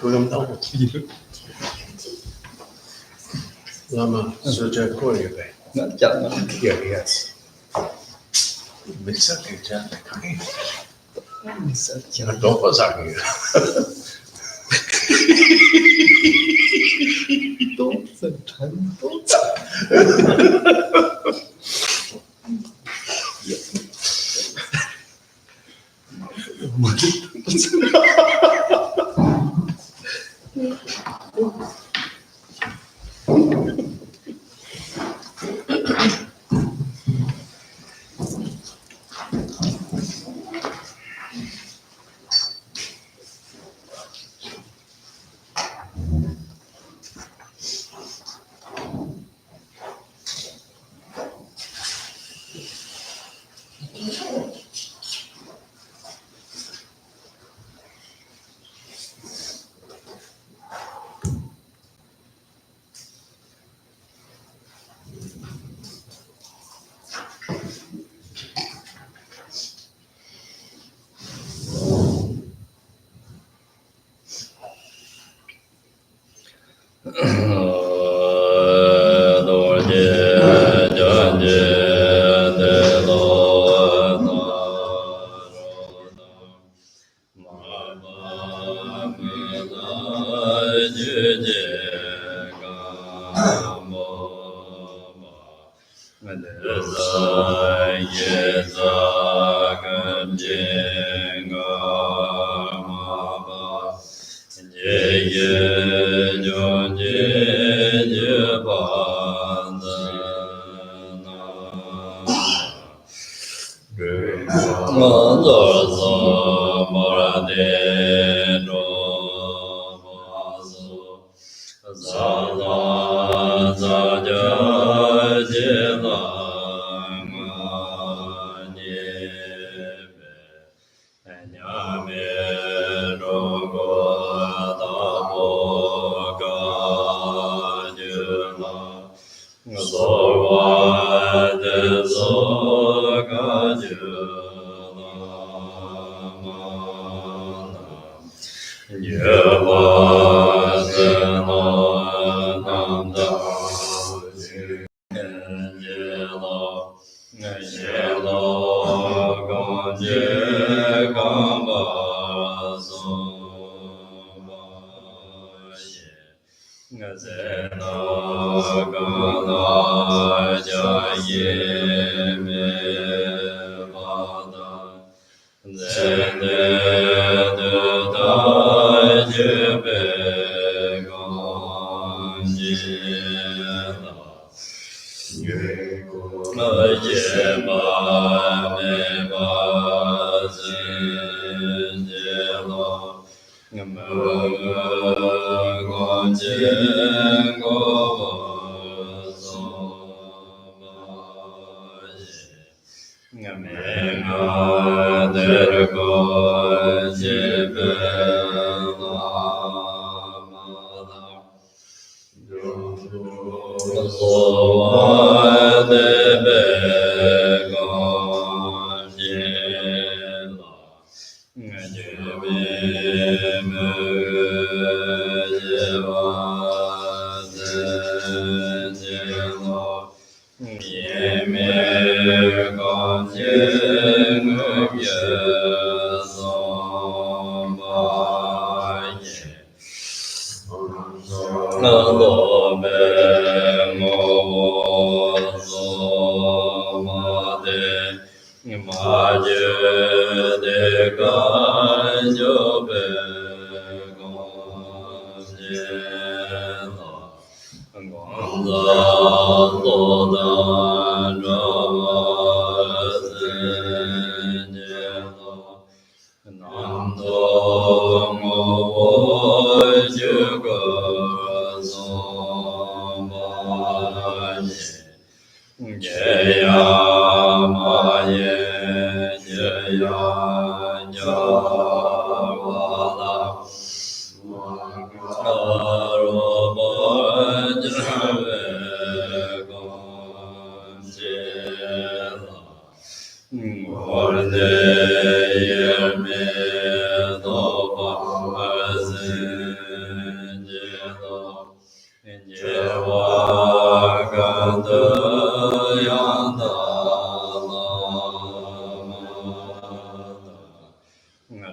그럼 나오고 Lama sudah koi be. Not jangan. Yes. Bisa kerja kaki. Bisa Jangan lupa sakit.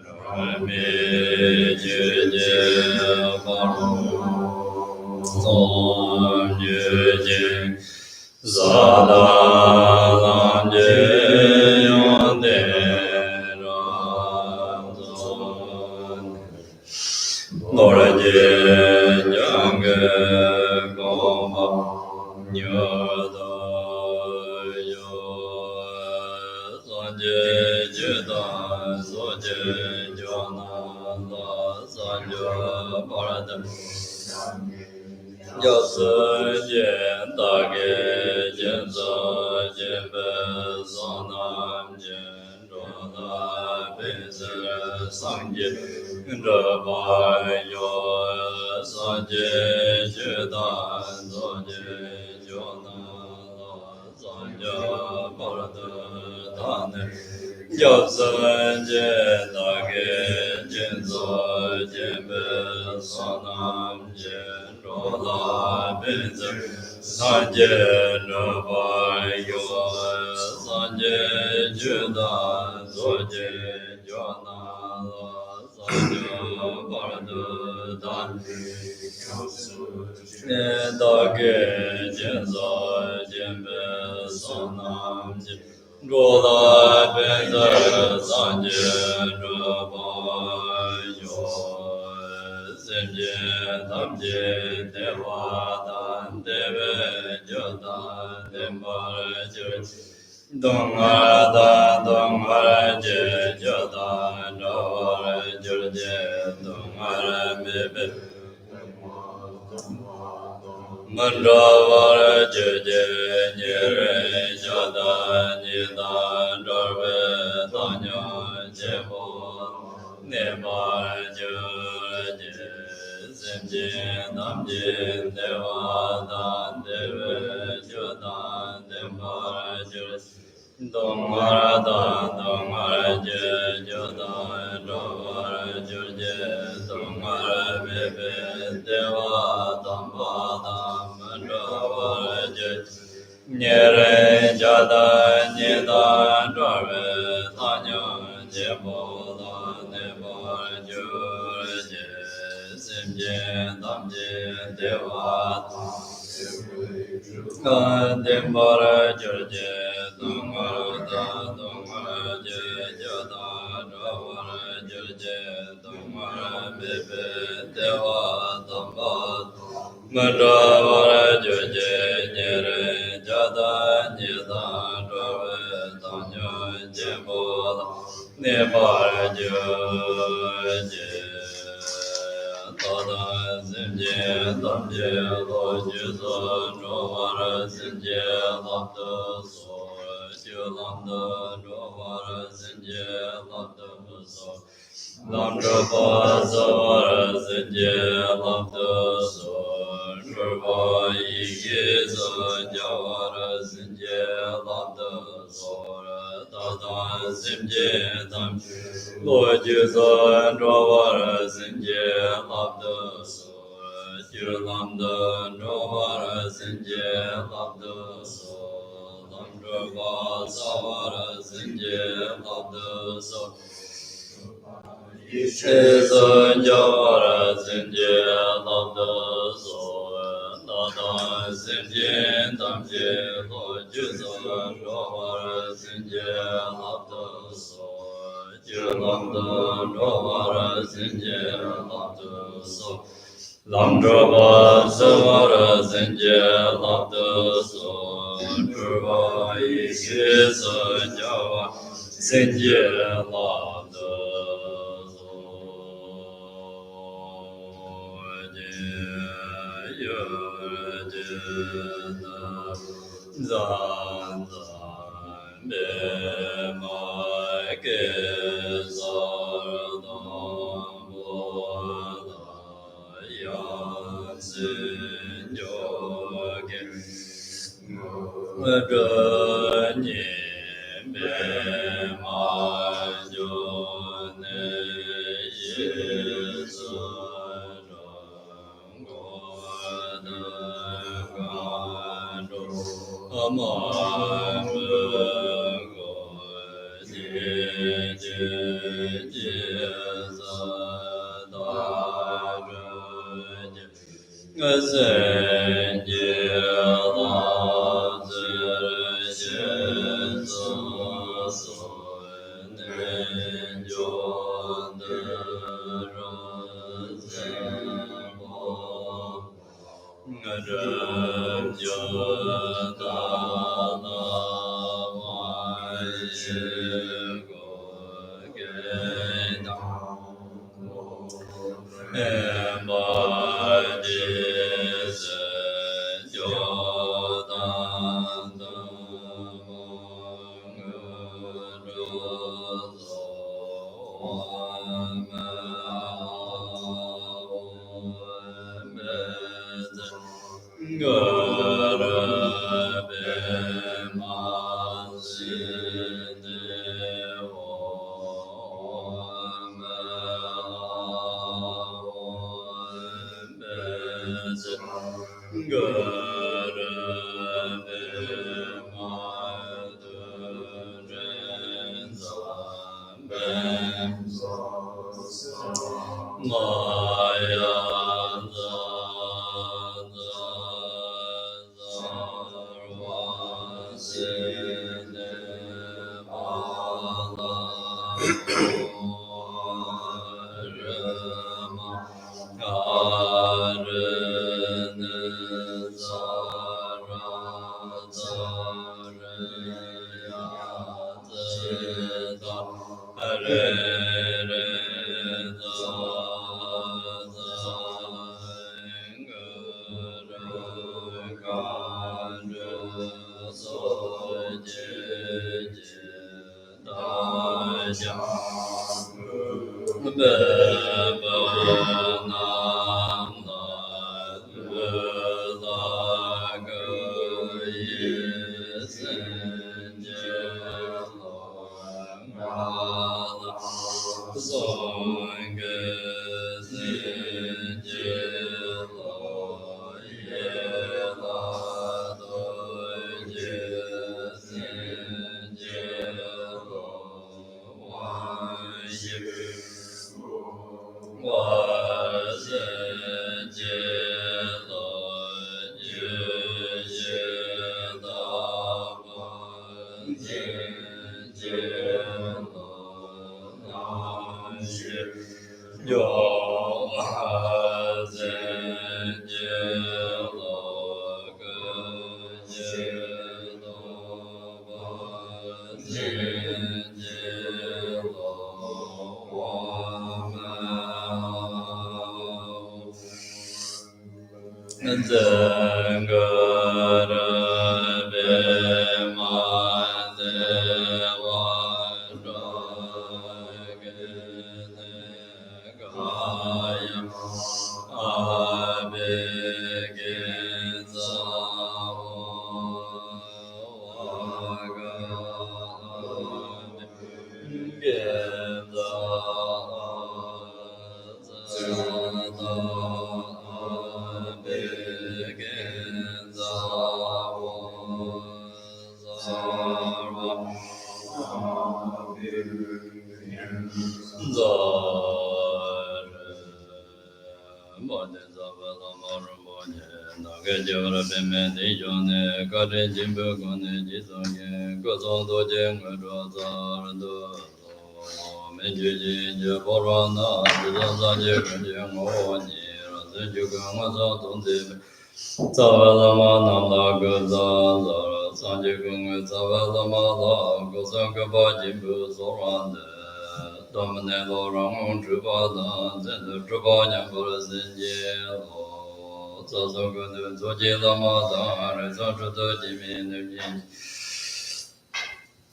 Thank you.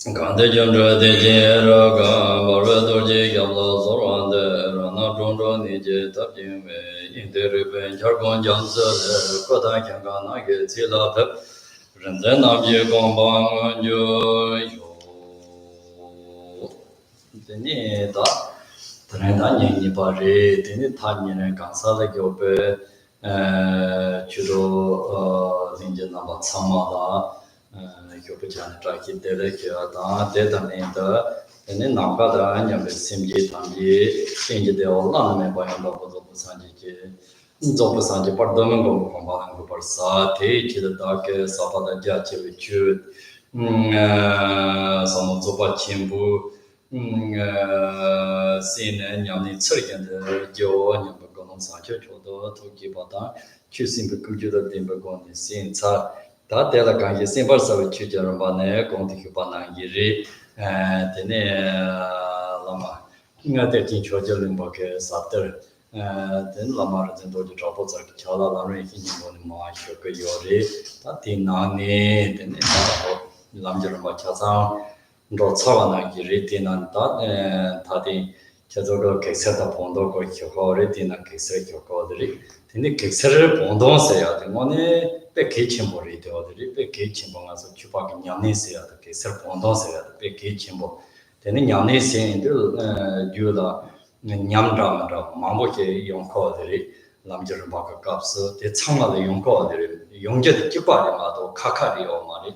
Gandhi Jandra de Jeraga, Barra Dorje Drakpo Tsal, Rana Dondro Nije Tapjin, Interripen, Jamgon Kongtrul Lodro Thaye, Rinzen Namje Gongbang Yo. Teni da, Trenda Nyingpo Re, Teni Tanyin Gansala Gyope, Churo Linje Namba Tsama da. Gyopuchan Traki Dele Kya Da, Dedanenda, Then Nagada and Simji Tamji, change the old Lama Sanji, Zopusanji, Pardomingo, Combang Persa, Tate, the Dark, Sabada Jachi, Vichut, some Zopa Chimbu, Sin and Yami Tsurigan, Jo, and Yamagon Sancho, Toki Bata, choosing the Kujuda Dimbagon, Sin Sa, that Delagan, simple Savichu Jerambane, Conti Yiri. Lama Chokgyur Lingpa Sater then Lama Dorje Drakpo Tsal Lamrim Tatinani then Lamrim Chazang Rotsavana Giritina Tati Chazogo Kexeta Pondo go Kyoko Tina Kexer Kyoko then the Kexer Pondon say at one Pekachimbo the other Pekachimbo as a Chupak Yanisi at the Kexer Pondon say at the Pekachimbo. Then Yanisi into Jula Nyamdra Mamboke Yonko Lamjer Baka Caps, the Tama the Yonko, the Yonja Kipari Mato Kakari or Mari.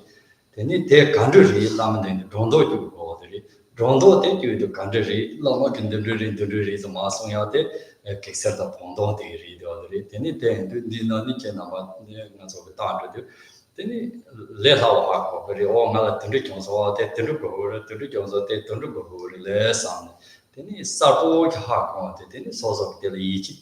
Then it take country Laman Rondo to go there. Rondo take you to country, Lama can do it to do the Mason Yate, a Kexeta Pondo, they read the other. Then it did not need about the time. Then it let out very all Malatritions or the Telugu, the regions of the Telugu less on. Then it started hack on it. Then it's also the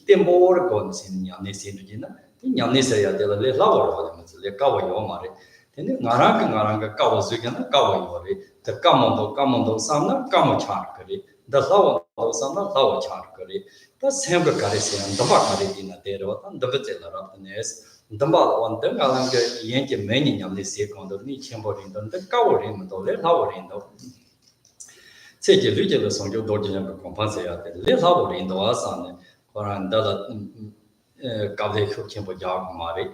Timor guns in Yanis in Regina. Then Yanisaya de la Laura, the Kawa Yomari. Then Naranga Kawazugana Kawayori, the Kamondo Sana, Kamo Charkari, the Lawa Sana, Lawa Charkari, the Samba Carisian, the Bakari in a Dero, and the Vetela of the nest. The Bal one thing along the Yankee many of the second of the chamber in the Kawarin, the Lawa in the Say the vigil of your Dorje compensate the little in the Wasan, or another Gavde Kimbo Yag Mari.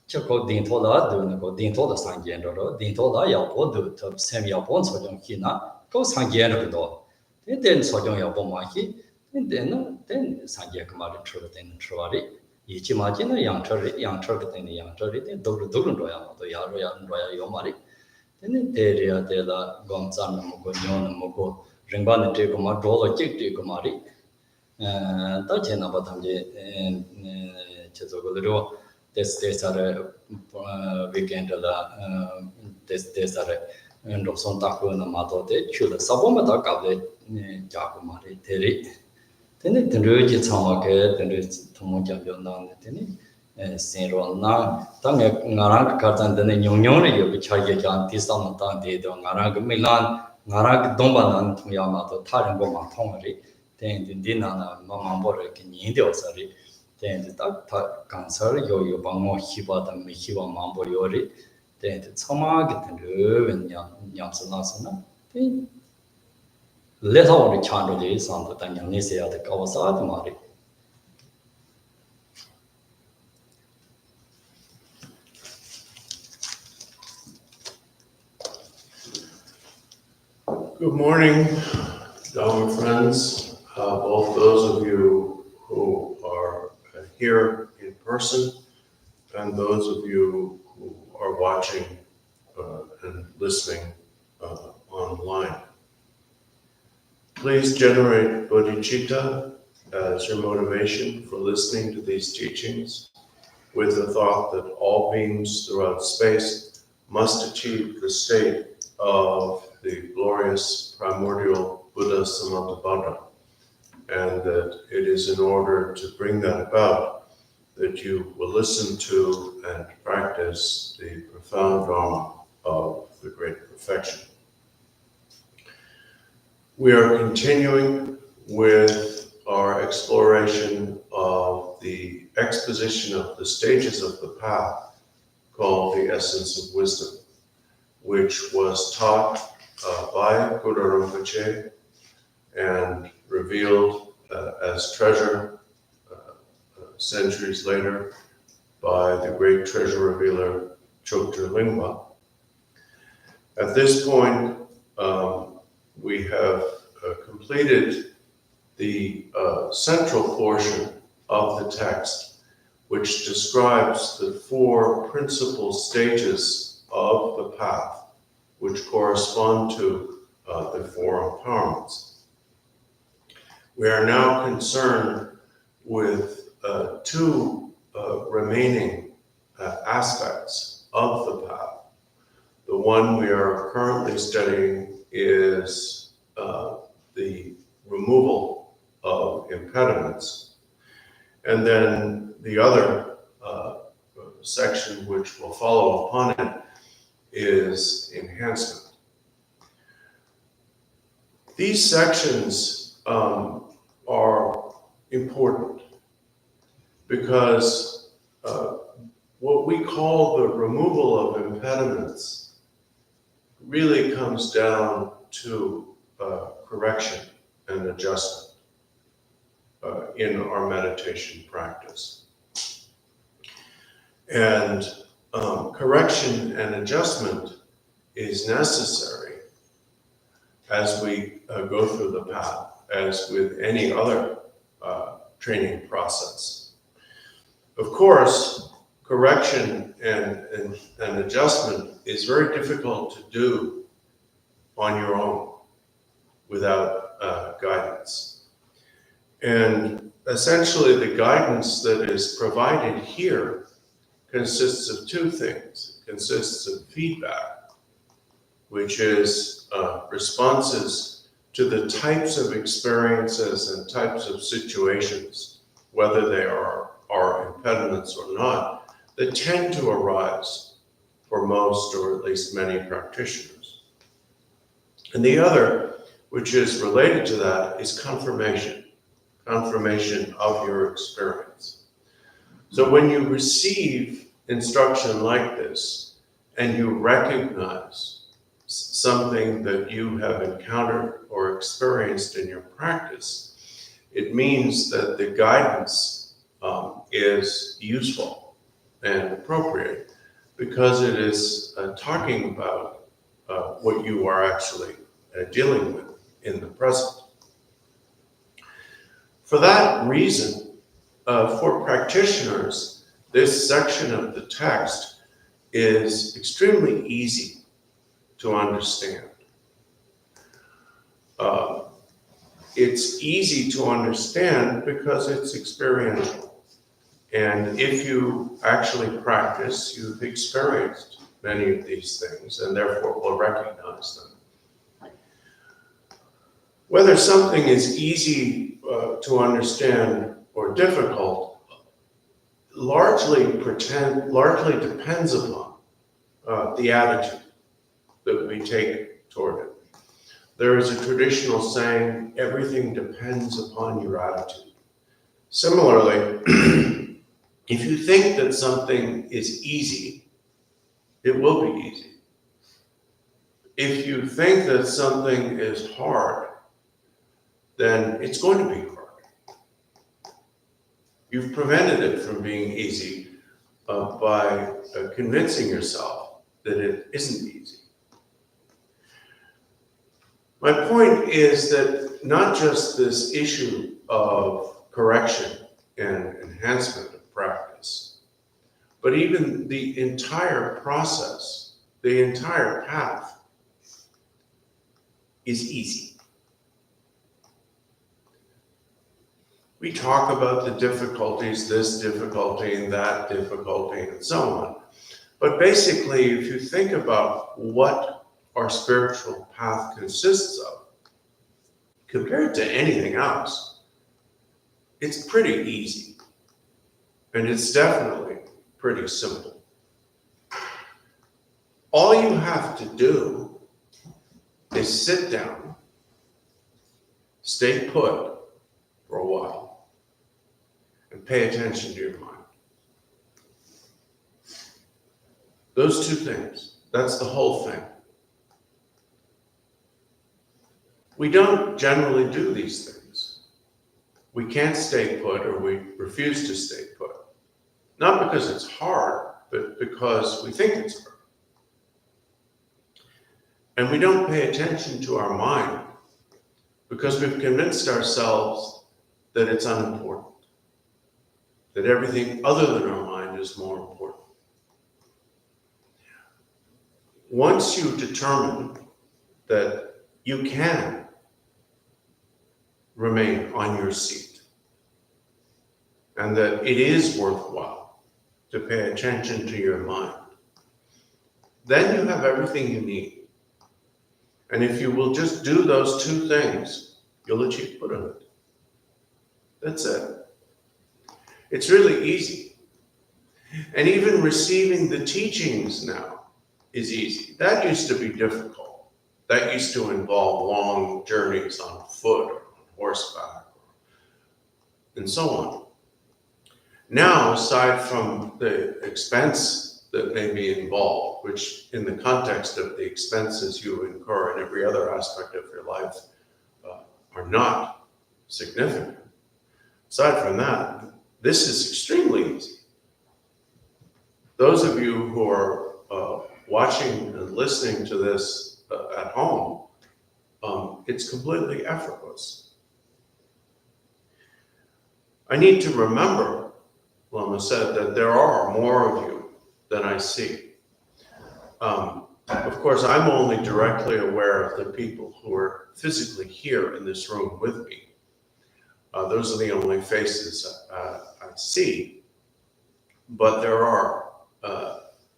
Chako Din Tola, Din Tola San Gendro, Din Tola Yapo, do Sam Yapon, Sojong Kina, go San Gendro. Then Sojong Yapomaki, and then Sanjak Mari Truth and Truari. Ichimagina, young turret and young turret, and Dogun Royal, the Yaroyan Royal Yomari. Then the area de la Gonzana Moko, Yon Moko, Rimban and Tecoma, Dola Chick Tecomari. Tachena Batamje and Chesogolo. This are weekend this are and of some taco and a mato de chula sabomata cave Jacomari Terry. Then it enraged some market and it's Tomojabion and Saint Rona, Tanga Narang Cartan, then Yonyoni, which I get on Tisam Tante, Narang Milan, Narang Dombanan, Yamato, Tarango Tonari, then Dina Mamambore, India, sorry. Then the cancer, you bango hiba and mihiba mambo yori, then the Tama get and and Yamsanasana. Then let all the chandeliers on the Tanyanisia the Kawasat Mari. Good morning, Dharma friends, both those of you who are here in person and those of you who are watching and listening online. Please generate bodhicitta as your motivation for listening to these teachings with the thought that all beings throughout space must achieve the state of the glorious primordial Buddha Samantabhadra, and that it is in order to bring that about that you will listen to and practice the profound Dharma of the Great Perfection. We are continuing with our exploration of the exposition of the stages of the path called the Essence of Wisdom, which was taught by Guru Rinpoche and revealed as treasure centuries later by the great treasure revealer Chokgyur Lingpa. At this point, we have completed the central portion of the text, which describes the four principal stages of the path, which correspond to the four empowerments. We are now concerned with two remaining aspects of the path. The one we are currently studying is the removal of impediments. And then the other section which will follow upon it is enhancement. These sections are important because what we call the removal of impediments really comes down to correction and adjustment in our meditation practice. And correction and adjustment is necessary as we go through the path, as with any other training process. Of course, correction and adjustment is very difficult to do on your own without guidance. And essentially the guidance that is provided here consists of two things. It consists of feedback, which is responses to the types of experiences and types of situations, whether they are impediments or not, that tend to arise for most or at least many practitioners. And the other, which is related to that, is confirmation of your experience. So when you receive instruction like this and you recognize something that you have encountered or experienced in your practice, it means that the guidance is useful and appropriate because it is talking about what you are actually dealing with in the present. For that reason, for practitioners, this section of the text is extremely easy to understand. It's easy to understand because it's experiential. And if you actually practice, you've experienced many of these things and therefore will recognize them. Whether something is easy to understand or difficult largely depends upon the attitude that we take toward it. There is a traditional saying, everything depends upon your attitude. Similarly, if you think that something is easy, it will be easy. If you think that something is hard, then it's going to be hard. You've prevented it from being easy by convincing yourself that it isn't easy. My point is that not just this issue of correction and enhancement of practice, but even the entire process, the entire path is easy. We talk about the difficulties, this difficulty and that difficulty and so on. But basically, if you think about what our spiritual path consists of, compared to anything else, it's pretty easy. And it's definitely pretty simple. All you have to do is sit down, stay put for a while, and pay attention to your mind. Those two things, that's the whole thing. We don't generally do these things. We can't stay put, or we refuse to stay put. Not because it's hard, but because we think it's hard. And we don't pay attention to our mind because we've convinced ourselves that it's unimportant, that everything other than our mind is more important. Once you determine that you can remain on your seat, and that it is worthwhile to pay attention to your mind, then you have everything you need. And if you will just do those two things, you'll achieve Buddhahood. That's it. It's really easy. And even receiving the teachings now is easy. That used to be difficult. That used to involve long journeys on foot or on horseback and so on. Now, aside from the expense that may be involved, which in the context of the expenses you incur in every other aspect of your life are not significant, aside from that, this is extremely easy. Those of you who are watching and listening to this at home, it's completely effortless. I need to remember, Lama said, that there are more of you than I see. Of course, I'm only directly aware of the people who are physically here in this room with me. Those are the only faces I see. But there are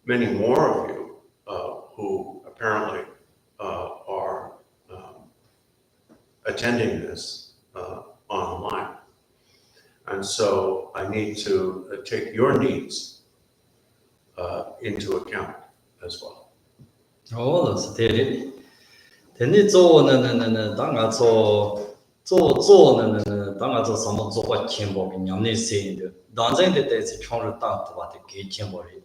many more of you who apparently are attending this online. And so I need to take your needs into account as well. Oh, that's it. Then it's all some of what Kimbo in Yamni saying. Dancing the days children down to what the key Chimbori.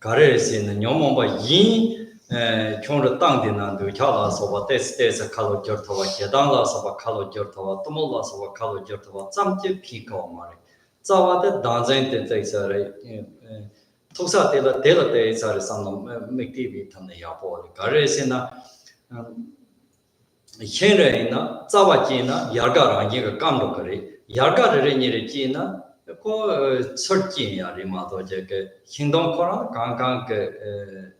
Cares in the Yomomba Yin, children down the Chalas over this days a color Jortova, Kedanlas of a color Jortova, Tomolas of a color Jortova, something Pico Mari. So the dancing the days are Tosa de la days are some McDivi and the Yapo. Cares in a Henrina, Zawajina, Yaga, Yiga Gamdokari, Yaga Renirina, Ko Surginia, Rimato Jake, Kingdom Koran, Gangang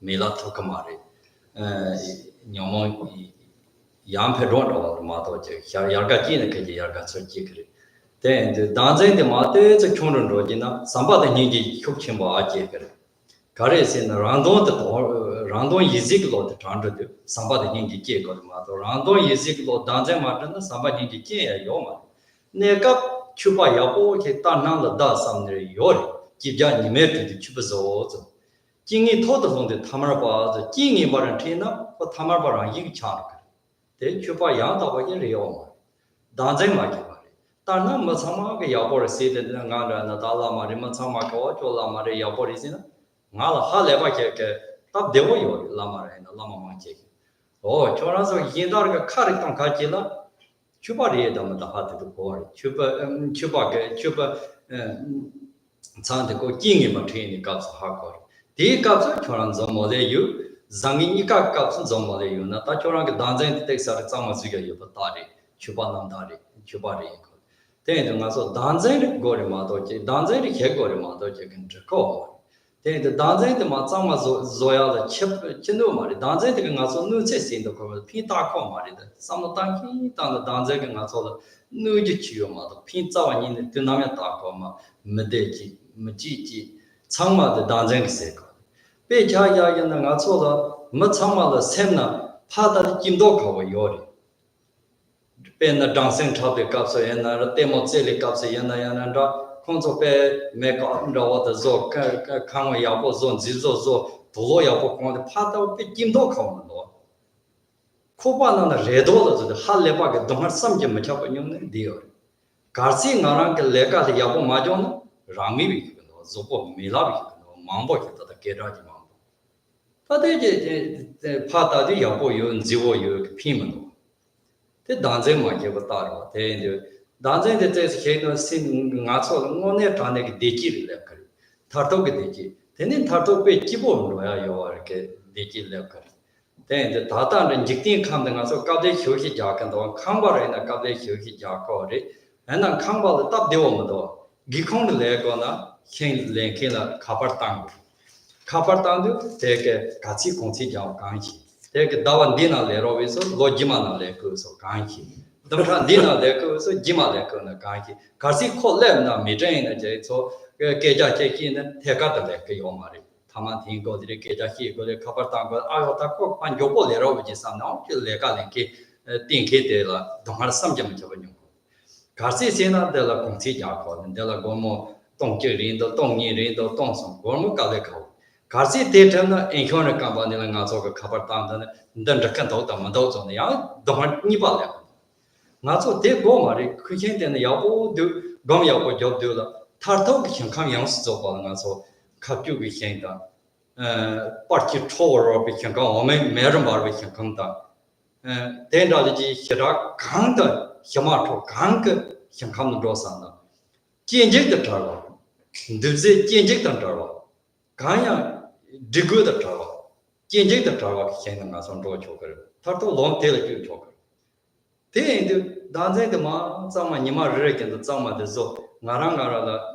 Mila Tokamari, Yamon Yam Pedron or Mato Jake, Yaga Gina, Yaga Surgicri. Then the dancing the Mate, the children Rogina, somebody needed Kukimbo Ajekari. Cares in random Yiziglo, the Trandra, somebody in the cake or Mato, random Yiziglo, Danza Martin, somebody in the cake, Yoma. Neka Chupa Yapo, Ketananda does some Yori, Kijani met the Chupazo. Kingi total on the Tamaraba, the Kingi Valentina, or Tamaraba Ying Chank. Then Chupa Yanta Yoma. Danza Makimari. Tana Masama Yapor seated in Nanga and Nadala Marimasama, Lama Yaporizina. Ngala haleva ke tab devo yo lama re lama manche oh chora so yindar ka khar kan ka chila chupa re da ma da hat to ko chupa chand ko king ma thini ka ha ko de ka so chora zo mo le yu zangi ni ka zo mo le yu na ta chora ke dan zen te sar chang ma su ge yu ba ta re chupa nam da re chupa re ko te de nga so dan zen go re ma do che dan zen he go re ma do che kan ko the dancing the Matsama Zoya, the Chino Mari, dancing the Gaso, no chasing the Pita Comari, some of Tanki, down the dancing and Gasola, no Jichio, Pinta in the Tunamata Coma, Medeji, Majiji, Tsama the dancing seko. Pejaya and Gasola, Matsama the Semna, Pada Kimdoka Yori. Ben the dancing topic of the Demozeli of the Yanayanda. Kongtrol make up the Zo, Kama Yapo Zon, Zizo, Dolo Yapo, the Pata, Kimdo Common. Koban and Redola to the Halebag, don't have some Jamachapan deal. Garcia Naranka Lega, the Yapo Majon, Rami, Zopo, Milabi, Mambo, the Keraji Mambo. But they Pata, the Yapo, you and Zivo, you, Pimano. The Danze might give a thought, they dancing the test here, sing Naso, one year Tanek Deki Lekari. Tartok Deki. Then in Tartok pay Kibon, where you are Deki Lekari. Then the Tata and Jikin come the Naso Kabe Huki Jack and on Kamba and a Kabe Huki Jakori, and on Kamba the top the Omado. Gikon Legona, King Lenkina, Kapartangu. Kapartangu, take a Katsi Conti Jam Ganji. Take Dawan Dina Lero is Lojimana Leko, so Ganki. The Dina Leko, so Jima Leko, and Ganki. Kasi Kolem, Mijain, and Jay, so Geja taking and take out the Leke Yomari. Tamantin go the Geja he go the Kapatango, Ayotako, and Yobo Lero, which is now, Legalinki, Dinki de la Domar Samjam Javanu. Kasi Sena de la Conti Jaco, and de la Gomo, Tonki Rindo, Tongi Rindo, Tonson, Gormo Galeco. Kasi Dayton, Incorn Company, and Nazo Kapatan, then the Kanto, the Mandos on the young, Domar Nibale. Nazo de Gomari, Queen and Yabo do Gomiapo Job do the Tarto can come young so on Nazo, Kapu became done. Party tour or we can go on, Merambar we can come down. Then Hirak Kanda, Yamato, Kanka can come to Rosana. Change the travel. Do they change the travel? Kaya. Digu the travel. Change the travel came as on road choker. Tarto long tail choker. They do dance the ma, some anima rake and the Zama the zo, Narangara,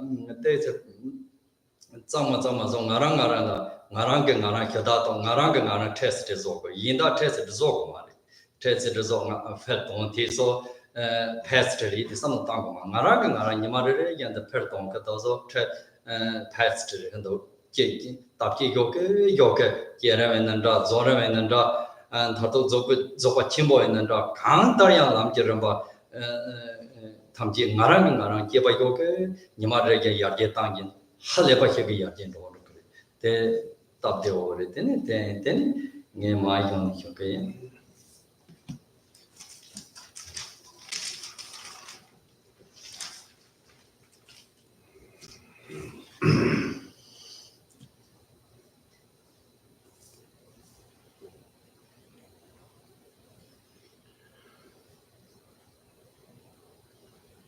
Zama Zon, Narangara, Naranga Narakadato, Naranga Nara test is over. Yinda tested Zogo money. Tested the zone felt on Tiso, pastry, the son of Tangoma, Naranga Naranimare and the Perton Catazo, pastry and the Taki Yoke, Yerevan and Zorevan and Tato Zopa Chimbo and Kantaria Lamjiramba Tamji Narang, Kiba Yoke, Nimare Yargetangin, Haleba Hegi Yargin. They tap the over it, then my young Yoke.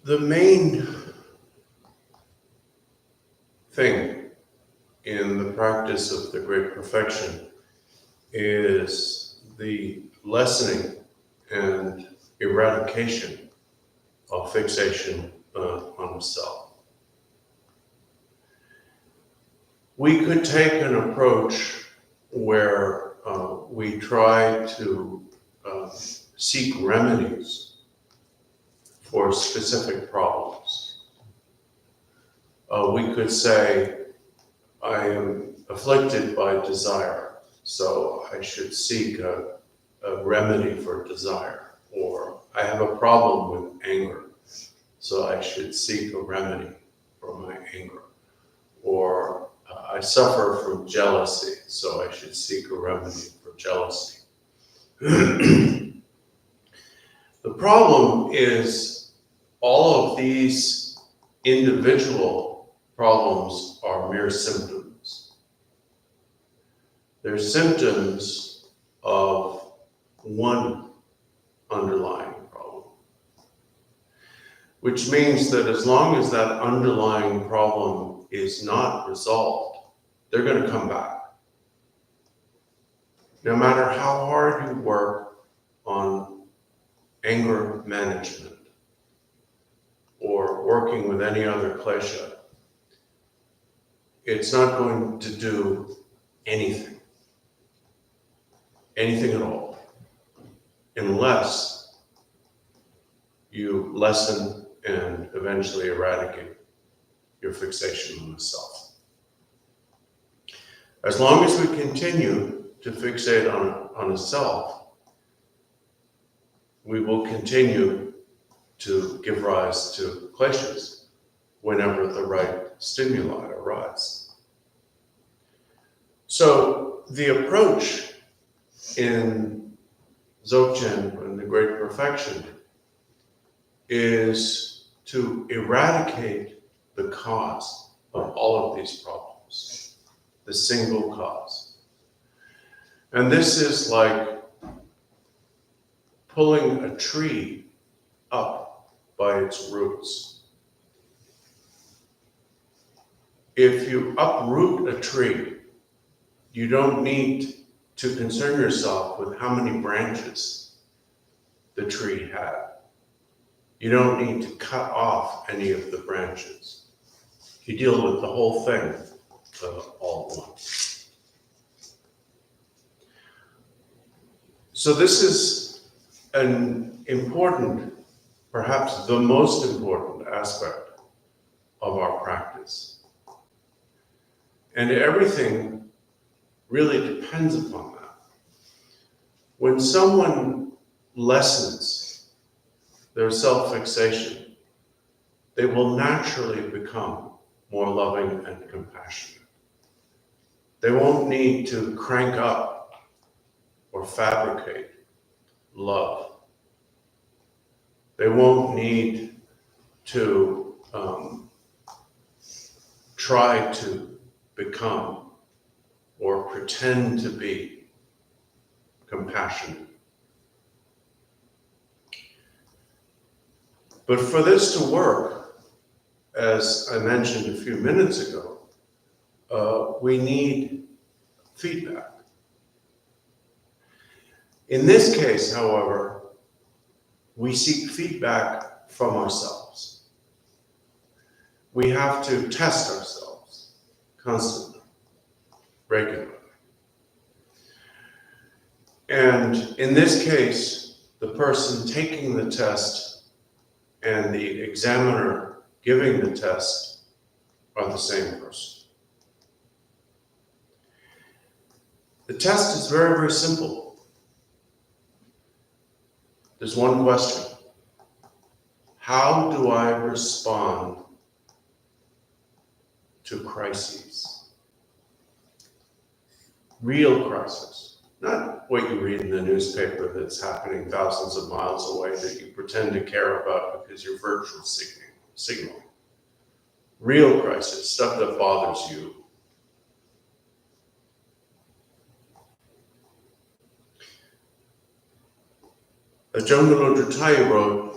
The main thing in the practice of the Great Perfection is the lessening and eradication of fixation on the self. We could take an approach where we try to seek remedies for specific problems. We could say, I am afflicted by desire, so I should seek a remedy for desire. Or I have a problem with anger, so I should seek a remedy for my anger. Or I suffer from jealousy, so I should seek a remedy for jealousy. The problem is all of these individual problems are mere symptoms. They're symptoms of one underlying problem, which means that as long as that underlying problem is not resolved, they're going to come back. No matter how hard you work on anger management or working with any other klesha, it's not going to do anything at all, unless you lessen and eventually eradicate your fixation on the self. As long as we continue to fixate on a self, we will continue to give rise to kleshas whenever the right stimuli arise. So the approach in Dzogchen and the Great Perfection is to eradicate the cause of all of these problems, the single cause. And this is like pulling a tree up by its roots. If you uproot a tree, you don't need to concern yourself with how many branches the tree had. You don't need to cut off any of the branches. You deal with the whole thing all at once. So this is an important, perhaps the most important aspect of our practice. And everything really depends upon that. When someone lessens their self-fixation, they will naturally become more loving and compassionate. They won't need to crank up or fabricate love. They won't need to try to become or pretend to be compassionate. But for this to work, as I mentioned a few minutes ago, we need feedback. In this case, however, we seek feedback from ourselves. We have to test ourselves constantly, regularly. And in this case, the person taking the test and the examiner giving the test are the same person. The test is very, very simple. There's one question. How do I respond to crises? Real crisis. Not what you read in the newspaper that's happening thousands of miles away that you pretend to care about because you're virtual signaling. Real crisis, stuff that bothers you. As Jamgon Lodro Thaye wrote,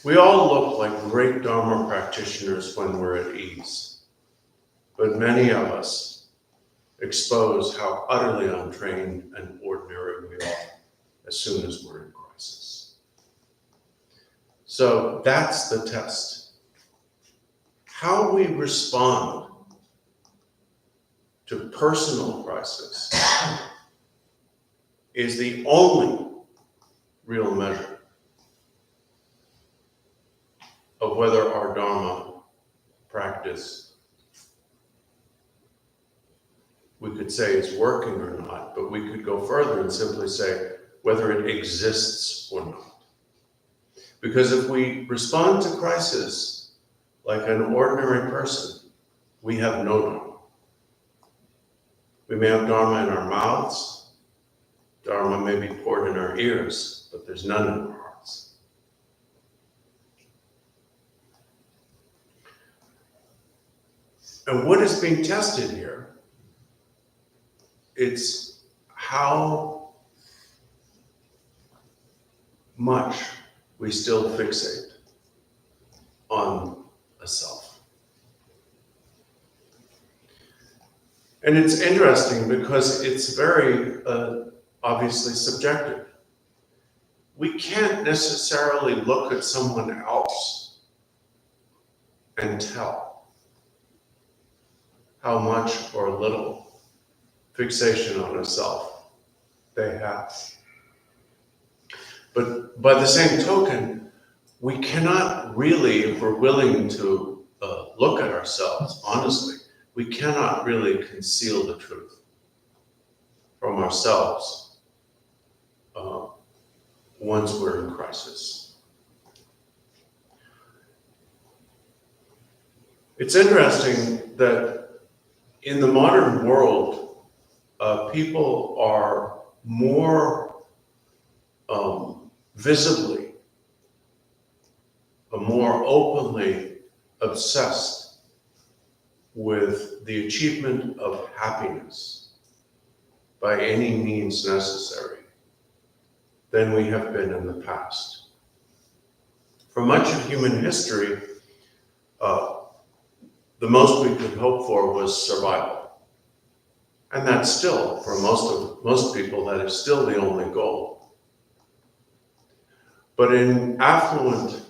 we all look like great Dharma practitioners when we're at ease, but many of us expose how utterly untrained and ordinary we are as soon as we're in crisis. So that's the test. How we respond to personal crisis is the only real measure of whether our Dharma practice, we could say is working or not, but we could go further and simply say whether it exists or not. Because if we respond to crisis like an ordinary person, we have no Dharma. We may have Dharma in our mouths, Dharma may be poured in our ears, but there's none in our hearts. And what is being tested here? It's how much we still fixate on a self. And it's interesting because it's very obviously subjective. We can't necessarily look at someone else and tell how much or little fixation on a self they have. But by the same token, we cannot really, if we're willing to look at ourselves honestly, we cannot really conceal the truth from ourselves once we're in crisis. It's interesting that in the modern world, people are more visibly, more openly obsessed with the achievement of happiness by any means necessary than we have been in the past. For much of human history, the most we could hope for was survival. And that's still, for most people, that is still the only goal. But in affluent,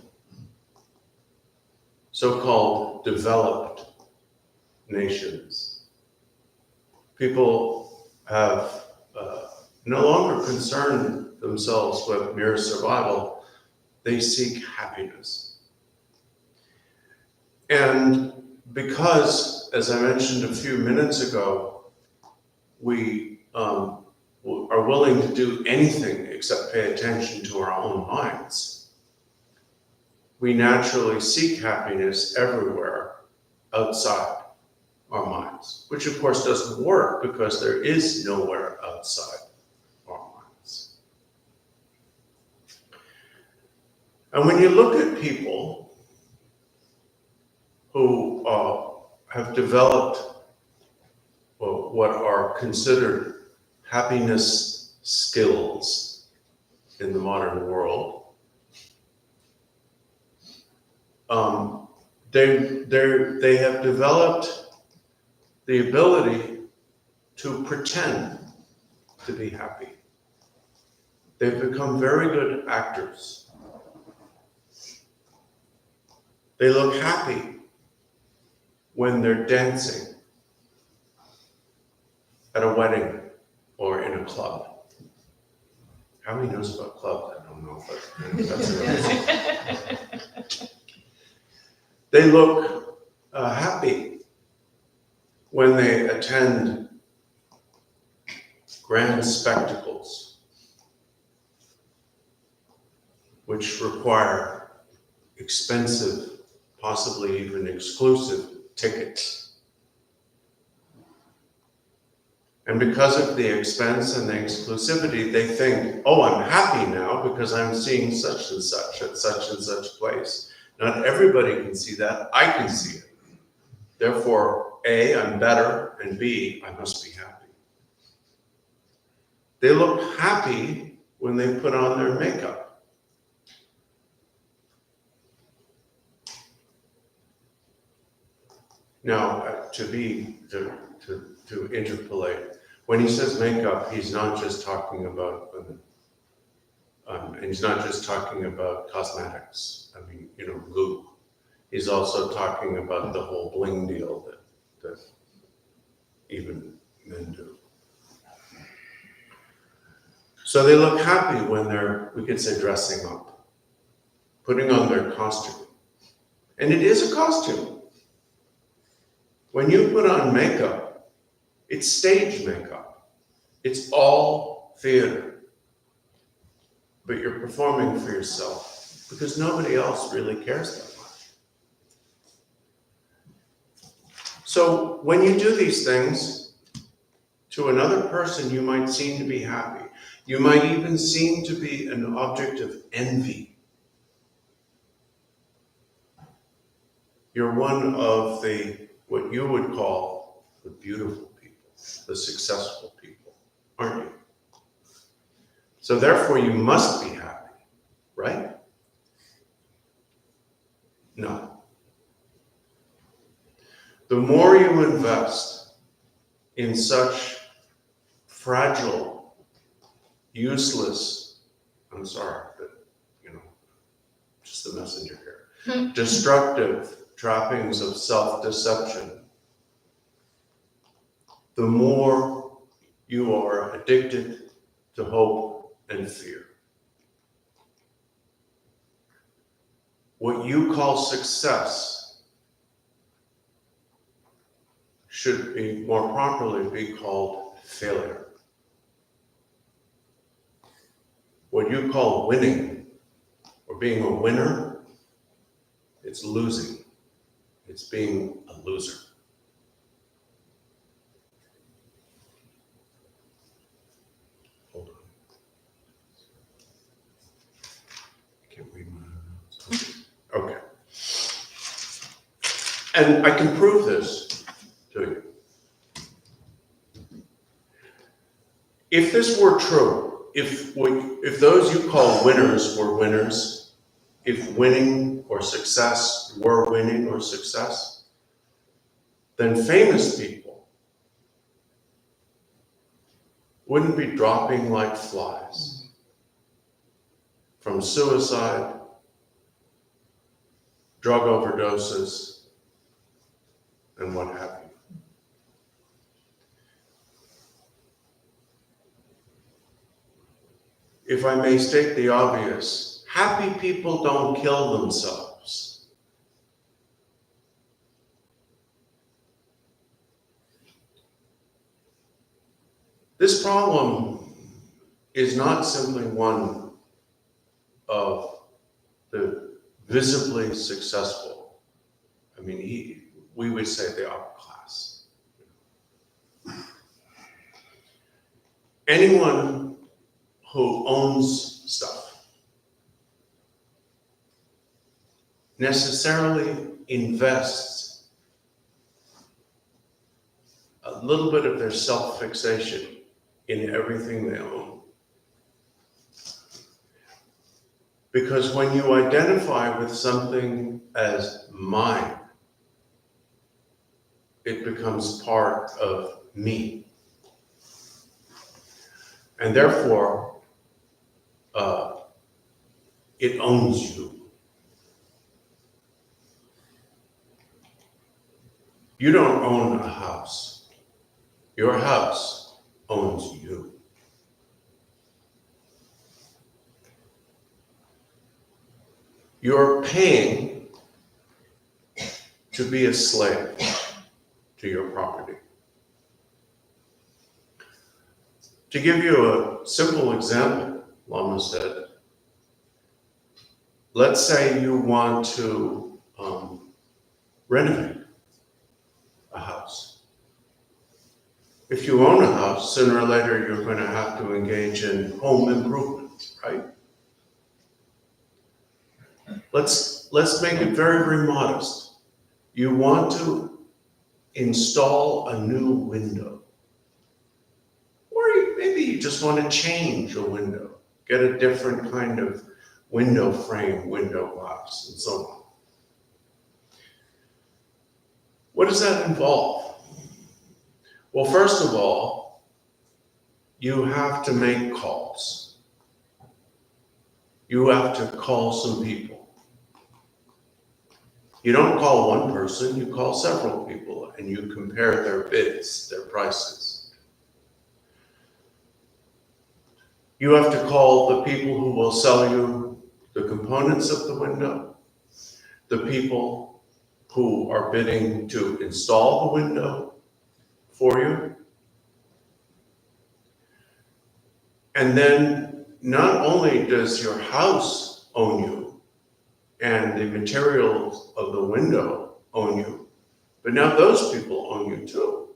so-called developed nations, people have no longer concern themselves with mere survival. They seek happiness. And because, as I mentioned a few minutes ago, we are willing to do anything except pay attention to our own minds, we naturally seek happiness everywhere outside our minds, which of course doesn't work because there is nowhere outside our minds. And when you look at people who have developed what are considered happiness skills in the modern world, they have developed the ability to pretend to be happy. They've become very good actors. They look happy when they're dancing at a wedding or in a club. How many knows about clubs? I don't know, but that's another thing. They look happy when they attend grand spectacles, which require expensive, possibly even exclusive tickets. And because of the expense and the exclusivity, they think, oh, I'm happy now because I'm seeing such and such at such and such place. Not everybody can see that. I can see it. Therefore, A, I'm better, and B, I must be happy. They look happy when they put on their makeup. Now, to interpolate, when he says makeup, he's not just talking about, and he's not just talking about cosmetics. I mean, glue. He's also talking about the whole bling deal that even men do. So they look happy when they're, we could say, dressing up, putting on their costume. And it is a costume. When you put on makeup, it's stage makeup. It's all theater. But you're performing for yourself because nobody else really cares that much. So when you do these things, to another person, you might seem to be happy. You might even seem to be an object of envy. You're one of what you would call the beautiful people, the successful people, aren't you? So therefore you must be happy, right? No. The more you invest in such fragile, useless, I'm sorry, but just the messenger here, destructive trappings of self-deception, the more you are addicted to hope and fear. What you call success should be more properly be called failure. What you call winning or being a winner, it's losing. It's being a loser. Hold on. I can't read my notes. Okay. And I can prove this to you. If this were true, if those you call winners were winners, if winning or success were winning or success, then famous people wouldn't be dropping like flies from suicide, drug overdoses, and what have you. if I may state the obvious, happy people don't kill themselves. This problem is not simply one of the visibly successful. I mean, we would say the upper class. Anyone who owns stuff necessarily invests a little bit of their self-fixation in everything they own. Because when you identify with something as mine, it becomes part of me. And therefore, it owns you. You don't own a house. Your house owns you. You're paying to be a slave to your property. To give you a simple example, Lama said, let's say you want to renovate a house. If you own a house, sooner or later you're going to have to engage in home improvement, right? Let's make it very, very modest. You want to install a new window. Or maybe you just want to change a window, get a different kind of window frame, window glass, and so on. What does that involve? Well, first of all, you have to make calls. You have to call some people. You don't call one person, you call several people, and you compare their bids, their prices. You have to call the people who will sell you the components of the window, the people who are bidding to install the window for you. And then not only does your house own you and the materials of the window own you, but now those people own you too.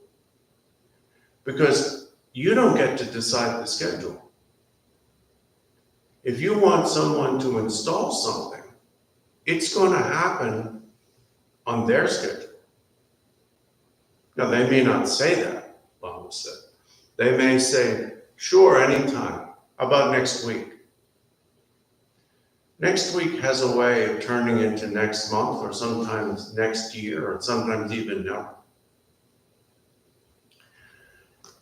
Because you don't get to decide the schedule. If you want someone to install something, it's going to happen on their schedule. Now, they may not say that, Lama said. They may say, sure, anytime. How about next week? Next week has a way of turning into next month, or sometimes next year, or sometimes even never.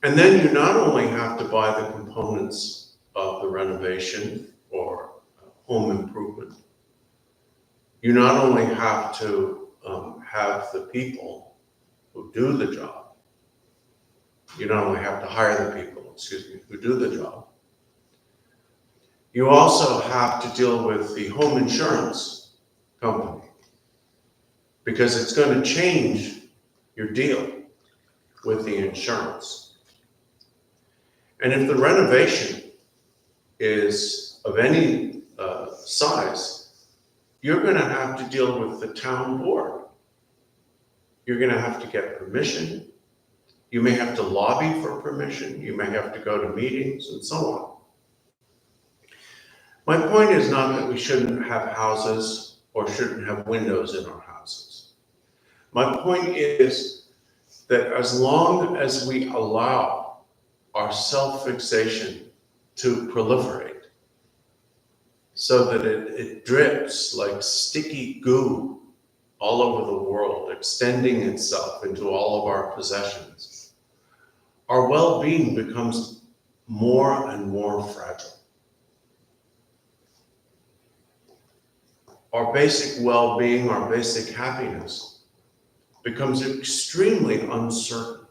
And then you not only have to buy the components of the renovation or home improvement, you not only have to have the people who do the job, you not only have to hire the people, who do the job, you also have to deal with the home insurance company, because it's going to change your deal with the insurance. And if the renovation is of any size, you're going to have to deal with the town board. You're going to have to get permission. You may have to lobby for permission. You may have to go to meetings and so on. My point is not that we shouldn't have houses or shouldn't have windows in our houses. My point is that as long as we allow our self-fixation to proliferate so that it drips like sticky goo all over the world, extending itself into all of our possessions, our well-being becomes more and more fragile. Our basic well-being, our basic happiness becomes extremely uncertain.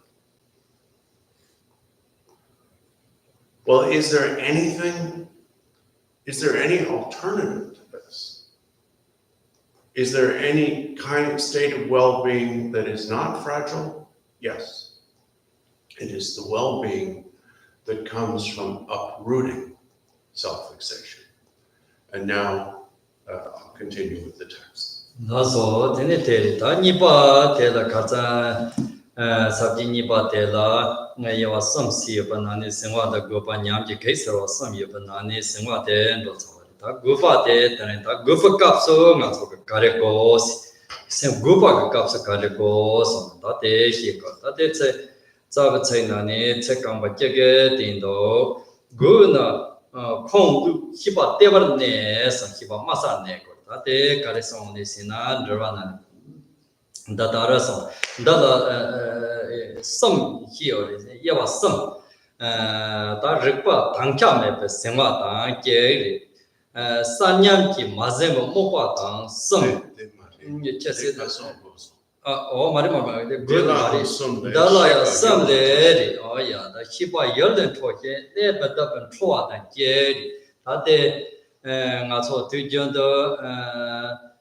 Well, is there anything is there any alternative to this? Is there any kind of state of well-being that is not fragile? Yes. It is the well-being that comes from uprooting self-fixation. And now I'll continue with the text. 나서 데네테 다 니바 데라 가자 sabji nipa tela ngayewa samsi banani singwa gopa nyamji kaisaro samye banani singwa de ndo ta gopa de ta gopa kapso nga so kare ko sem gopa kapso kare ko so ta de shi ko ta de che za che na ne che kam ba che ge din do gu na khong hiba de bar ne sa hiba ma sa ne ko ta de kare so ne sina nirvana Dadara song, Dada some here, Yava some, Da Ripa, Tanka Map, Sema, Dan, Gay, Sanyamki, Mazemo, Mopa, Dan, some, oh, Marima, the good Dala, some lady, oh, yeah, the Shiba Yelden Toke, they but up and Troa and Gay, Ade, Naso Tujundo,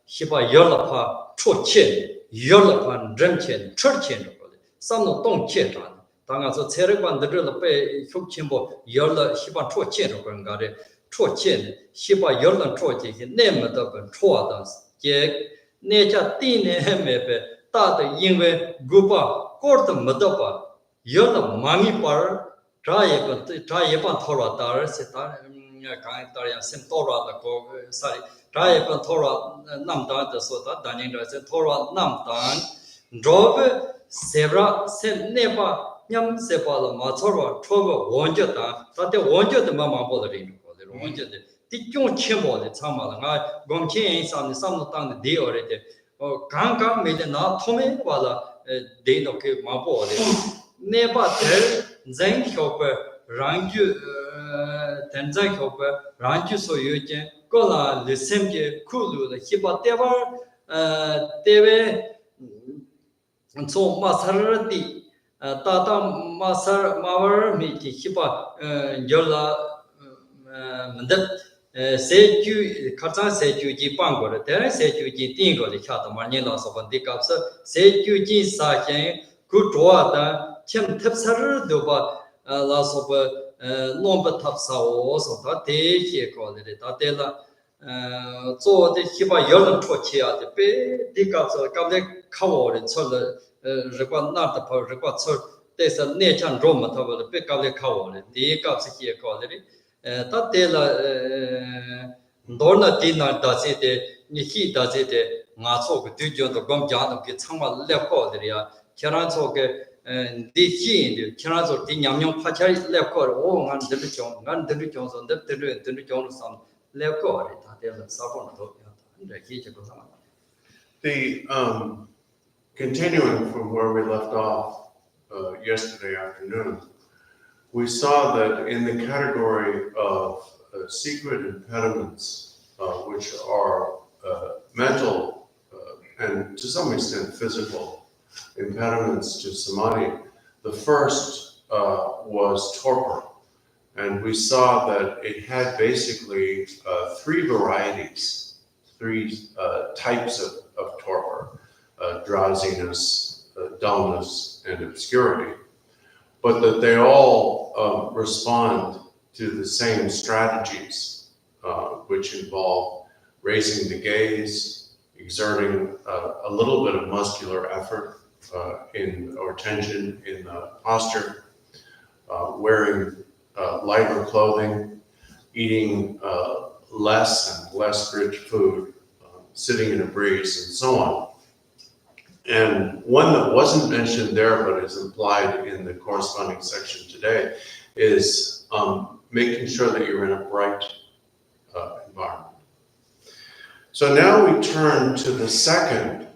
Shiba Yolapa, Trochin. 열판 점chen churchen samno tongche tan tanga so cherekwan de le pe hukchimbo 열la hiba chochen ro gare chochen hiba 열lan choche nem de ben choa da ge ne cha ti ne me pe ta de yinwe gupa kort madapa 열la mami par traye pan thora dar se ta ka ta ya sem tora da ko sari Try upon Torah Namdan, the Sota, Danin, Torah Namdan, drove Sevra, sent Nepa, Yam Sepa, Matsora, Trova, Wonjata, that they wanted the Mama Bothering, they wanted the Tijon Chimbo, the Tamala, Gomchi, some Tan, the day already, or Kanka made a not Tommy, while a day of Mabo, Nepa, Zang Hopper, Ranju, Tenzang Hopper, Ranju so you can. Gola le semje kulu le hiba teve so masarati tata masar mawar mi hiba yola mandat seju kata seju ji pangor tere seju ji tingo le khata marni la so bandi kapsa seju ji sa chen ku toa da chem thapsar do ba la so ba nomba tapsao so ta de che ko de ta de la zo de hiba 열은 초치야 de be de ka so ka de kawo de chol de rekwa na ta pa rekwa chol de sa ne chan ro ma ta ba be ka de kawo de ka se ki ko de ta de la ndorna de na da se de ni hi da se de nga cho ge de jo de gom ja de ke chang ma le ko de ya kyaran cho ge the Kirazo, the Yamyon Pachari Lepco, oh, and the Jones on the Jones on Lepco, the continuing from where we left off yesterday afternoon, we saw that in the category of secret impediments, which are mental and to some extent physical impediments to samadhi. The first was torpor, and we saw that it had basically three varieties, three types of torpor, drowsiness, dullness, and obscurity, but that they all respond to the same strategies, which involve raising the gaze, exerting a little bit of muscular effort, or tension in the posture, wearing lighter clothing, eating less and less rich food, sitting in a breeze, and so on. And one that wasn't mentioned there but is implied in the corresponding section today is making sure that you're in a bright environment. So now we turn to the second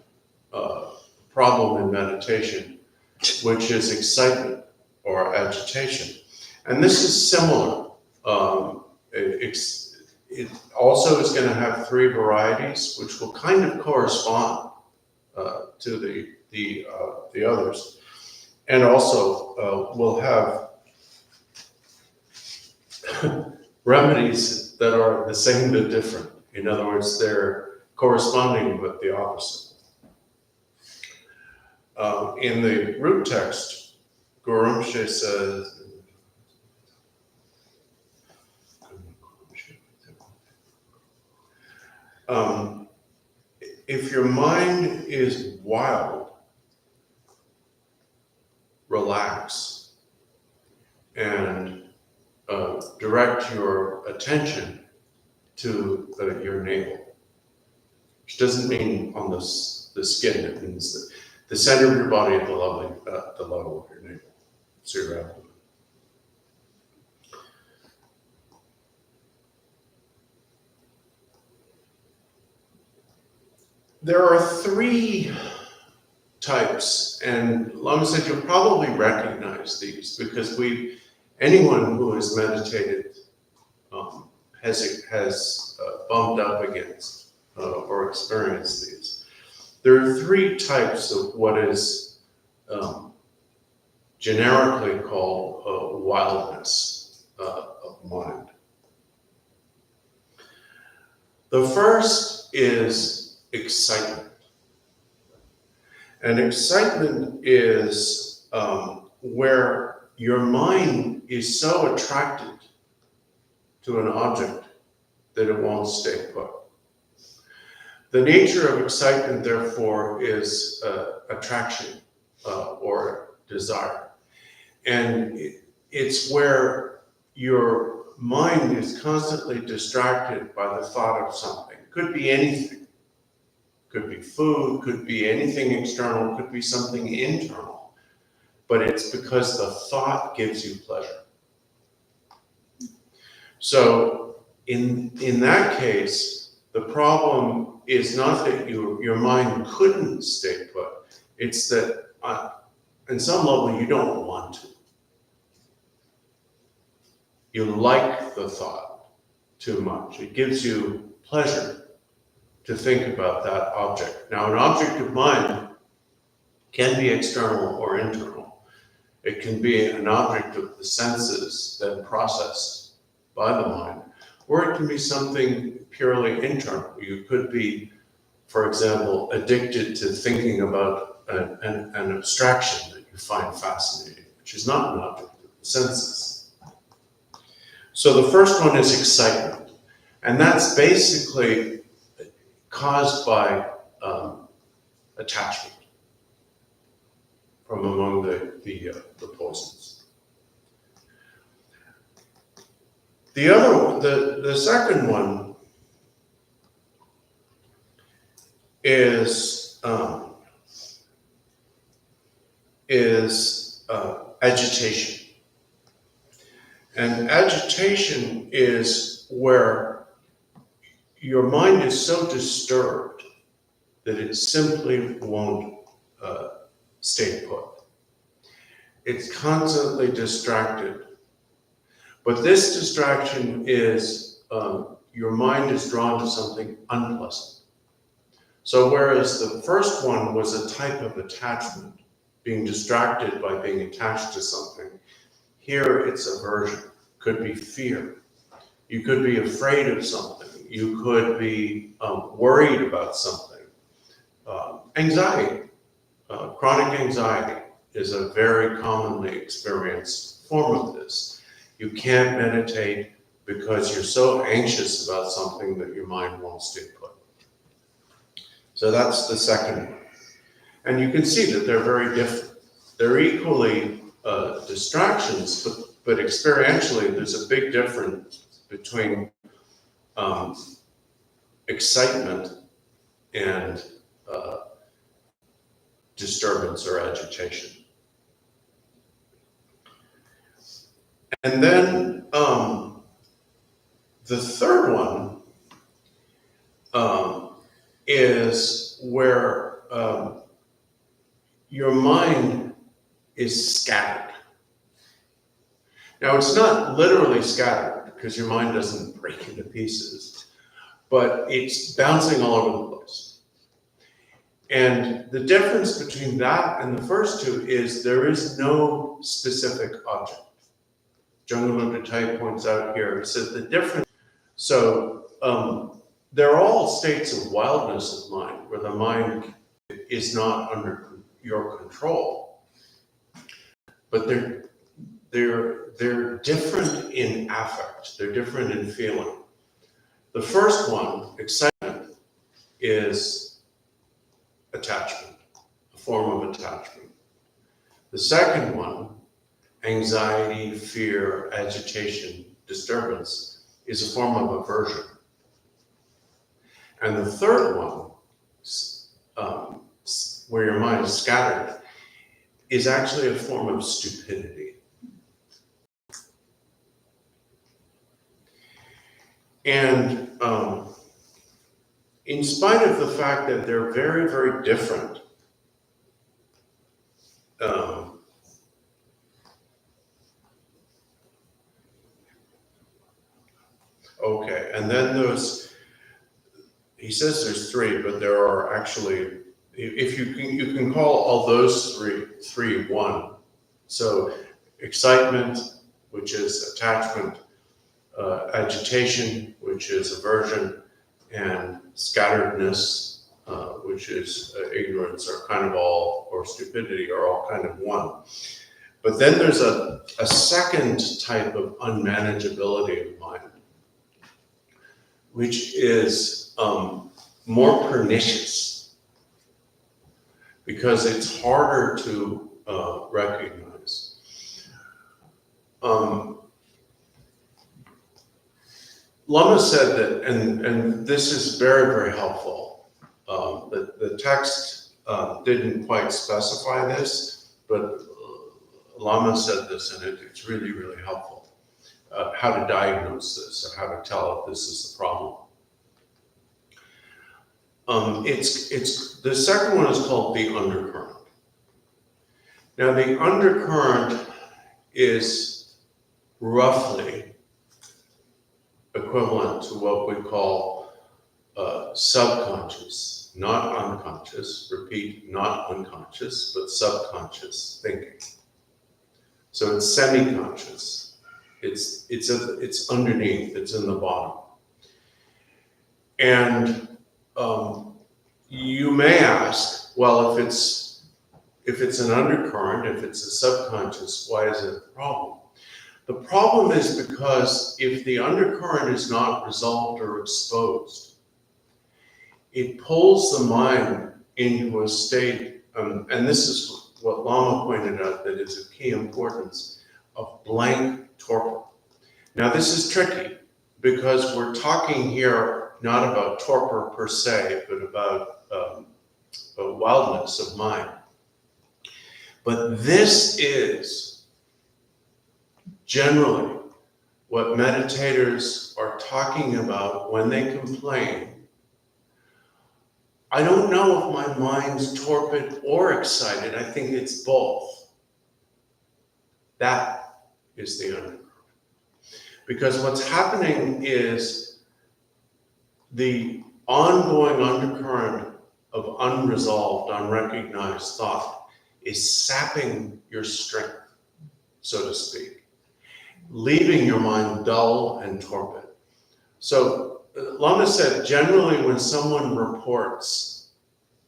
problem in meditation, which is excitement or agitation. And this is similar. It also is going to have three varieties, which will kind of correspond to the others. And also will have remedies that are the same but different. In other words, they're corresponding but the opposite. In the root text, Guru Rinpoche says, if your mind is wild, relax and direct your attention to your navel, which doesn't mean on the skin. It means the center of your body at the level of your navel, so your abdomen. There are three types, and Lama said you'll probably recognize these because anyone who has meditated has bumped up against or experienced these. There are three types of what is generically called wildness of mind. The first is excitement. And excitement is where your mind is so attracted to an object that it won't stay put. The nature of excitement, therefore, is attraction or desire. And it's where your mind is constantly distracted by the thought of something. Could be anything. Could be food, could be anything external, could be something internal. But it's because the thought gives you pleasure. So in that case, the problem is not that your mind couldn't stay put. It's that on some level you don't want to. You like the thought too much. It gives you pleasure to think about that object. Now, an object of mind can be external or internal. It can be an object of the senses then processed by the mind, or it can be something purely internal. You could be, for example, addicted to thinking about an abstraction that you find fascinating, which is not an object of the senses. So the first one is excitement, and that's basically caused by attachment from among the poisons. The second one is agitation. And agitation is where your mind is so disturbed that it simply won't stay put. It's constantly distracted. But this distraction is, your mind is drawn to something unpleasant. So whereas the first one was a type of attachment, being distracted by being attached to something, here it's aversion. Could be fear. You could be afraid of something. You could be worried about something. Anxiety, chronic anxiety is a very commonly experienced form of this. You can't meditate because you're so anxious about something that your mind won't stay put. So that's the second one. And you can see that they're very different. They're equally distractions, but experientially there's a big difference between excitement and disturbance or agitation. And then the third one is where your mind is scattered. Now, it's not literally scattered because your mind doesn't break into pieces, but it's bouncing all over the place. And the difference between that and the first two is there is no specific object. Jamgon Kongtrul Lodro Thaye points out here, he says the difference. So they're all states of wildness of mind, where the mind is not under your control, but they're different in affect. They're different in feeling. The first one, excitement, is attachment, a form of attachment. The second one, anxiety, fear, agitation, disturbance, is a form of aversion. And the third one, where your mind is scattered, is actually a form of stupidity. And in spite of the fact that they're very, very different, okay, and then he says there's three, but there are actually, if you can call all those three one. So excitement, which is attachment, agitation, which is aversion, and scatteredness, which is ignorance, are kind of all, or stupidity, are all kind of one. But then there's a second type of unmanageability of mind, which is more pernicious, because it's harder to recognize. Lama said that, and this is very, very helpful. The text didn't quite specify this, but Lama said this, and it's really, really helpful. How to diagnose this, or how to tell if this is the problem. The second one is called the undercurrent. Now, the undercurrent is roughly equivalent to what we call subconscious, not unconscious, repeat, not unconscious, but subconscious thinking. So it's semi-conscious. It's underneath, it's in the bottom. And you may ask, well, if it's an undercurrent, if it's a subconscious, why is it a problem? The problem is because if the undercurrent is not resolved or exposed, it pulls the mind into a state, and this is what Lama pointed out, that is of key importance, of blank torpor. Now this is tricky, because we're talking here not about torpor per se, but about wildness of mind. But this is generally what meditators are talking about when they complain. I don't know if my mind's torpid or excited. I think it's both. That is the undercurrent. Because what's happening is the ongoing undercurrent of unresolved, unrecognized thought is sapping your strength, so to speak, leaving your mind dull and torpid. So Lama said, generally when someone reports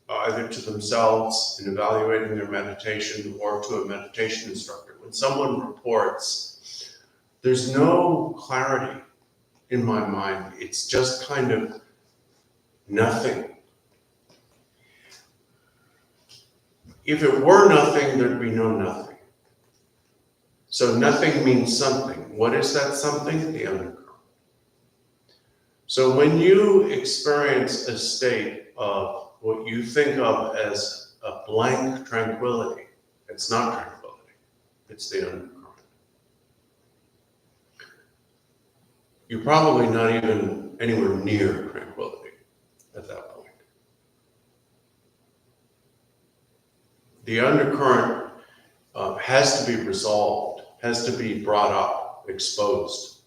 either to themselves in evaluating their meditation or to a meditation instructor, when someone reports, there's no clarity in my mind. It's just kind of nothing. If it were nothing, there'd be no nothing. So nothing means something. What is that something? The undercurrent. So when you experience a state of what you think of as a blank tranquility, it's not tranquility, it's the undercurrent. You're probably not even anywhere near tranquility at that point. The undercurrent has to be resolved, has to be brought up, exposed.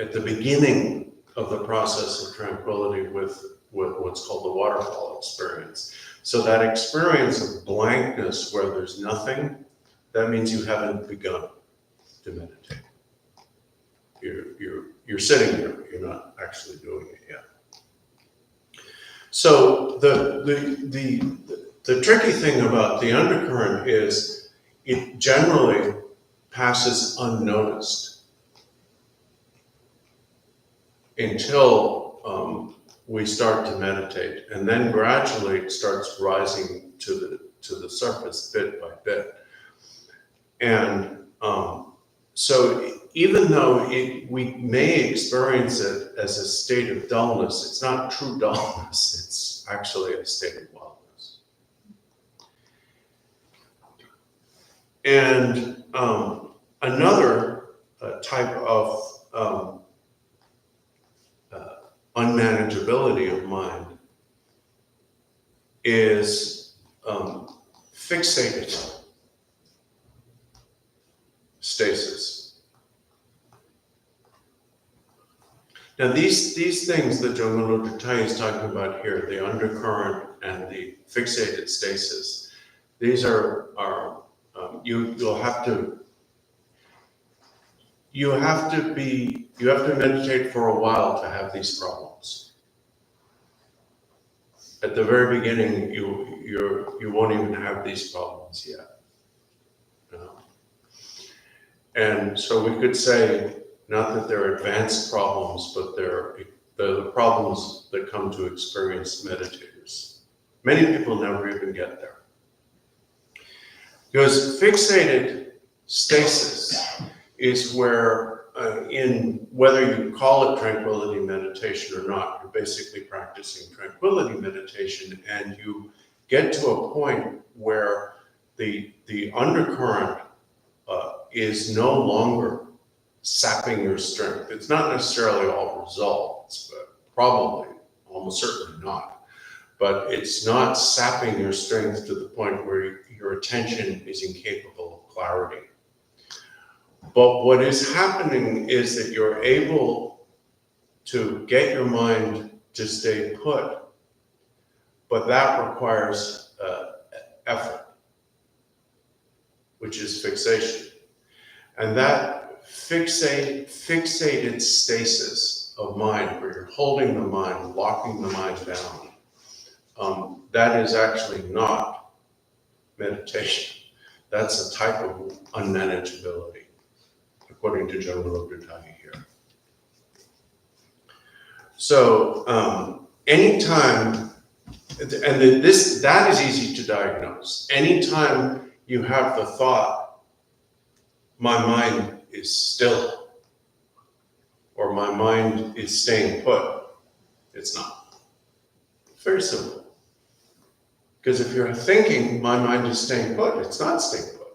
At the beginning of the process of tranquility with what's called the waterfall experience. So that experience of blankness where there's nothing, that means you haven't begun to meditate. you're sitting there. You're not actually doing it yet. So the tricky thing about the undercurrent is it generally passes unnoticed until we start to meditate, and then gradually it starts rising to the surface bit by bit. And so even though we may experience it as a state of dullness, it's not true dullness, it's actually a state of wildness. And another type of unmanageability of mind is fixated stasis. Now these things that Jamgon Lodro Thaye is talking about here, the undercurrent and the fixated stasis, these are you have to meditate for a while to have these problems. At the very beginning, you won't even have these problems yet. You know? And so we could say, not that they're advanced problems, but they're the problems that come to experienced meditators. Many people never even get there. Because fixated stasis is where, in whether you call it tranquility meditation or not, you're basically practicing tranquility meditation, and you get to a point where the undercurrent is no longer sapping your strength. It's not necessarily all results, but probably, almost certainly not. But it's not sapping your strength to the point where your attention is incapable of clarity. But what is happening is that you're able to get your mind to stay put, but that requires effort, which is fixation. And that fixated stasis of mind, where you're holding the mind, locking the mind down, that is actually not meditation. That's a type of unmanageability, according to Jamgon Lodro Thaye here. So anytime, and that is easy to diagnose. Anytime you have the thought, my mind is still, or my mind is staying put, it's not. It's very simple. Because if you're thinking, my mind is staying put, it's not staying put.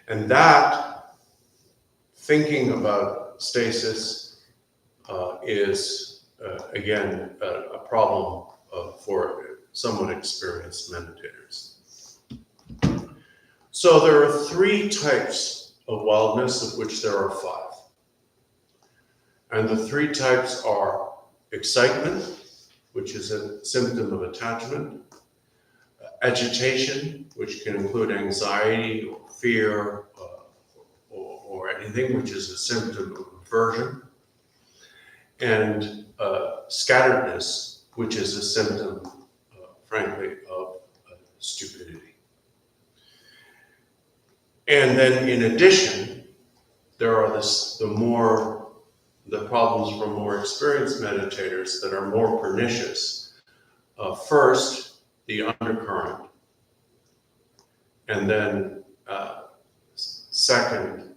And that thinking about stasis is, again, a problem for somewhat experienced meditators. So there are 3 types of wildness, of which there are 5. And the 3 types are excitement, which is a symptom of attachment, agitation, which can include anxiety or fear or anything, which is a symptom of aversion, and scatteredness, which is a symptom, frankly, of stupidity. And then in addition, there are the problems for more experienced meditators that are more pernicious. First, the undercurrent, and then second,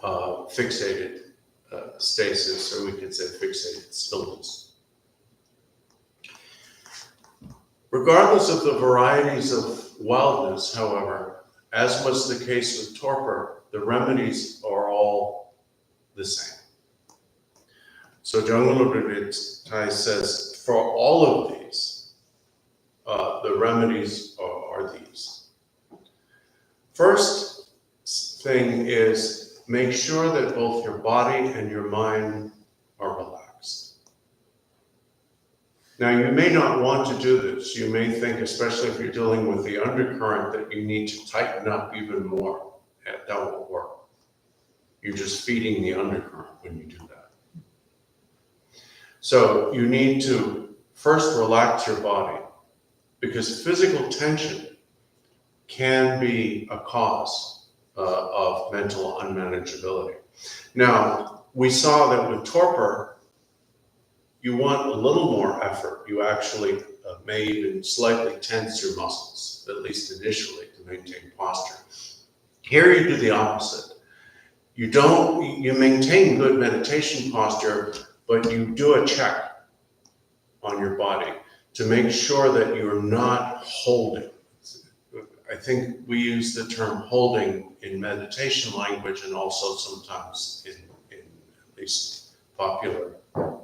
fixated stasis, or we could say fixated stillness. Regardless of the varieties of wildness, however, as was the case with torpor, the remedies are all the same. So Jamgon Lodro Thaye says, for all of these, the remedies are these. First thing is, make sure that both your body and your mind are relaxed. Now, you may not want to do this. You may think, especially if you're dealing with the undercurrent, that you need to tighten up even more. That won't work. You're just feeding the undercurrent when you do that. So you need to first relax your body, because physical tension can be a cause of mental unmanageability. Now, we saw that with torpor, you want a little more effort. You actually may even slightly tense your muscles, at least initially, to maintain posture. Here you do the opposite. You maintain good meditation posture, but you do a check on your body to make sure that you're not holding. I think we use the term holding in meditation language and also sometimes in at least popular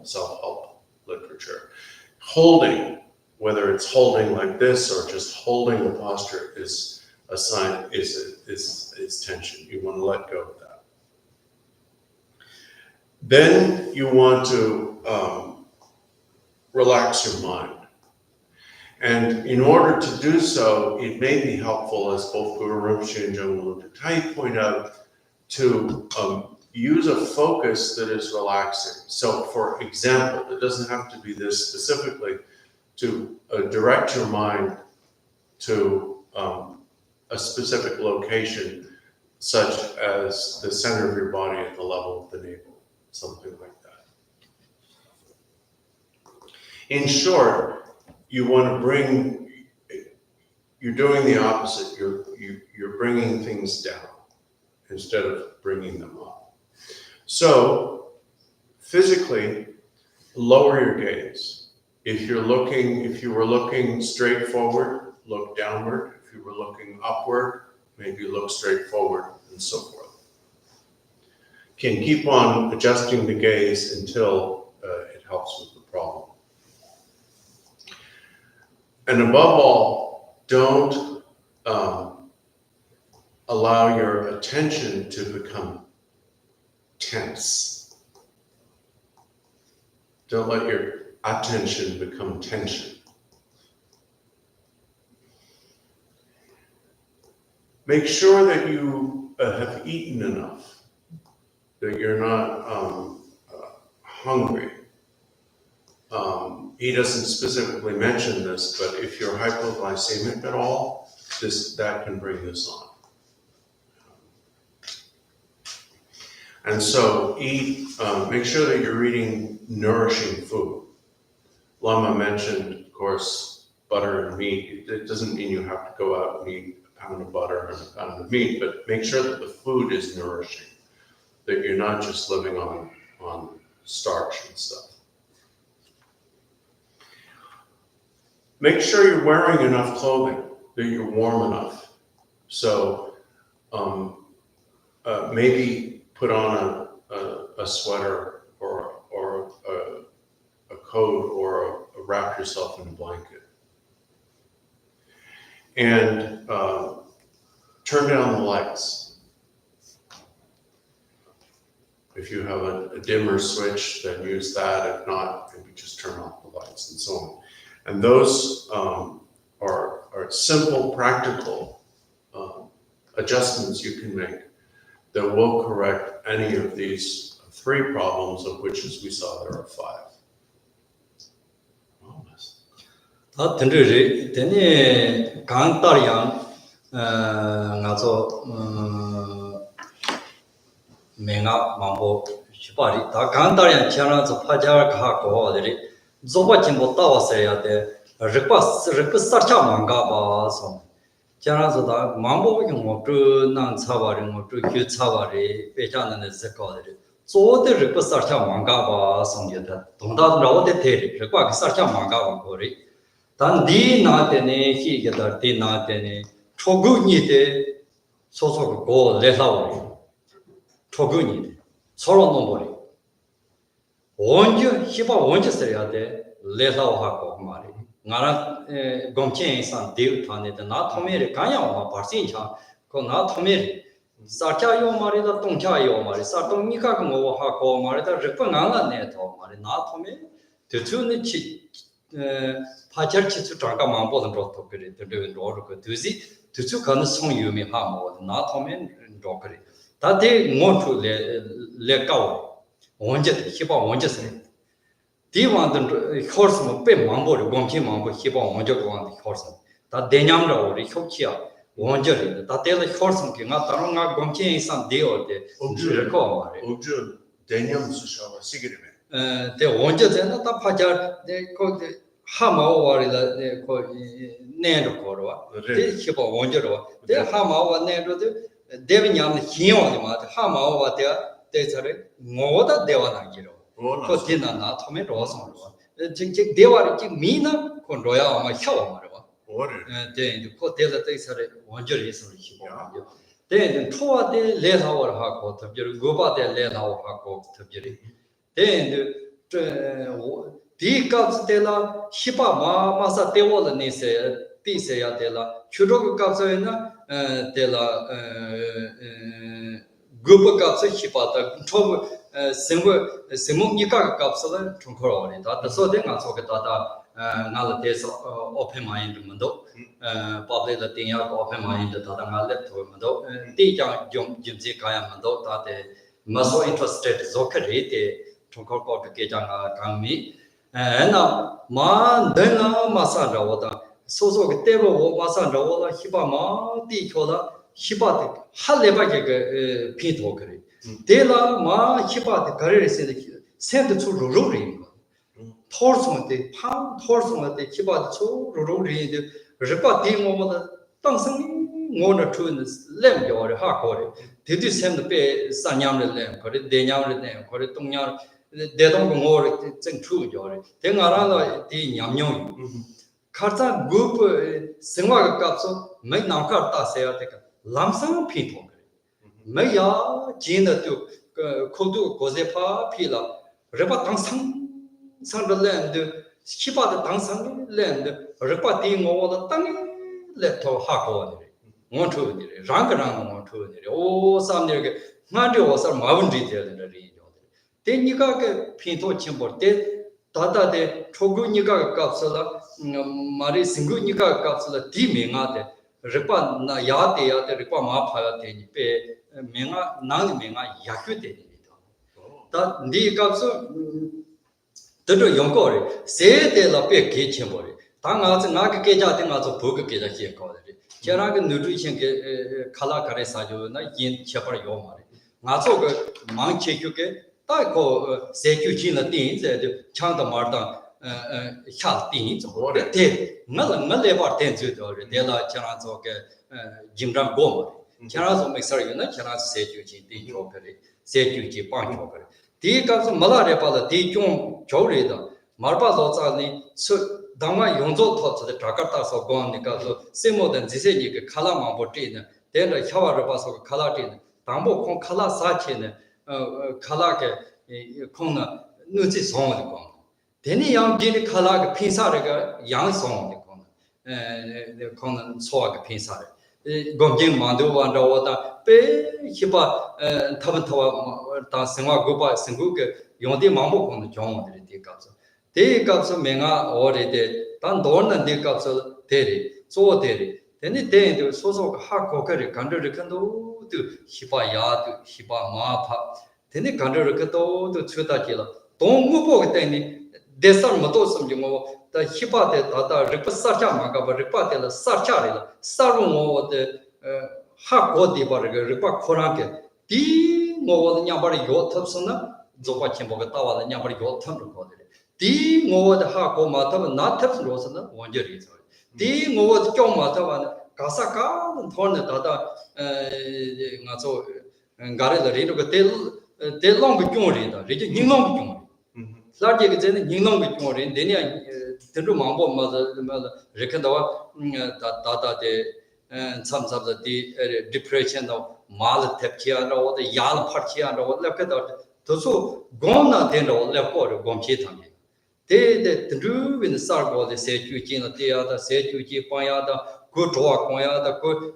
self-help literature. Holding, whether it's holding like this or just holding the posture, is a sign, is tension. You want to let go of that. Then you want to relax your mind. And in order to do so, it may be helpful, as both Guru Rinpoche and Jamgon Kongtrul Lodro Thaye point out, to use a focus that is relaxing. So, for example, it doesn't have to be this specifically, to direct your mind to a specific location, such as the center of your body at the level of the navel, something like that. In short, you want to you're doing the opposite. You're bringing things down instead of bringing them up. So physically, lower your gaze. If you were looking straight forward, look downward. If you were looking upward, maybe look straight forward, and so forth. Can keep on adjusting the gaze until it helps with the problem. And above all, don't allow your attention to become tense. Don't let your attention become tension. Make sure that you have eaten enough, that you're not hungry. He doesn't specifically mention this, but if you're hypoglycemic at all, that can bring this on. And so make sure that you're eating nourishing food. Lama mentioned, of course, butter and meat. It doesn't mean you have to go out and eat a pound of butter and a pound of meat, but make sure that the food is nourishing, that you're not just living on starch and stuff. Make sure you're wearing enough clothing, that you're warm enough. So maybe put on a sweater or a coat, or wrap yourself in a blanket. And turn down the lights. If you have a dimmer switch, then use that. If not, maybe just turn off the lights and so on. And those are simple, practical adjustments you can make that will correct any of these 3 problems, of which, as we saw, there are 5. Then Kangtarian Nazo Menga Mambo Shibari, the Kangtarian channels of Pajar Kako. Zobachin Botawasaya, the Repusarcha Mangaba song. Janazoda, Mambo to Nan Savari, to Q Savari, Pejan and Zekori. So the Repusarcha Mangaba song, don't know the Terry, Requak Sarcha Mangaba Kori. Then D not any, he get a D not any, Choguni, so go Lethawari. Choguni, Soro nobody. 원주 히바 원주 써야 돼. 레사오하고 말이. 나라 공천에서 대우탄에다 나 토메를 가야마 발신차. 그나 토메 사차요 말이다 동차요 말이. 사동니가 뭐 하고 말이다. 르뻔 안나네 더 말이. 나 토메 대추는 치 파절치 잠깐만 보는 것도 그래. 되는 거로 그 두지 두주 가능성 유미 하모. 나 토메 로 그래. Tati want le cow, wanted, he bought one just. They want the horseman, pay mambo, gomchi mambo, he bought one joke on the horseman. That Denyamra or Richokia, one jury, that tell the horseman came out, Taranga, gomchi in some day or the recall. Denyam Sushawa Sigrid. They wanted another pajar, they called the Hama or they called Nando Korwa, they keep on wonder. They Hama or Nando, Devinyam, he on the mat, Hama over there, they said, Moda Devana Giro. Cotina not to me, Rosan. They were Mina, Conroya, my show. Then the Cotel, they said, one jury is then two of the let our Hako to Guba, they let our Hako to Jiri. Then the Caps de la Shipa Masa Teola Nise, Tisea de la Churoku Capsena de la Guba Capsa Shipata, Tom Simon Nika Capsula, Trunkor, that so then I saw that. Nala days open mind mundo, probably the thing out open mind that I left to mundo, the young Jimsy Kaya mundo that muscle interested Zokari, the Trunkor to Kajanga Kami, and now man then Masanda water, so table Masanda water, Hibama, the Chola, Hibat, Halebaka Pitokari. De la Ma Hibat, career sent to Ruring. Torson, Pam Torson, the Kibat so Ruri, the Repati Momo, Tangsang, one or two in the lamb or Hakori. Did you send the pay Sanyam lamb, or the Denyam lamb, or the Tongyam, they don't go more than true, Jory. Then around the Yamyon. Carta group Singwa Capso, make Namkarta say, Lamsang people. Maya, Gina to Kodu, Gozepa, Pila, Repatangsang. Sunderland, Shipa the Tangsang land, reparting all the tongue, let to Hako. One to the Rangarang, one to the oh, some nigger, Mandi was a mountain detail in the region. Then you got a pinto chimbo, Tata de Togu Nika Capsula, Marie Singu Nika Capsula, teaming at the Repa Nayate at the Repa Mapa, Pe Menga, Nanga Yakute. That the capsule. The Yonkori, say they love a kitchen body. Tanga Naga Keja thing as a book Keja here called it. Jaraga nutrition Kala Karesajo, Yin Chapar Yomari. Naso Manchekuke, Taiko, Seku Teens, Chanta Marta, Shal Teens, or a tail. Nala tends to Dela Charanzo, Jimram Gomari. Charazo makes her, Charas Seku Chin, Seku Pan. The comes Malaria, the Jung Jorida, Marba Lozani, so Dama Yonzo taught the Trakatas of Gon Nicaso, Simo than Zizek, Kalama Botina, then the Chavarabas of Kalatin, Tambo Con Kala Sachin, Kalake, Kona, Nuzi song the Gon. Then young Gini Kalak Pinsariga, young song the Conan Swag Pinsari. Gomjin Mandu and Water, Pe Hipa, Tabantawa, Singwa Guba, Singuke, Yondi Mambo on the John de Capsule. They capsule Menga or the Dandon and the capsule, Terry, so Terry. Then the day the Soso Hakokari, Kandre Kando to Hipa Yad, Hipa Mapa, then the Kandre Kato to Chutakilla. Don't move over any, Desar Matosum, you know. The Hipa de Tata Ripasacha Magaba Ripa de Sarcharilla, Sarum the Hakodi Barga Ripa Koranke, D more than Yabari Yotapsona, Zopachimogatawa and Yabari Yotam recorded. D more the Hako Matam, not Taps Rosana, one jury. D more the John Matavan, Kasaka, and Torna Tata, Nazo, and Garilla Rido, they long with Jori, Region Long. Large extent, you know, with more in the Mambo mother, Rekandawa, Tata, and some of the depression of Mal Tepchiano or the Yal Parchiano or Lepeda. So, Gona then or Lepo, Gomchitami. They the drew in the Sargo, they said you Gina Theatre, said you Payada, good walk, Moyada, good.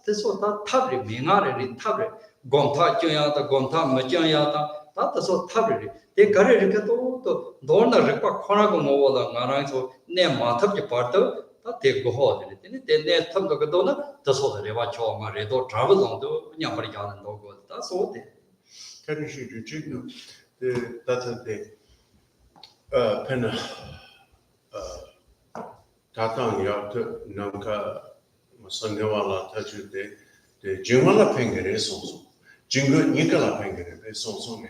This was that tabri, Minari, tabri, Gomta Jayata, Gomta Majayata, that is so tabri. They carry Ricato, Donna Ripa Conago Mola, Naranjo, name Matap Parto, 다 대고 호들 내 탐도 그도나 더소들 해봐 저마 레도 트래블도 냐버리 가는 거고 다 소대 Can you do that's the pen tatang yapt namka masangwala tajude the jingwala pengere sonso jingu nikala pengere sonso me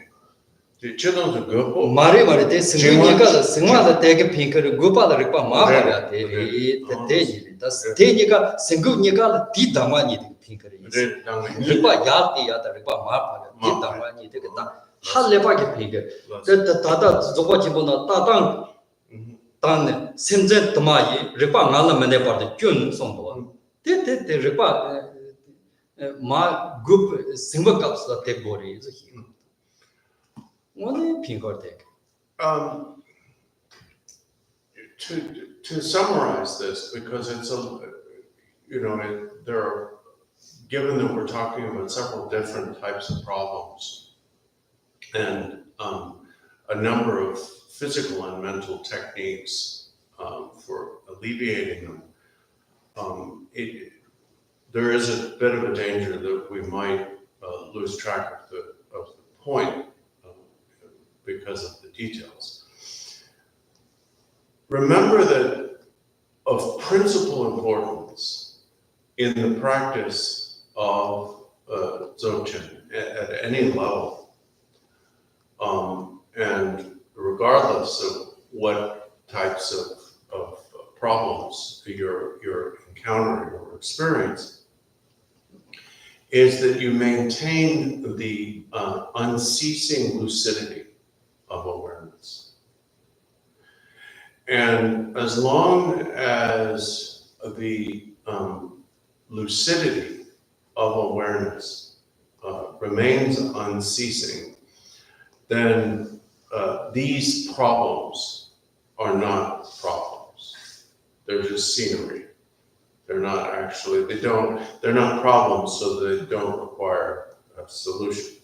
the children to go 말이 때 승리가 승마다 되게 핑크를 고바를 봐 마바야 돼 대지다 대지가 승국니가 뒤담아니 핑크를 니바 야티 야다를 봐 마바야 뒤담아니 되겠다 할레바게 핑크 다다 저거 집어나 따당 단 심제 도마이 리파 나라면에 봐도 균 송도 데데데 리파 마 그룹 승박값다 대고리 one pinker deck. To summarize this, because it's there are, given that we're talking about several different types of problems and a number of physical and mental techniques for alleviating them, there is a bit of a danger that we might lose track of the point because of the details. Remember that of principal importance in the practice of Dzogchen at any level, and regardless of what types of problems you're encountering or experiencing, is that you maintain the unceasing lucidity of awareness. And as long as the lucidity of awareness remains unceasing, then these problems are not problems. They're just scenery. They're not actually, they're not problems, so they don't require solutions.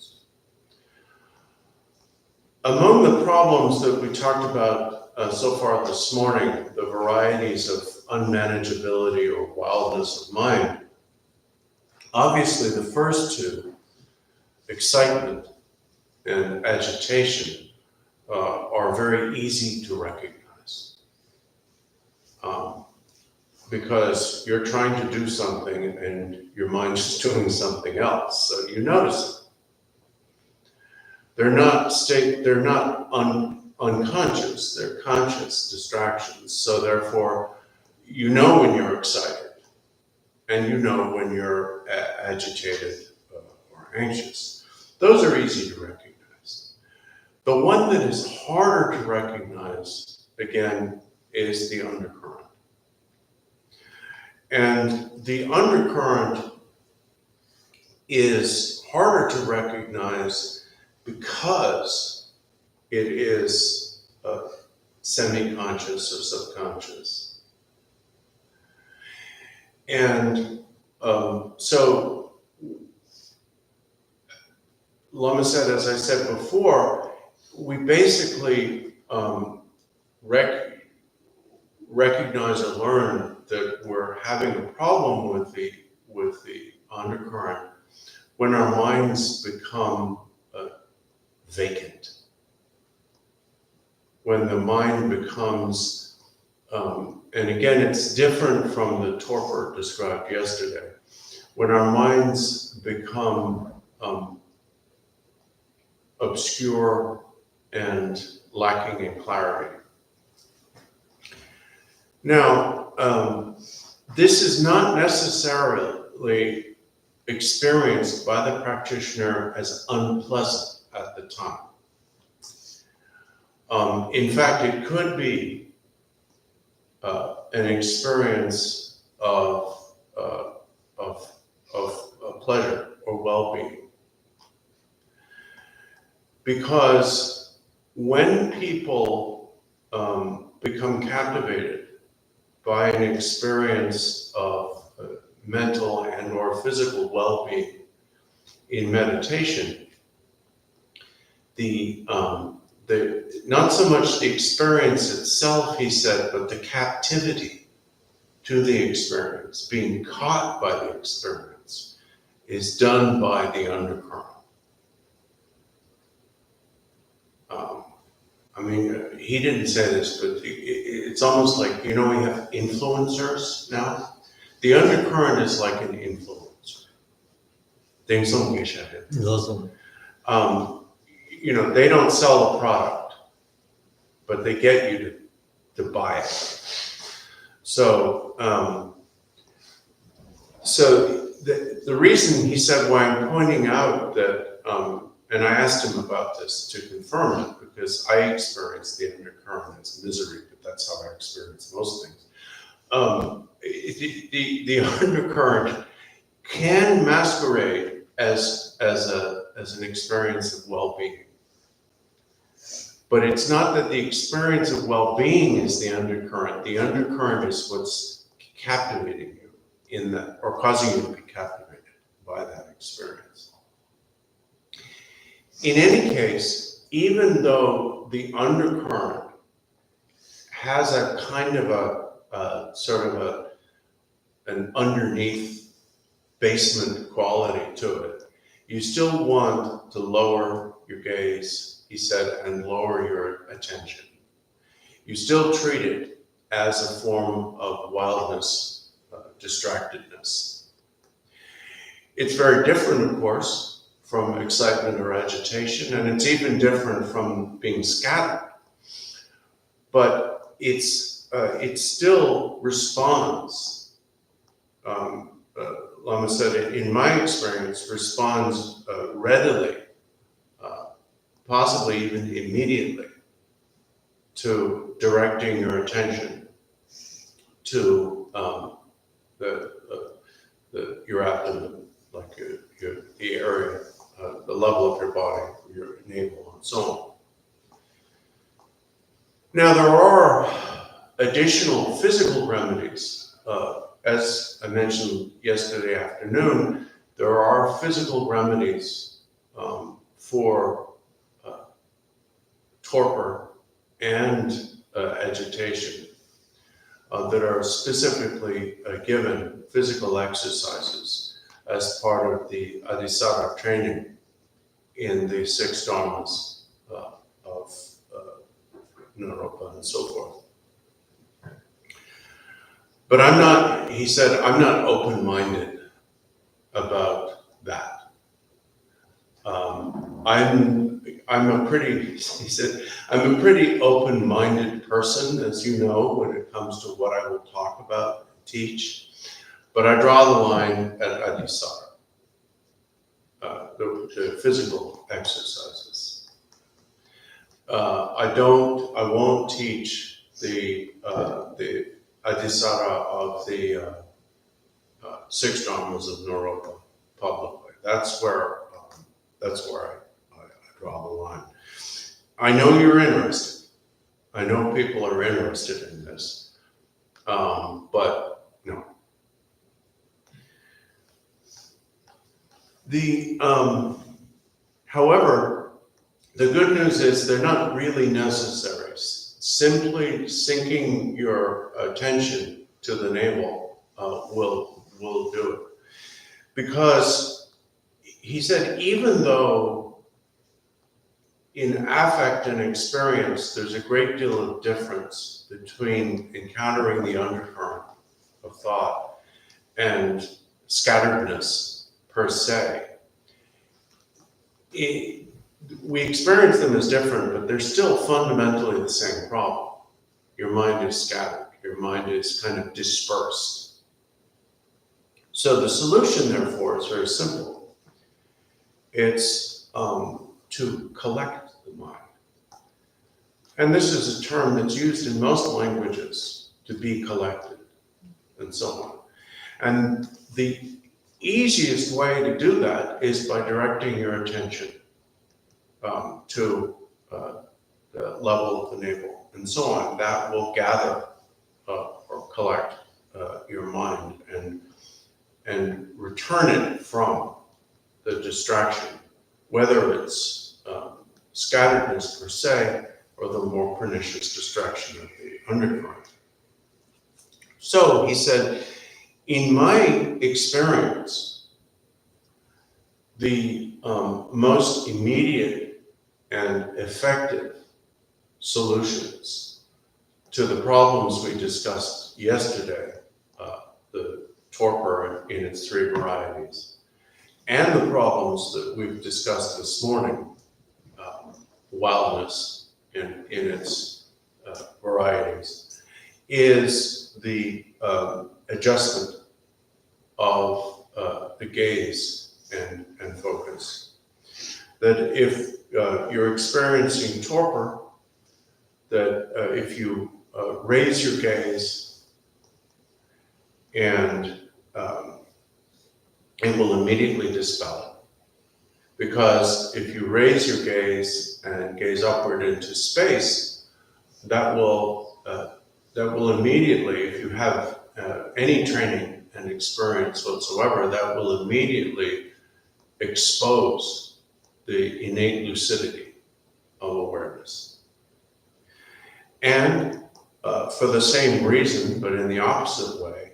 Among the problems that we talked about so far this morning, the varieties of unmanageability or wildness of mind, obviously the first two, excitement and agitation, are very easy to recognize. Because you're trying to do something and your mind is doing something else, so you notice it. They're not unconscious, they're conscious distractions. So therefore, you know when you're excited and you know when you're agitated or anxious. Those are easy to recognize. The one that is harder to recognize, again, is the undercurrent. And the undercurrent is harder to recognize because it is semi-conscious or subconscious. And so Lama said, as I said before, we basically recognize or learn that we're having a problem with the undercurrent when our minds become vacant. When the mind becomes, and again, it's different from the torpor described yesterday. When our minds become obscure and lacking in clarity. Now, this is not necessarily experienced by the practitioner as unpleasant at the time. In fact, it could be an experience of pleasure or well-being. Because when people become captivated by an experience of mental and or physical well-being in meditation, not so much the experience itself, he said, but the captivity to the experience, being caught by the experience, is done by the undercurrent. I mean, he didn't say this, but it's almost like, you know, we have influencers now. The undercurrent is like an influencer. You know, they don't sell a product, but they get you to buy it. So, the reason he said why I'm pointing out that, and I asked him about this to confirm it, because I experience the undercurrent as misery, but that's how I experience most things. The undercurrent can masquerade as an experience of well-being. But it's not that the experience of well-being is the undercurrent. The undercurrent is what's captivating you in that, or causing you to be captivated by that experience. In any case, even though the undercurrent has a kind of an underneath basement quality to it, you still want to lower your gaze, he said, and lower your attention. You still treat it as a form of wildness, distractedness. It's very different, of course, from excitement or agitation, and it's even different from being scattered. But it still responds. Lama said, in my experience, responds readily, possibly even immediately, to directing your attention to your abdomen, like the area, the level of your body, your navel, and so on. Now, there are additional physical remedies. As I mentioned yesterday afternoon, there are physical remedies for torpor and agitation that are specifically given physical exercises as part of the Adhisara training in the 6 dharmas of Naropa and so forth. But he said, I'm not open-minded about that. I'm a pretty open-minded person, as you know, when it comes to what I will talk about and teach. But I draw the line at Adhisara, the physical exercises. I won't teach the Adhisara of the 6 dharmas of Naropa publicly. That's where I draw the line. I know you're interested. I know people are interested in this, but no. However, the good news is they're not really necessary. Simply sinking your attention to the navel will do it. Because he said, even though in affect and experience, there's a great deal of difference between encountering the undercurrent of thought and scatteredness per se. We experience them as different, but they're still fundamentally the same problem. Your mind is scattered. Your mind is kind of dispersed. So the solution, therefore, is very simple. It's to collect the mind. And this is a term that's used in most languages, to be collected, and so on. And the easiest way to do that is by directing your attention to the level of the navel, and so on. That will gather or collect your mind and return it from the distraction, whether it's scatteredness per se or the more pernicious distraction of the undercurrent. So he said, in my experience, the most immediate and effective solutions to the problems we discussed yesterday, the torpor in its three varieties, and the problems that we've discussed this morning, wildness in its varieties, is the adjustment of the gaze and focus. That if you're experiencing torpor, that if you raise your gaze, and it will immediately dispel it. Because if you raise your gaze and gaze upward into space, that will immediately, if you have any training and experience whatsoever, that will immediately expose the innate lucidity of awareness. And for the same reason, but in the opposite way,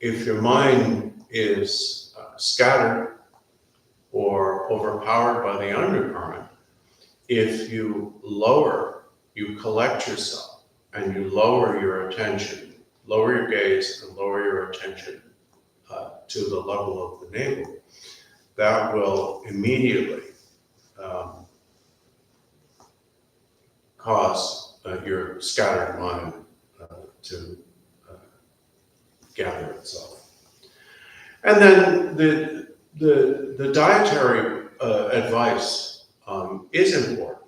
if your mind is scattered or overpowered by the undercurrent, if you collect yourself and you lower your attention, lower your gaze and lower your attention to the level of the navel, that will immediately cause your scattered mind to gather itself. And then the dietary advice is important.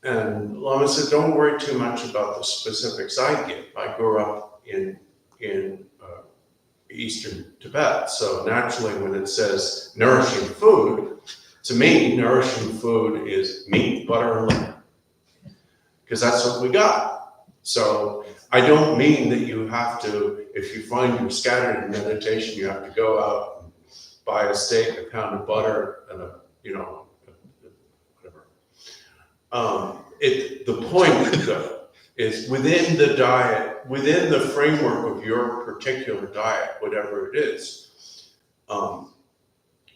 And Lama said, don't worry too much about the specifics I give. I grew up in Eastern Tibet, so naturally when it says nourishing food, to me, nourishing food is meat, butter, and liquor, because that's what we got. So I don't mean that you have to, if you find you're scattered in meditation, you have to go out and buy a steak, a pound of butter, and whatever. The point, though, is within the diet, within the framework of your particular diet, whatever it is,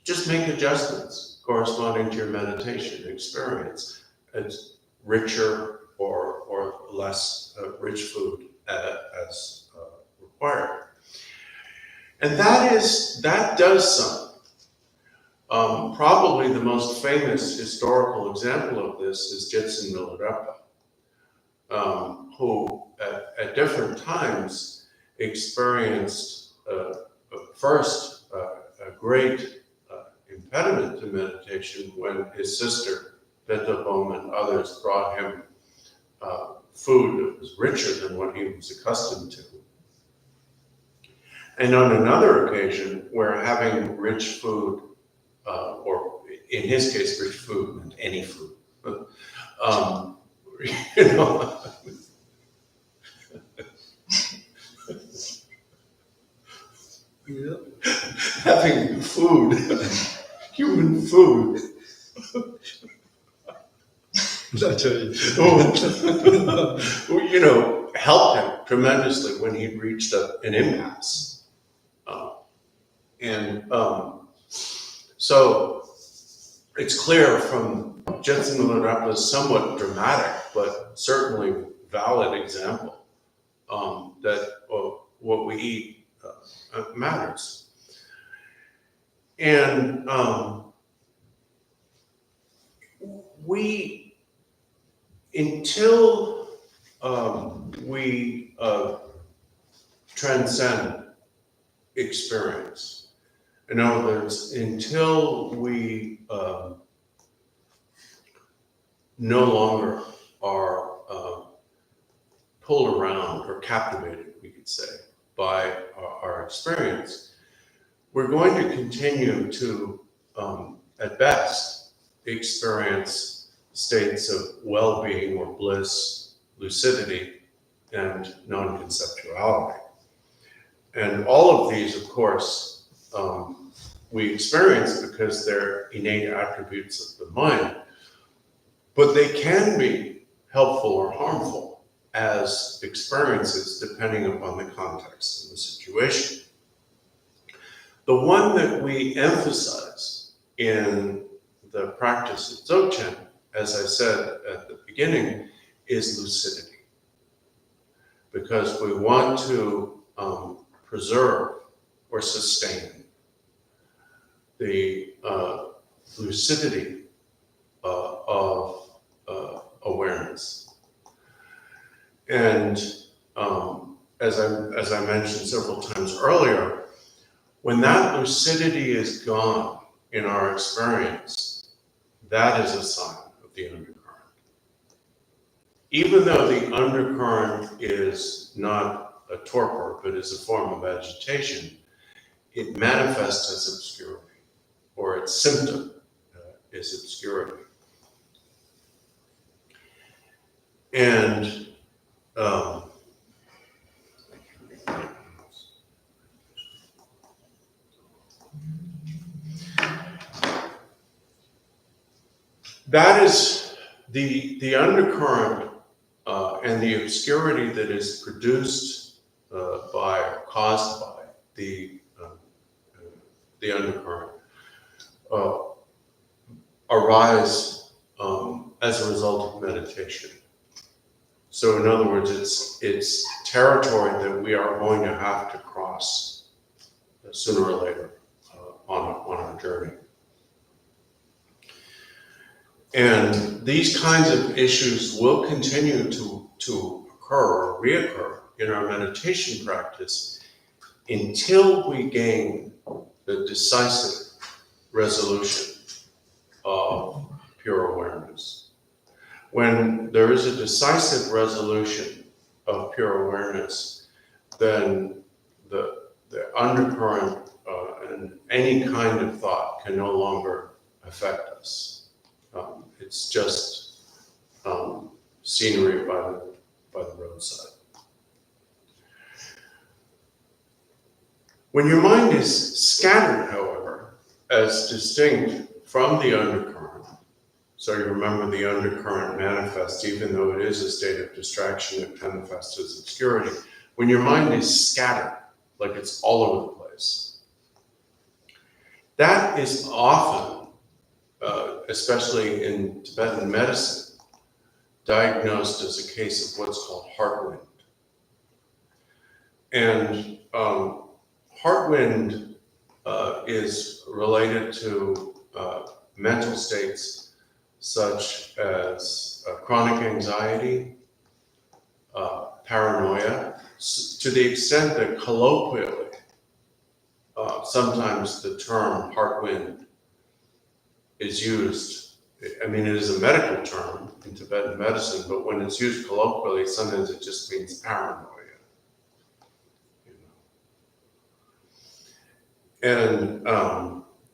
just make adjustments corresponding to your meditation experience. It's richer or less rich food as required. And that does something. Probably the most famous historical example of this is Jetsun Milarepa, who at different times experienced first a great impediment to meditation when his sister Petobom and others brought him food that was richer than what he was accustomed to. And on another occasion, where having rich food, or in his case, rich food meant any food, having food, human food, helped him tremendously when he reached an impasse. So it's clear from Jetsun Milarepa's somewhat dramatic, but certainly valid example, that what we eat matters. And until we transcend experience, in other words, until we no longer are pulled around or captivated, we could say, by our experience, we're going to continue to, at best, experience states of well-being or bliss, lucidity, and non-conceptuality. And all of these, of course, we experience because they're innate attributes of the mind, but they can be helpful or harmful as experiences depending upon the context and the situation. The one that we emphasize in the practice of Dzogchen, as I said at the beginning, is lucidity. Because we want to preserve or sustain the lucidity of awareness. And as I mentioned several times earlier, when that lucidity is gone in our experience, that is a sign of the undercurrent. Even though the undercurrent is not a torpor, but is a form of agitation, it manifests as obscurity, or its symptom is obscurity. And that is the undercurrent and the obscurity that is produced by or caused by the undercurrent arise as a result of meditation. So in other words, it's territory that we are going to have to cross sooner or later on our journey. And these kinds of issues will continue to occur or reoccur in our meditation practice until we gain the decisive resolution of pure awareness. When there is a decisive resolution of pure awareness, then the undercurrent and any kind of thought can no longer affect us. It's just scenery by the roadside. When your mind is scattered, however, as distinct from the undercurrent, so you remember the undercurrent manifests, even though it is a state of distraction, it manifests as obscurity. When your mind is scattered, like it's all over the place, that is often, especially in Tibetan medicine, diagnosed as a case of what's called heart wind. And heart wind is related to mental states such as chronic anxiety, paranoia, to the extent that colloquially, sometimes the term heart wind is used. I mean, it is a medical term in Tibetan medicine, but when it's used colloquially, sometimes it just means paranoia. And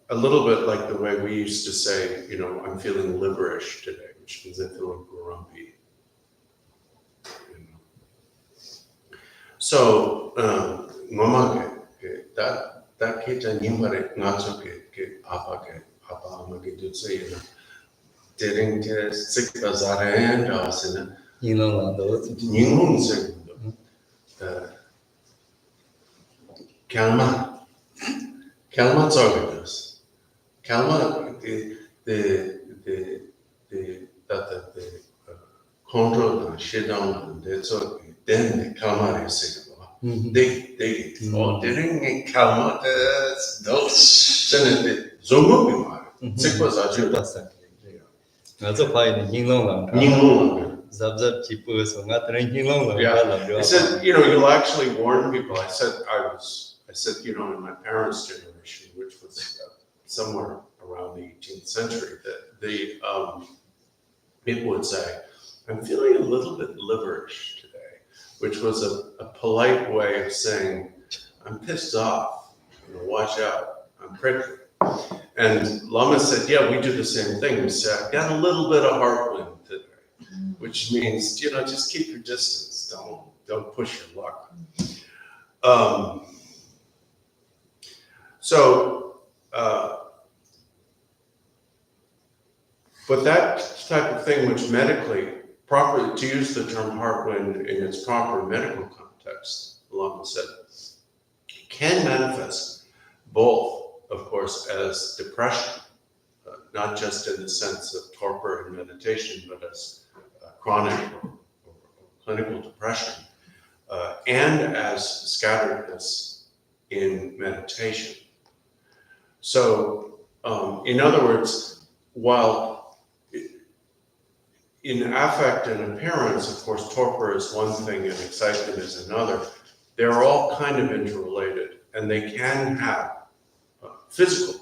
a little bit like the way we used to say, I'm feeling liverish today, which means I'm feeling grumpy. So, Mama, that kita Nyingpo ngaco ke apa ama ke say, dering ke chittasadhana and asana. Nyingpo say, Kalma Zorgados. Kalma the Kongtrol and Shidong and that's all. Then the Kalma is they all didn't Kalma those then it Zomubi. Sikwas are I said, you'll actually warn people. I said, in my parents' generation, which was somewhere around the 18th century, that people would say, I'm feeling a little bit liverish today, which was a polite way of saying, I'm pissed off, watch out, I'm prickly. And Lama said, yeah, we do the same thing. We say, I've got a little bit of heart wind today, which means, just keep your distance, don't push your luck. But that type of thing, which medically proper, to use the term heart when in its proper medical context, Lama said, can manifest both, of course, as depression, not just in the sense of torpor and meditation, but as chronic or clinical depression, and as scatteredness in meditation. So, in other words, while in affect and appearance, of course, torpor is one thing and excitement is another, they're all kind of interrelated, and they can have physical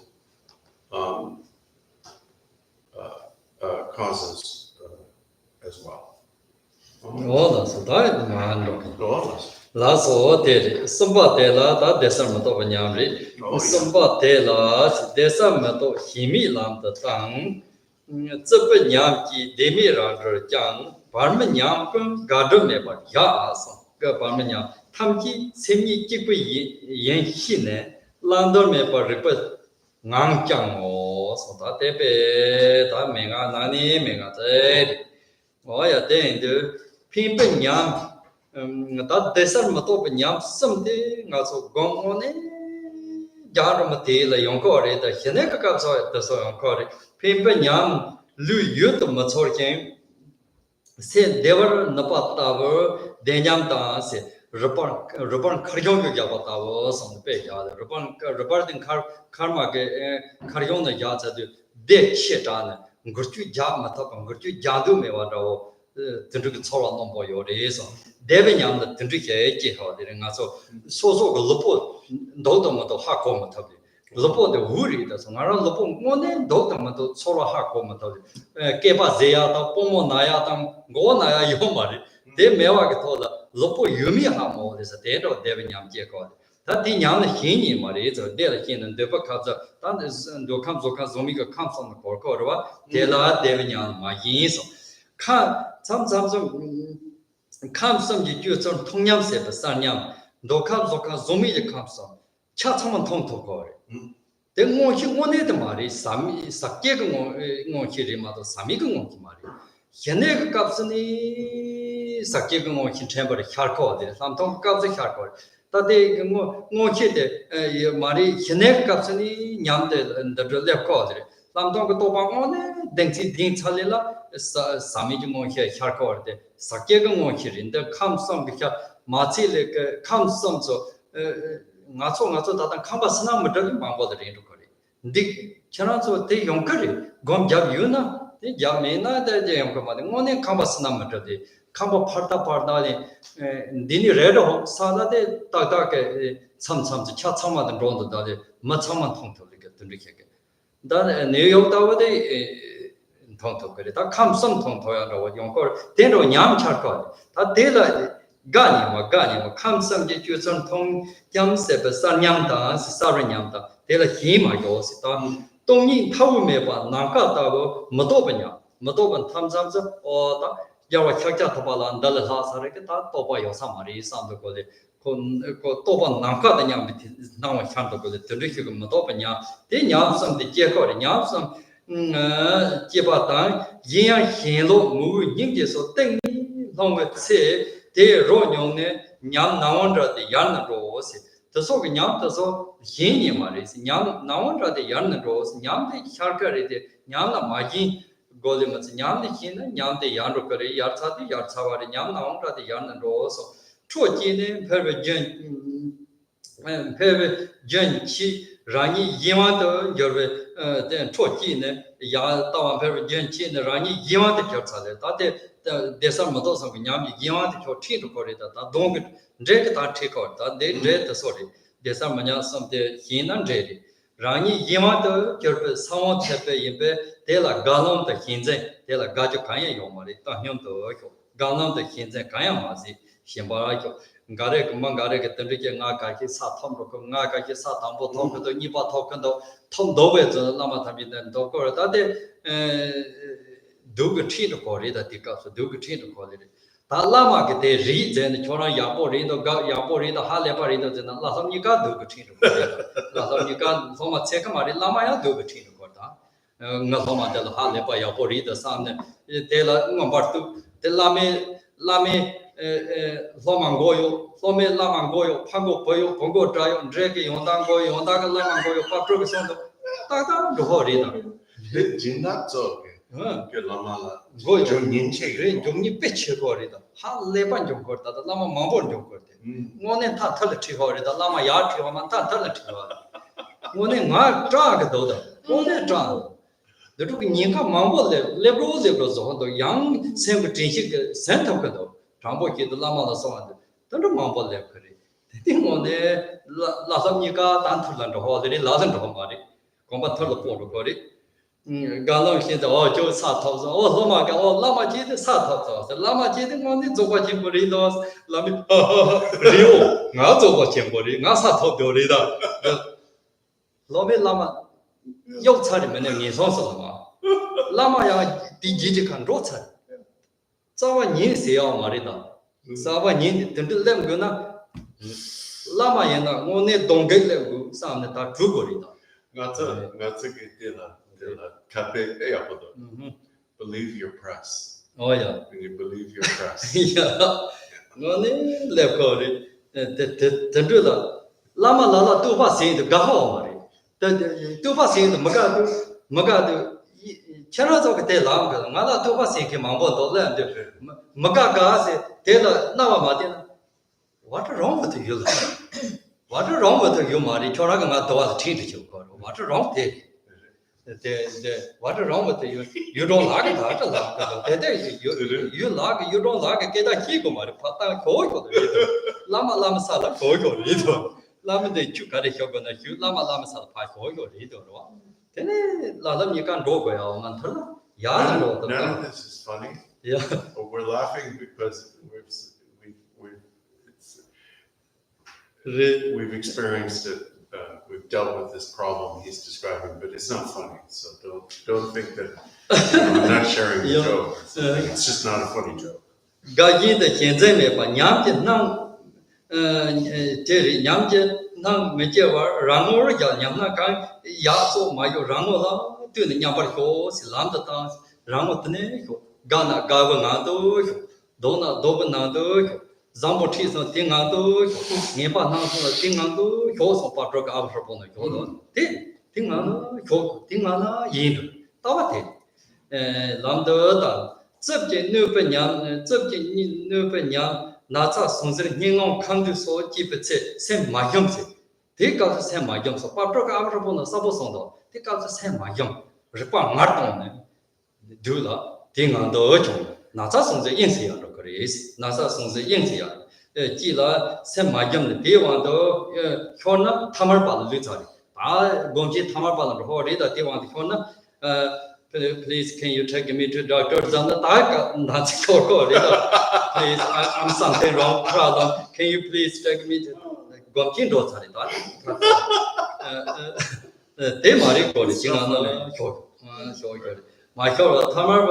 causes as well. All so that man. All Last all did somebody la desamento nyamri. Somebody la desamento himi lam the tang. Zip nyam ki demi ranger jang. Barman yam kun garden never yas. Barman yam. Tamki semi kipi yen hine. Landor me per report. Ngang jang o so that tepe that mega nani mega te. Oh ya then Pimpen yam, that desert mato yam someday, also gone on it. Yaramati, the yonkore, the Hineka saw the so yonkore. Pimpen yam, Lu Yut Mator came. Said they were Napataver, Denyam dance, Ruban Karyon Yabatavos on the pay yard, Ruban Karma Karyona yards at the dead shit on Gurtu Jamatop and Gurtu Jadu Mevado. Tendrik Tsora no boy or is Devian the Tendrik Eho, so Lupo, Dotomato Hakomatabi. Lupo the Wuri, the Sonara Lupo, one Dotomato Sora Hakomatabi. Kepa Zeata, Pomo Nayatam, Gonaya Yomari. They meva told Lupo Yumi Hamo is a dead of Devian Jekod. That thing young Hini Marie, the dead king and Depakaza, that is Dokamzoka Zomiga comes on the Korkova, Dela Devian, my yin. Sometimes comes some you some Tongyam said the Sanyam, do comes Zomi comes some Chatsaman Tonto. Then more he wanted the Mari, Sami Sakegon Hirima, Samigon Mari. Hene Capsani Sakegon Hitemper Harko, some Tom Caps the Harko. That they go hit Mari Hene Capsani Yamte and the left quarter. Some Tonga Tobamone, Denti Din Salila. Samijmo here, Harkorde, Sakegamo here in the come some because Matil comes some so Naso that Kambasana Madam Mambo the Indocori. Dick Chanazo de Yonkari, Gom Jabuna, the Jamena, the Yamkamadi, only Kambasana Madadi, Kamba Parta Pardali, Dini Redo, Sada de Tadaka, some Chatsama and Rondo Dadi, Matsaman Tonto, the Rikake. Then New York Dawade. That comes some Tontoya, Yonkor, then on Yam Charcoal. That daylight Ganyama comes some get you some Tong Yam Sep, San Yam dance, Saran Yamta, Dela Hima Yosita, Dongi Tawmeba, Nankata, Madobanya, Madoban Tamzamza, or Yawa Chakatapala and Dala Sarakata, Toba Yosamari, Sandokoli, Toban Nankata Yam is now a Chantokoli, the Rick Madobanya, then Yam some the Jekor, Yam some. Jibatan, Yan Hilo, Mu, Yingi, so Ding, long say, De Ronyon, Yan Nawandra, the Yan Rose, the so Yan, the so Yini Maris, Yan Nawandra, the Yan Rose, Yan the Charkari, the Yana Magi, Golimas, Yan the Hin, Yan the Yan Rokari, Yarsati, Yarsavari, Yan Nawandra, the Yan Rose, Chojin, Pervajan Chi, Rani Yimata, your then Chojin, Ya Tawan Pervajan, Rani Yimata Kertale, that there's some Matos of Yami, Yimata Chotin to Corita, that don't drink that take out, that they dread the sorry. There's some Manya, some the Hin and Jedi. Rani Yimata, Kerp, Sound Tepe, Yimpe, de la Galam the Hinze, de la Gajakaya Yomari, Tahunto, Galam the Hinze, Kayamazi, Shimbarajo. Garek Mangarek, the Ricky Naka, Satam, Naka, Satam, Tom, the Nipa Tokando, Tom Dove, the Lama Tabi, and Dokor, that Dugatin quality, that because of Dugatin quality. That Lama get a read and Chona Yapori, the Yapori, the Halapari, the Lasam, you got Dugatin. Lasam, you got so much Sekamari, Lama, Dugatin, Kota, Nasoma del Halepa Yapori, the Sun, Tela Numbertu. the Lame Lomangoyo, Lome Lamangoyo, Pango Boyo, Pongo Drayo, Drake, Yondango, Yondaga Lamangoyo, Patro Sondo, Tata, the Horida. Jinatso, Lama Goyo, Nyingpo, Jumni Pitch Horida, How Leban Jumkorta, the Lama Mambo Jumkorte. One in Tatality Horida, Lama Yati, Tatality. One in my drag, though, one drag. The took Ninka Mambo, liberal, the young Saint Saint of Gado, Tambo, the Lama Son, the Mambo Lepri. The thing on the Lasanika, Tantuland, holiday, Lazan Homari, Combator Porto, Galon hit the Ojo Satos, oh, Lama Jid, Satos, the Lama Jid, on the Zobachi Boridos, Lami, Rio, Nazo Bachembori, Nasato Dorida, Lomi Lama. Yo 차리 맨날 예선서 봐. 라마야 디지지칸 로차. 자와 닌세요 말이다. 자와 닌 든들렘 그나 라마야나 오늘 동gel레고 사람들 다 죽어리다. That's a good deal. Cafe, believe your press. Oh yeah. When you believe your press. Yeah. 오늘 랩거리 든들다. 라마 라라 또 봐세도 가호 말이. Two passing the Magadu Chanazo de Lam, Mala two passing came on board the land. Magaga said, Now, Martin, what wrong with you? What wrong with you, Marty? Choraga was cheated you. What wrong with what wrong with you? You don't like it. You like you don't like it. Get a kiko, Pata, Lama Sala, Kogo, Lama de Chukari Hogana, Lama Sal Pai Kogo, then Lam you can't go by our mantra. None of this is funny. Yeah. But we're laughing because we've experienced it. We've dealt with this problem he's describing, but it's not funny. So don't think that I'm not sharing the joke. It's just not a funny joke. Gaji the Kenzeme, but Yamkin Nam Jerry Yamkin Nam Mejewa, Ramor, Yamnakan, Yaso, Mayo Ramola, to the Yamarko, Silamda, Ramotane, Gana Gavanado, Dona Dobanado. Zambotis no Tingado, Nipa Tingado, Yoso Patroka Abropon, Tingana, Yin, Tawate, Lambda, Subject Nupenyan, Subject Nupenyan, Nata Sonser, Ningon Kandu so keep it same my young. Take out the same my young, so Patroka Abropon, Sabosondo, take out the same my young, Repa Martin, Dula, Tingando, Nata Sonser Insia. Nasa songs the India. Gila, Semayam, the Devando, Hona, Tamarpal, literally. Gonji Tamarpal, Horida, Devant Hona. Please, can you take me to Dr. Zanataka? That's Coco. Please, I'm something wrong. Problem. Can you please take me to Gonjindo? They might call it. My God, Tamar,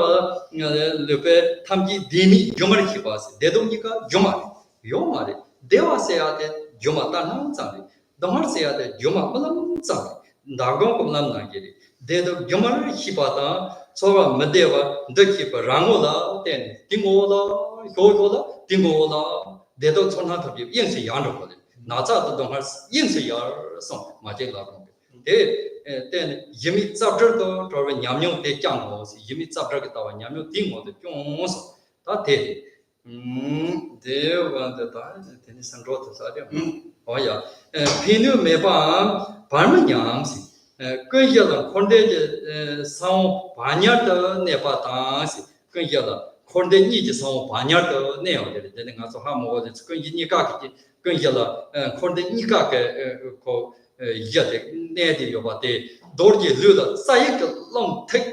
Lupe, Tamji, Dimi, Jumari was, Dedonica, Jumari, Deva Seate, Jumatan Sani, the Marseate, Jumapalam Sani, Dagon Kulam Nagiri, Dedo Jumari Hipata, Sora Medeva, the keeper, Rangola, then Tingola, Gogola, Tingola, Dedo Sonata, Yansi Yano, Naza, the Domars, Yansi Yar, some Majela. Then Yimi Chapter to Yamyo de Jangos, Yimi Chapter to Yamyo Tingo, the Jones, that day. They want the time, tennis and wrote the Oh, yeah. Pinu Meba, Parmanyams, Kuyala, Conde, Sao, Panyata, Nepatas, Kuyala, Conde Niji, Sao, Panyata, Neo, the Hamo, the Kuyinikaki, Kuyala, Conde Nikaka. Yet, Nadi Yobate, Dorje Luda, Sayek long take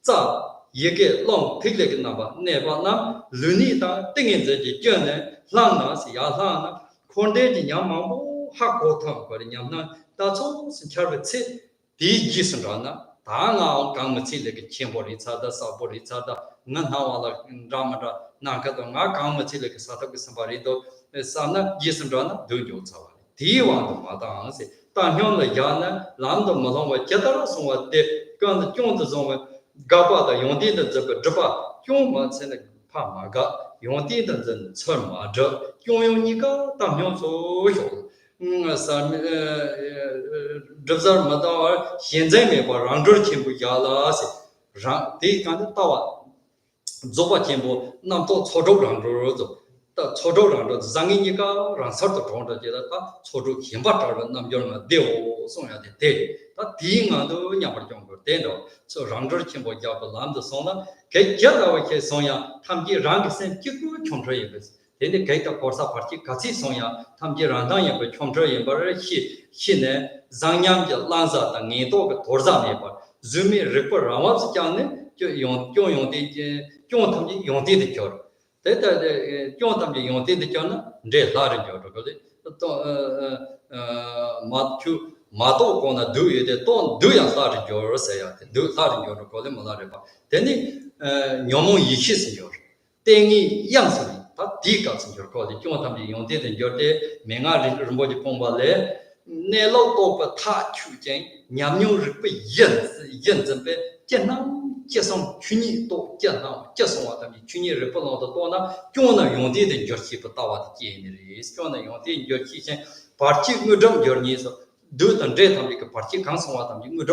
Za, Yeke long take like number, never now, Lunita, thinking the journey, Lana, Sialana, Conde Yamamo, Hakota, but in Yamna, that's all, Charity, the Gisandana, Tana, Gamati, like a Chimborizada, Saborizada, Nanhawa, Ramada, Nakatanga, Gamati, like a Sataka Sabarido, Sana, Gisandana, do you tell? Do you want the Madame? Tanhyong the Yana, Lambda Maloma, Jetara, so they gun the Jones on Gaba, the Yondi, the Japa, Juma, and Pamaga, Yonti the terma, Yonika, Tamyoso, San Dozar Madawa, Hienzeme, or Andrew Kimbu Yalas, they can't tower. Zoba Kimbo, Namto Toto Randro, the Toto Rando, Zanginica, Ransart of Tonda Jedata, Toto Himbata, Namjona, Deo, Sonia de Day, that being under Yamajongo Deno, so Randro Kimbo Yabalam, the Sona, Kate Jada, Sonia, Tamji Rangis, Kiku Chontravis. Then the Kate of Corsa Party, Kasi Sonia, Tamji Randanya, but Chontra, but Hine, Zanyam, Lanza, and Nito, Torza neighbor, Zumi, Ripper, Ramas, Jane. Yon the cure. That yon the cure, they large Matu Mato gonna do it, don't do your large your say, do large your call them Malariba. Then Yomo Yishis your. Tengi Yansui, but Dikas in your call, the yon did in your day, Menga Rumboji Pombale, Nelo Topa Tachu Jane, Yamu Ripi Yen Zembe, Jenam. 接送去年都接上，接送我们去年日不老的多呢，就那用的的就起不到我的建议的，就那用的就提前把这我这么你说，都等这他们个把这刚送我们我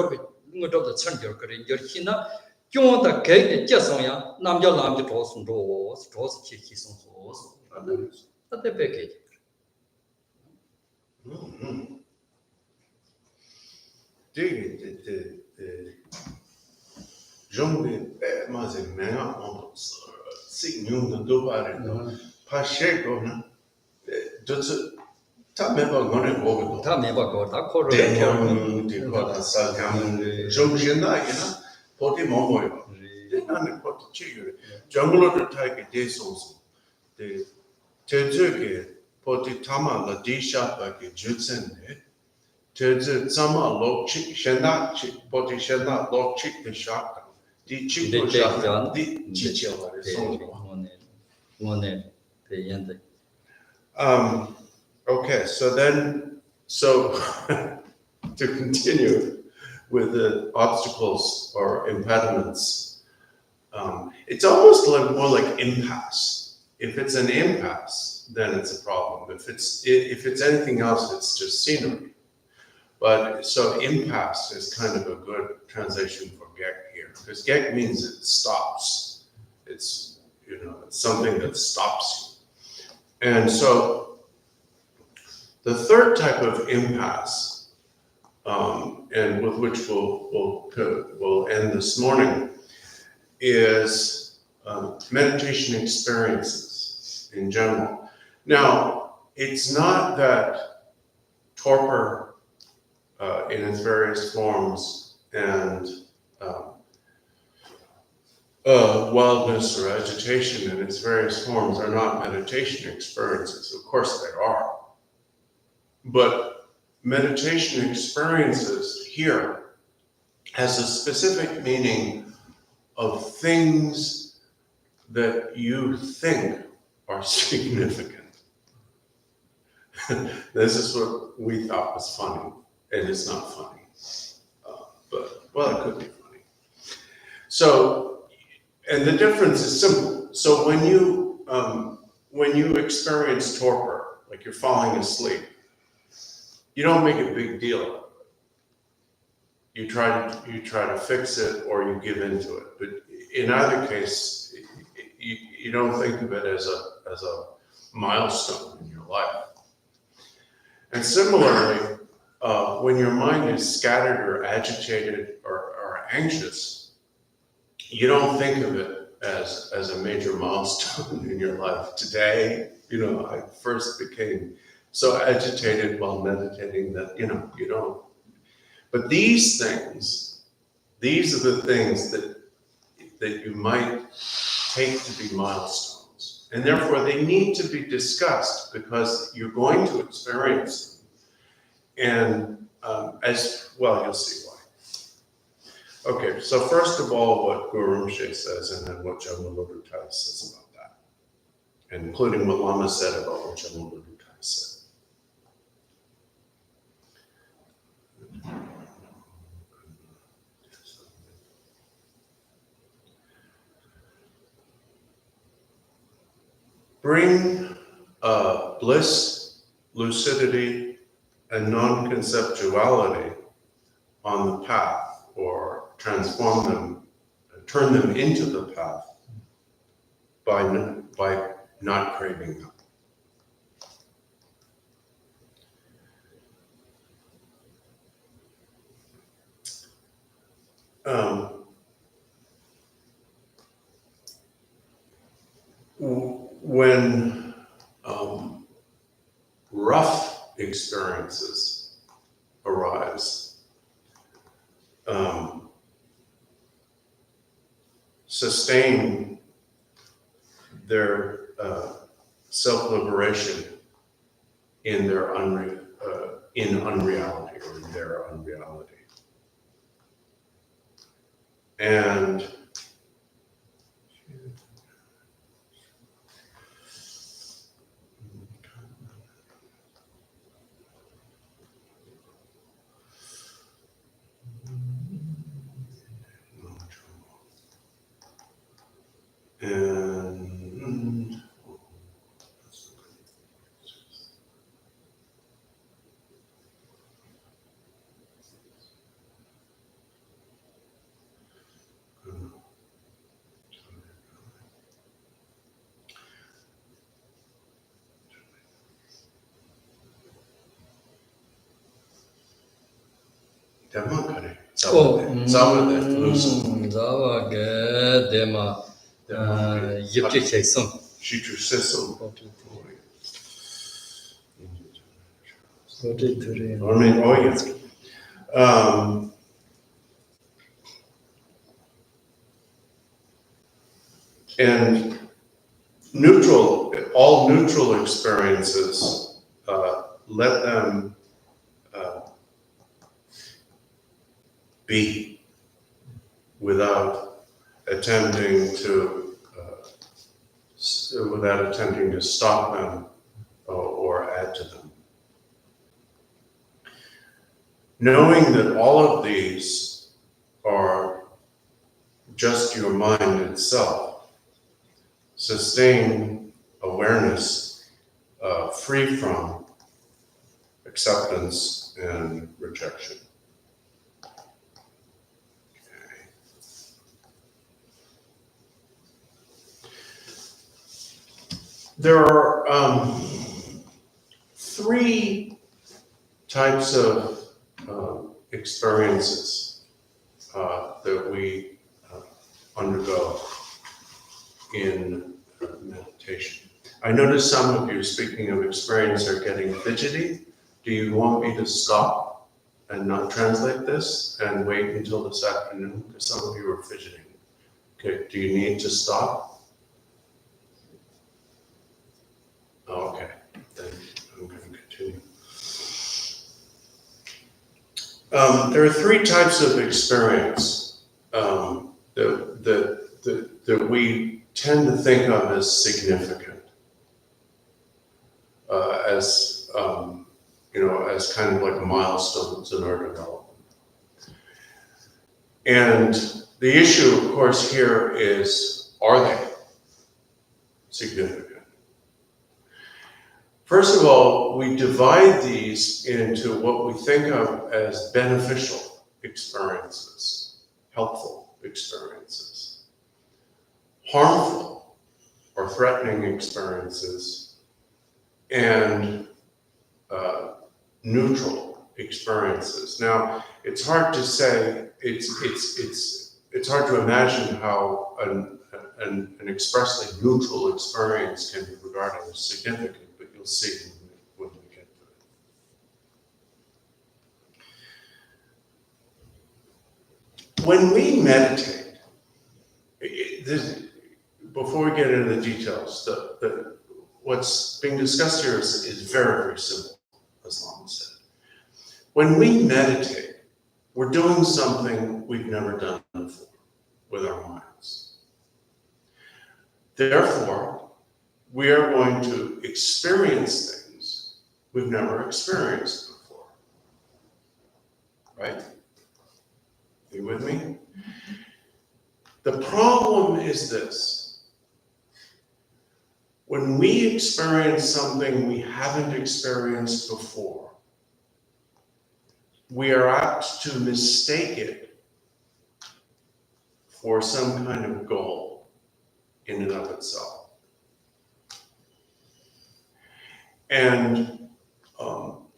这的成就个人就起呢，就那给的接送呀，那么就咱们就着送着是去送着是，那得别给。Jombe maze mena on signum de dobare pa sheko na dots ta meba gone go ta meba go ta ko ro de ko ta sa gam jomjena ina poti momo yo de na ne poti chiure jungle de take de sos de teje poti tama la disha ba ke jutsen ne teje sama lo chik shena chik poti shena lo chik de shaka di chico shaka di chichela okay, so to continue with the obstacles or impediments, it's almost more like impasse. If it's an impasse, then it's a problem. If it's anything else, it's just scenery. But so impasse is kind of a good translation for gek here, because gek means it stops. It's something that stops you. And so the third type of impasse, and with which we'll end this morning, is meditation experiences in general. Now, it's not that torpor in its various forms and wildness or agitation in its various forms are not meditation experiences. Of course they are. But meditation experiences here has a specific meaning of things that you think are significant. This is what we thought was funny. It is not funny, but it could be funny. So, and the difference is simple. So when you experience torpor, like you're falling asleep, you don't make a big deal of it. You try to fix it or you give into it. But in either case, you don't think of it as a milestone in your life. And similarly, when your mind is scattered or agitated or anxious, you don't think of it as a major milestone in your life. Today, I first became so agitated while meditating that, you don't. But these are the things that you might take to be milestones. And therefore, they need to be discussed because you're going to experience them. And as well, you'll see why. Okay, so first of all, what Guru Rinpoche says, and then what Jamgon Lodro Thaye says about that, and including what Lama said about what Jamgon Lodro Thaye said. bring bliss, lucidity, and non-conceptuality on the path, or transform them, turn them into the path by not craving them. When rough experiences arise, sustain their self-liberation in their unreality, or in their unreality. And terma kare, zawa ge dema yipti cheksum. shichu sesum. And all neutral experiences, let them be, without attempting to stop them or add to them. Knowing that all of these are just your mind itself, sustain awareness free from acceptance and rejection. Okay. There are three types of experiences that we undergo in meditation. I notice some of you, speaking of experience, are getting fidgety. Do you want me to stop and not translate this and wait until this afternoon? Because some of you are fidgeting. Okay, do you need to stop? Oh, okay, then I'm going to continue. There are three types of experience that we tend to think of as significant, as kind of like milestones in our development. And the issue, of course, here is, are they significant? First of all, we divide these into what we think of as beneficial experiences, helpful experiences, harmful or threatening experiences, and neutral experiences. Now, it's hard to say, it's hard to imagine how an expressly neutral experience can be regarded as significant. You'll see when we get to it. When we meditate, before we get into the details, what's being discussed here is very, very simple, as Lama said. When we meditate, we're doing something we've never done before with our minds. Therefore, we are going to experience things we've never experienced before. Right? Are you with me? The problem is this. when we experience something we haven't experienced before, we are apt to mistake it for some kind of goal in and of itself. And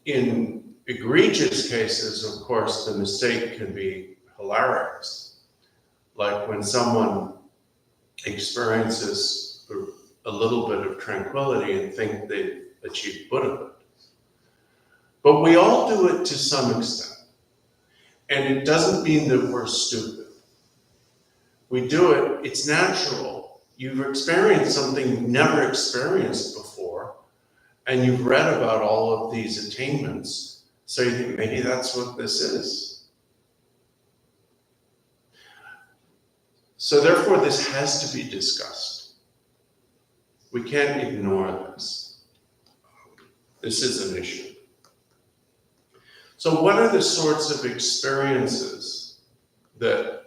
in egregious cases, of course, the mistake can be hilarious. Like when someone experiences a little bit of tranquility and think they've achieved Buddhahood. But we all do it to some extent. And it doesn't mean that we're stupid. We do it, it's natural. You've experienced something you've never experienced before, and you've read about all of these attainments, so you think maybe that's what this is. So therefore, this has to be discussed. We can't ignore this. This is an issue. So what are the sorts of experiences that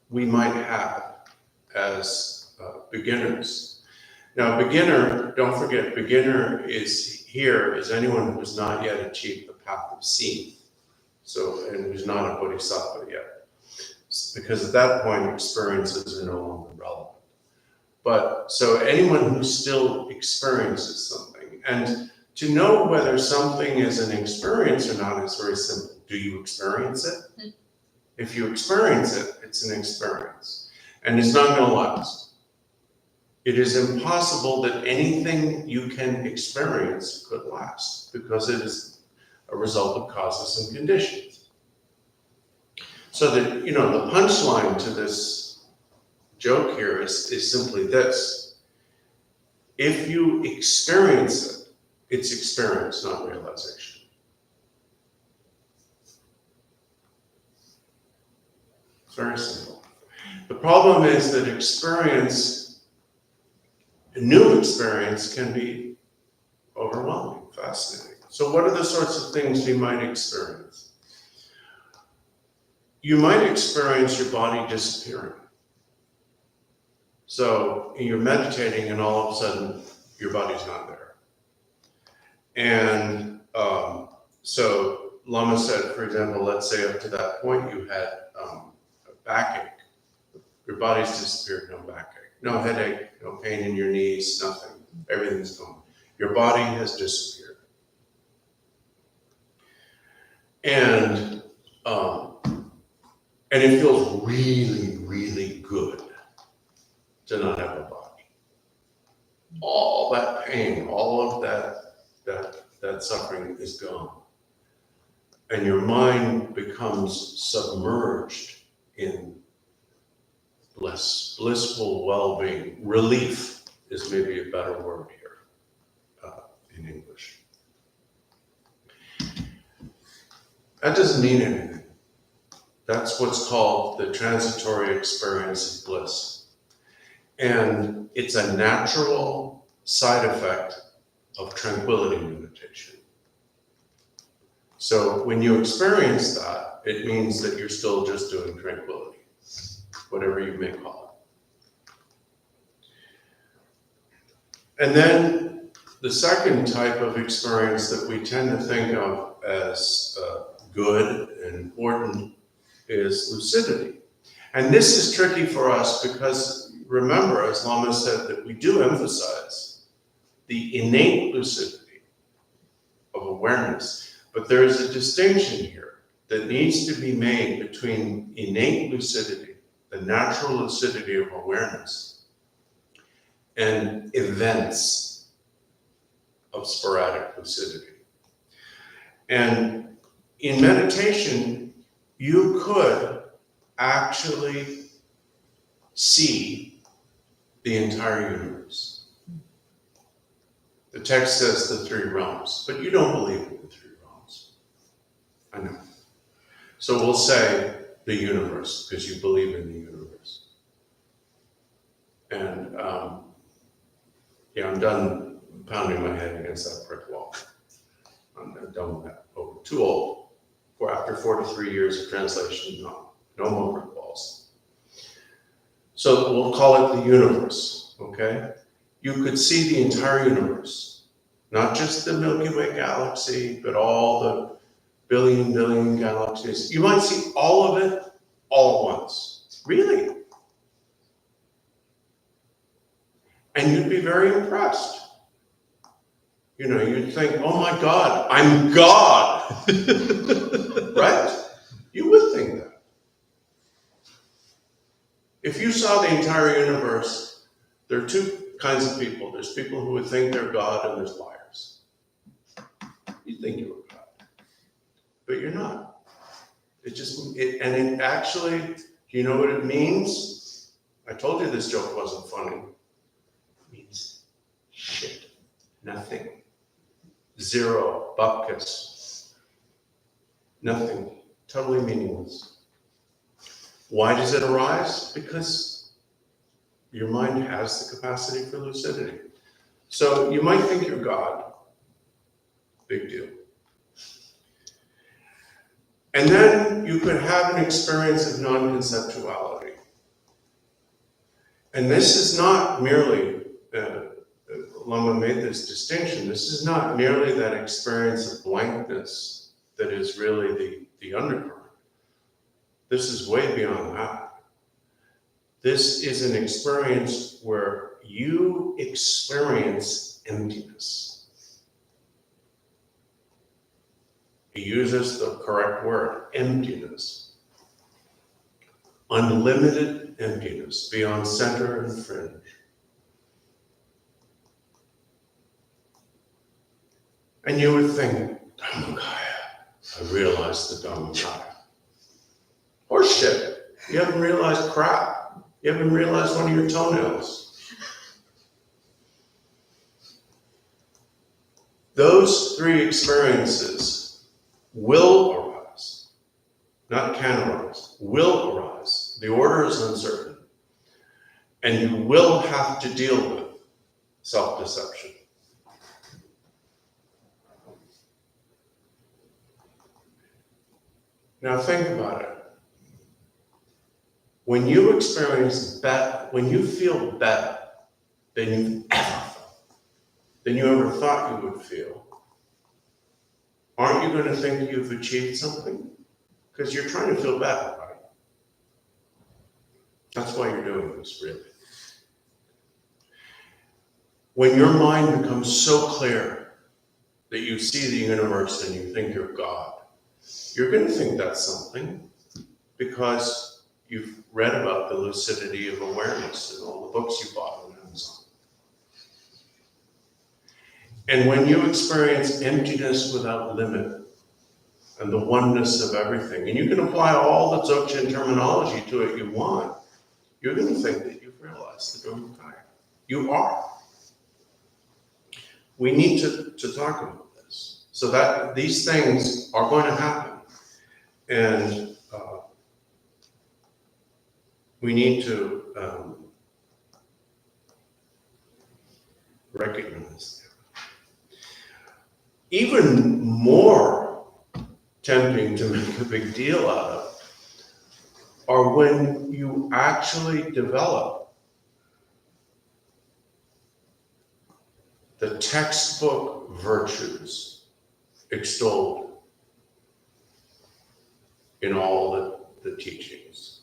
we might have as beginners? Now, beginner, don't forget, beginner is anyone who has not yet achieved the path of seeing. So, and who's not a bodhisattva yet. Because at that point, experiences are no longer relevant. But, so anyone who still experiences something, and to know whether something is an experience or not is very simple. Do you experience it? If you experience it, it's an experience. And it's not going to last. It is impossible that anything you can experience could last, because it is a result of causes and conditions. So that, the punchline to this joke here is simply this. If you experience it, it's experience, not realization. It's very simple. The problem is that a new experience can be overwhelming, fascinating. So what are the sorts of things you might experience? You might experience your body disappearing. So you're meditating and all of a sudden your body's not there. And so Lama said, for example, let's say up to that point you had a backache. Your body's disappeared, no backache. No headache, no pain in your knees, nothing. Everything's gone. Your body has disappeared. And it feels really, really good to not have a body. All that pain, all of that suffering is gone. And your mind becomes submerged in bliss, blissful well-being. Relief is maybe a better word here in English. That doesn't mean anything. That's what's called the transitory experience of bliss. And it's a natural side effect of tranquility meditation. So when you experience that, it means that you're still just doing tranquility, whatever you may call it. And then the second type of experience that we tend to think of as good and important is lucidity. And this is tricky for us because, remember, as Lama said, that we do emphasize the innate lucidity of awareness. But there is a distinction here that needs to be made between innate lucidity, the natural lucidity of awareness, and events of sporadic lucidity. And in meditation, you could actually see the entire universe. The text says the three realms, but you don't believe in the three realms. I know. So we'll say the universe, because you believe in the universe. And I'm done pounding my head against that brick wall. I'm done with that. Oh, too old. After 43 years of translation, no more brick walls. So we'll call it the universe, okay? you could see the entire universe, not just the Milky Way galaxy, but all the billion galaxies. You might see all of it all at once. Really? And you'd be very impressed. You know, you'd think, oh my God, I'm God. Right? You would think that. If you saw the entire universe, there are two kinds of people. There's people who would think they're God, and there's liars. You think you were God, but you're not. It actually, you know what it means? I told you this joke wasn't funny. It means shit, nothing, zero, bupkis, nothing, totally meaningless. Why does it arise? Because your mind has the capacity for lucidity. So you might think you're God. Big deal. And then you could have an experience of non-conceptuality. And this is not merely, Lama made this distinction, this is not merely that experience of blankness that is really the undercurrent. This is way beyond that. This is an experience where you experience emptiness. He uses the correct word, emptiness. Unlimited emptiness, beyond center and fringe. And you would think, Dhammakaya, I realized the Dhammakaya. Horseshit. You haven't realized crap. You haven't realized one of your toenails. Those three experiences will arise, not can arise, will arise. The order is uncertain. And you will have to deal with self-deception. Now think about it. When you experience better, when you feel better than you ever thought you would feel, aren't you going to think you've achieved something? Because you're trying to feel better, right? That's why you're doing this, really. When your mind becomes so clear that you see the universe and you think you're God, you're going to think that's something because you've read about the lucidity of awareness in all the books you bought on Amazon. And when you experience emptiness without limit and the oneness of everything, and you can apply all the Dzogchen terminology to it you want, you're going to think that you've realized the Dhammakaya. You are. We need to talk about this so that these things are going to happen. And we need to recognize them. Even more tempting to make a big deal out of are when you actually develop the textbook virtues extolled in all the teachings.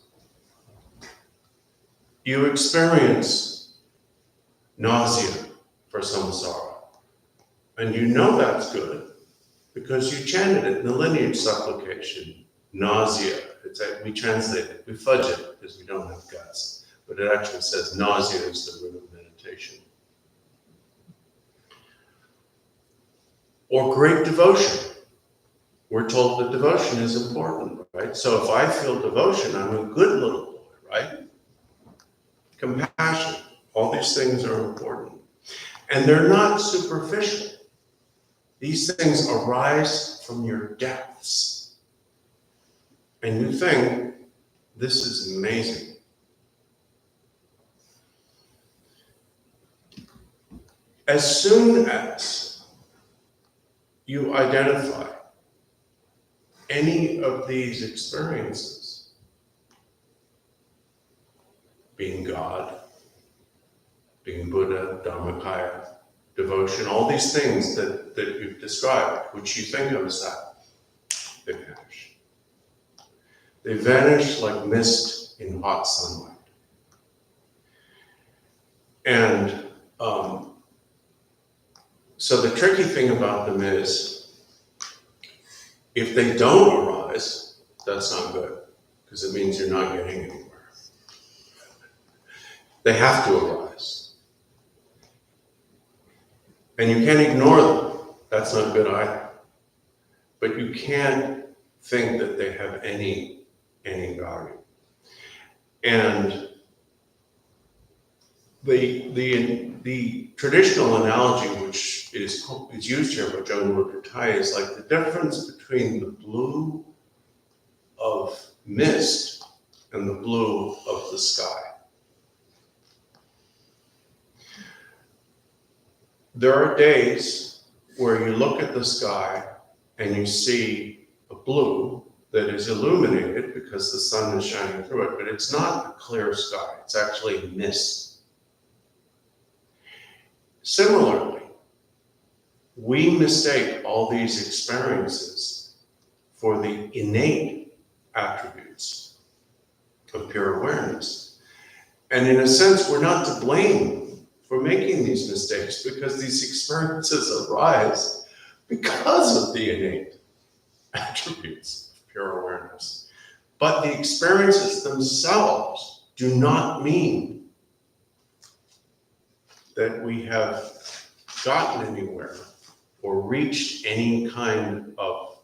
You experience nausea for samsara, and you know that's good because you chanted it in the lineage supplication. Nausea. We translate it, we fudge it because we don't have guts, but it actually says nausea is the root of meditation. Or great devotion. We're told that devotion is important, right? So if I feel devotion, I'm a good little boy, right? Compassion. All these things are important. And they're not superficial. These things arise from your depths. And you think, this is amazing. As soon as you identify any of these experiences, being God, being Buddha, Dharmakaya, devotion, all these things that you've described, which you think of as that, they vanish. They vanish like mist in hot sunlight. And so the tricky thing about them is, if they don't arise, that's not good, because it means you're not getting anywhere. They have to arise. And you can't ignore them. That's not good either. But you can't think that they have any value. And the traditional analogy, which is used here by Jamgon Kongtrul Lodro Thaye, is like the difference between the blue of mist and the blue of the sky. There are days where you look at the sky and you see a blue that is illuminated because the sun is shining through it, but it's not a clear sky, it's actually mist. Similarly, we mistake all these experiences for the innate attributes of pure awareness. And in a sense, we're not to blame for making these mistakes, because these experiences arise because of the innate attributes of pure awareness. But the experiences themselves do not mean that we have gotten anywhere or reached any kind of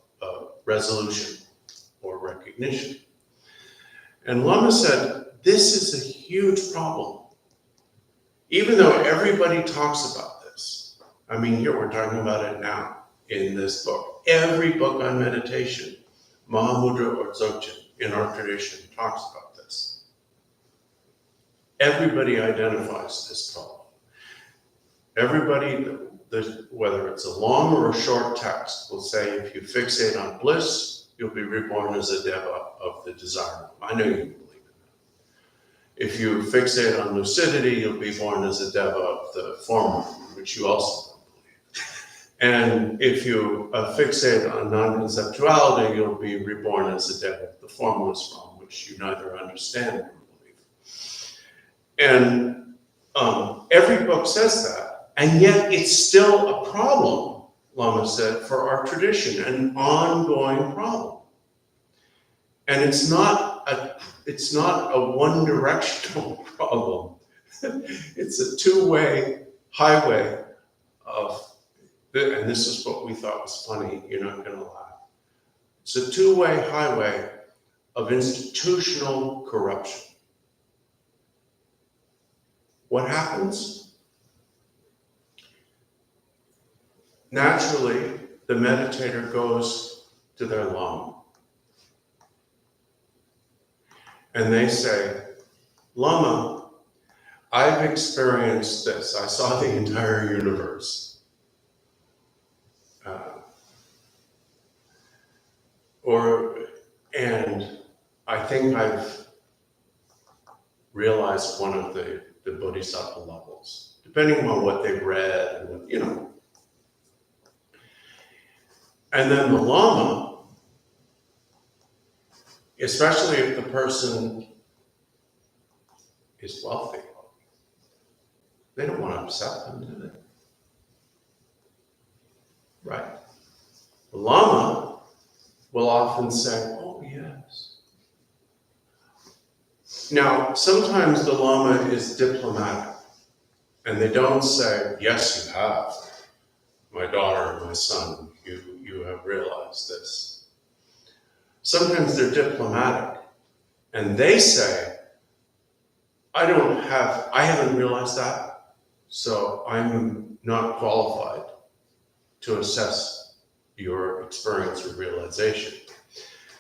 resolution or recognition. And Lama said, this is a huge problem. Even though everybody talks about this, I mean, here we're talking about it now in this book. Every book on meditation, Mahamudra or Dzogchen in our tradition talks about this. Everybody identifies this problem. Everybody, whether it's a long or a short text, will say if you fixate on bliss, you'll be reborn as a deva of the desire. I know you believe in that. If you fixate on lucidity, you'll be born as a deva of the former, which you also don't believe. And if you fixate on non-conceptuality, you'll be reborn as a deva of the formless form, which you neither understand nor believe. And every book says that. And yet it's still a problem, Lama said, for our tradition, an ongoing problem. And it's not a one-directional problem. It's a two-way highway of, and this is what we thought was funny, you're not gonna laugh. It's a two-way highway of institutional corruption. What happens? Naturally, the meditator goes to their Lama. And they say, Lama, I've experienced this. I saw the entire universe. And I think I've realized one of the bodhisattva levels, depending on what they've read and what, you know. And then the Lama, especially if the person is wealthy, they don't want to upset them, do they? Right. The Lama will often say, oh, yes. Now, sometimes the Lama is diplomatic, and they don't say, yes, you have. My daughter, my son, you have realized this. Sometimes they're diplomatic, and they say, I haven't realized that, so I'm not qualified to assess your experience or realization.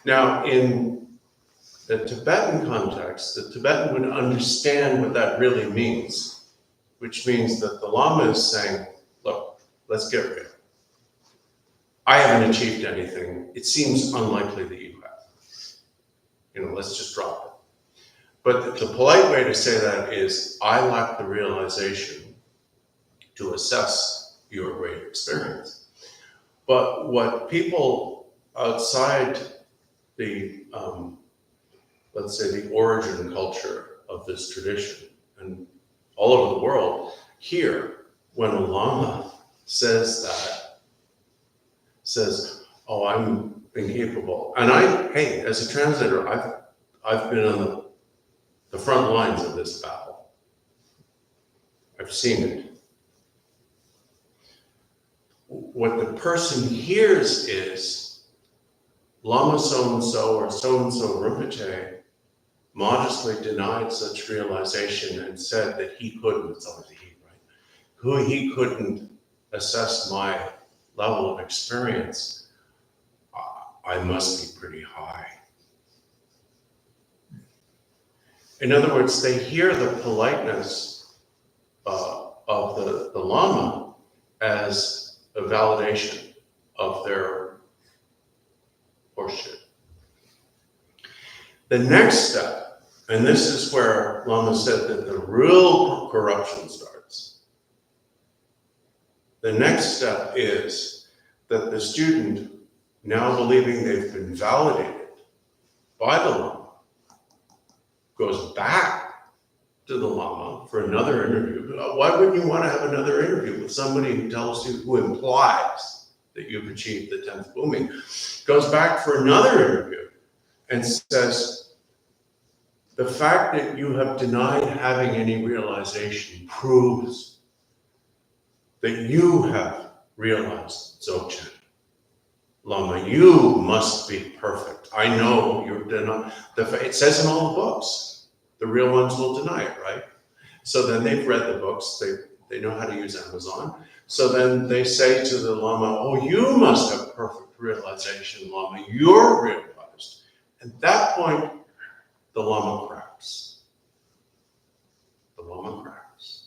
Now, in the Tibetan context, the Tibetan would understand what that really means, which means that the Lama is saying, look, let's get real. I haven't achieved anything. It seems unlikely that you have. Let's just drop But the polite way to say that is, I lack the realization to assess your great experience. But what people outside the, let's say, the origin culture of this tradition, and all over the world, hear when a Lama says that, says, oh, I'm incapable. And hey, as a translator, I've been on the front lines of this battle. I've seen it. What the person hears is Lama so-and-so or so-and-so Rinpoche modestly denied such realization and said that he couldn't, it's always a he, right? He couldn't assess my level of experience. I must be pretty high. In other words, they hear the politeness of the Lama as a validation of their horseshit. The next step, and this is where Lama said that the real corruption starts. The next step is that the student, now believing they've been validated by the Lama, goes back to the Lama for another interview. Why wouldn't you want to have another interview with somebody who tells you, who implies that you've achieved the 10th booming? Goes back for another interview and says, the fact that you have denied having any realization proves that you have realized Dzogchen. Lama, you must be perfect. I know you're denying. It says in all the books, the real ones will deny it, right? So then they've read the books, they know how to use Amazon. So then they say to the Lama, oh, you must have perfect realization, Lama, you're realized. At that point, the Lama cracks. The Lama cracks.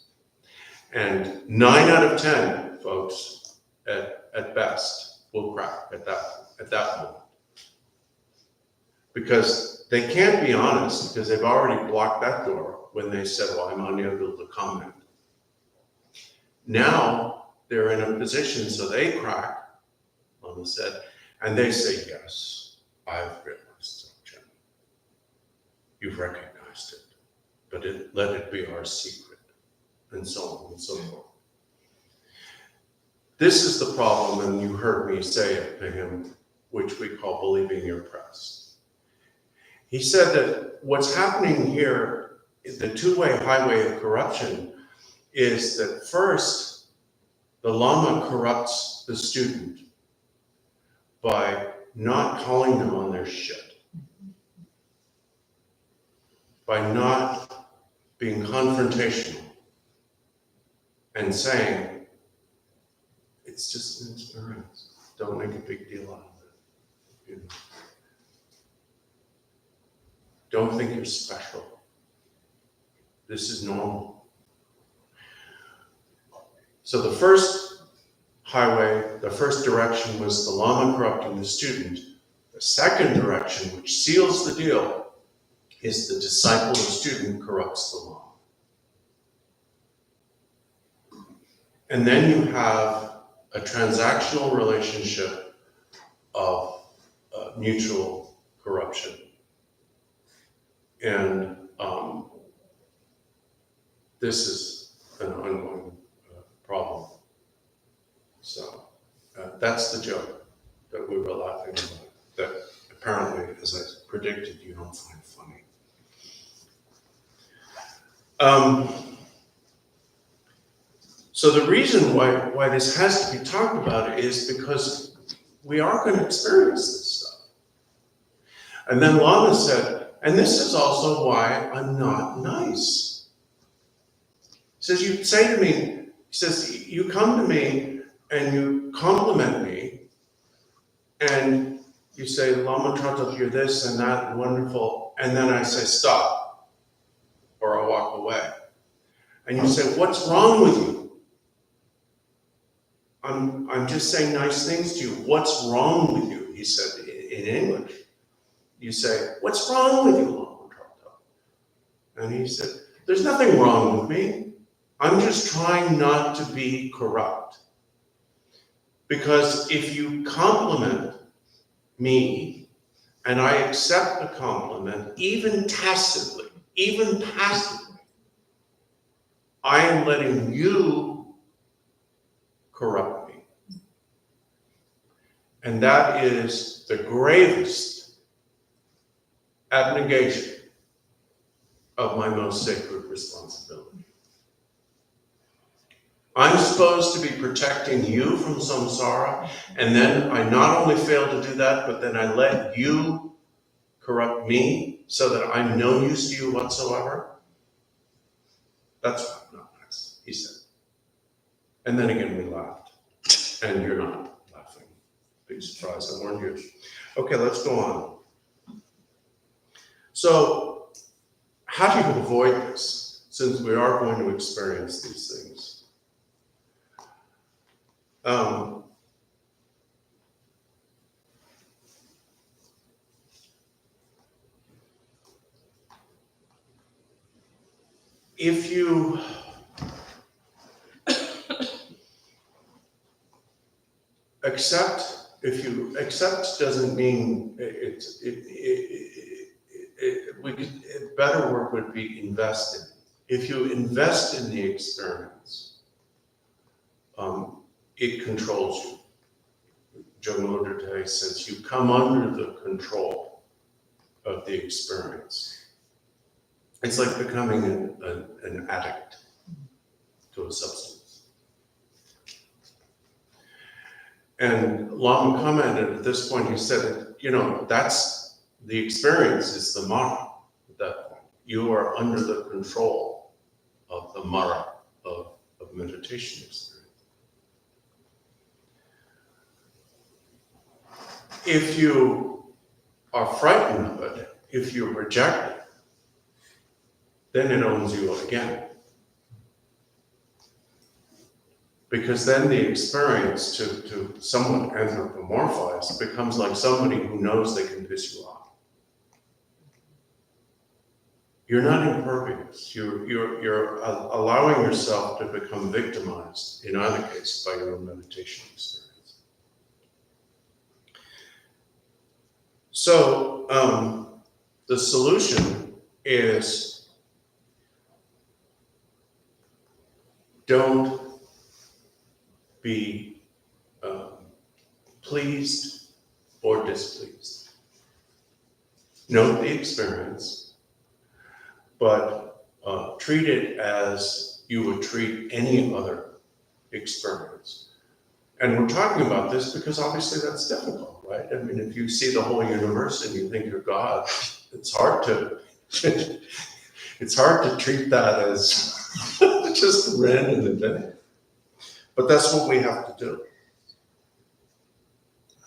And 9 out of 10 folks, at best, will crack at that moment. Because they can't be honest, because they've already blocked that door when they said, well, I'm unable to comment. Now they're in a position, so they crack, Lama said, and they say, yes, I've realized Dzogchen. You've recognized it, but let it be our secret, and so on and so forth. This is the problem, and you heard me say it to him, which we call believing your press. He said that what's happening here, the two-way highway of corruption, is that first, the Lama corrupts the student by not calling them on their shit, by not being confrontational and saying, it's just an experience. Don't make a big deal out of it. You know? Don't think you're special. This is normal. So the first highway, the first direction was the Lama corrupting the student. The second direction, which seals the deal, is the disciple or student corrupts the Lama. And then you have a transactional relationship of mutual corruption. And this is an ongoing problem. So that's the joke that we were laughing about, that apparently, as I predicted, you don't find funny. So the reason why this has to be talked about is because we are going to experience this stuff. And then Lama said, and this is also why I'm not nice. He says, you say to me, he says, you come to me and you compliment me and you say, Lama Tratop, you're this and that, and wonderful. And then I say, stop, or I walk away. And you say, what's wrong with you? I'm just saying nice things to you. What's wrong with you? He said in English. You say, what's wrong with you, Lama Tratop? And he said, there's nothing wrong with me. I'm just trying not to be corrupt. Because if you compliment me and I accept the compliment, even tacitly, even passively, I am letting you corrupt me. And that is the gravest abnegation of my most sacred responsibility. I'm supposed to be protecting you from samsara, and then I not only fail to do that, but then I let you corrupt me so that I'm no use to you whatsoever. That's not nice, he said. And then again, we laughed. And you're not laughing. Big surprise, I warned you. Okay, let's go on. So, how do you avoid this, since we are going to experience these things? If you accept doesn't mean a better word would be invest in. If you invest in the experience, it controls you. Jamgon Lodro Thaye says you come under the control of the experience. It's like becoming an addict to a substance. And Lama commented at this point, he said, that's the experience is the Mara at that point. You are under the control of the Mara of meditation experience. If you are frightened of it, if you reject it, then it owns you again. Because then the experience to somewhat anthropomorphize becomes like somebody who knows they can piss you off. You're not impervious. You're allowing yourself to become victimized, in either case, by your own meditation experience. So the solution is don't be pleased or displeased. Note the experience, but treat it as you would treat any other experience. And we're talking about this because obviously that's difficult, right? I mean, if you see the whole universe and you think you're God, it's hard to treat that as just a random event. But that's what we have to do.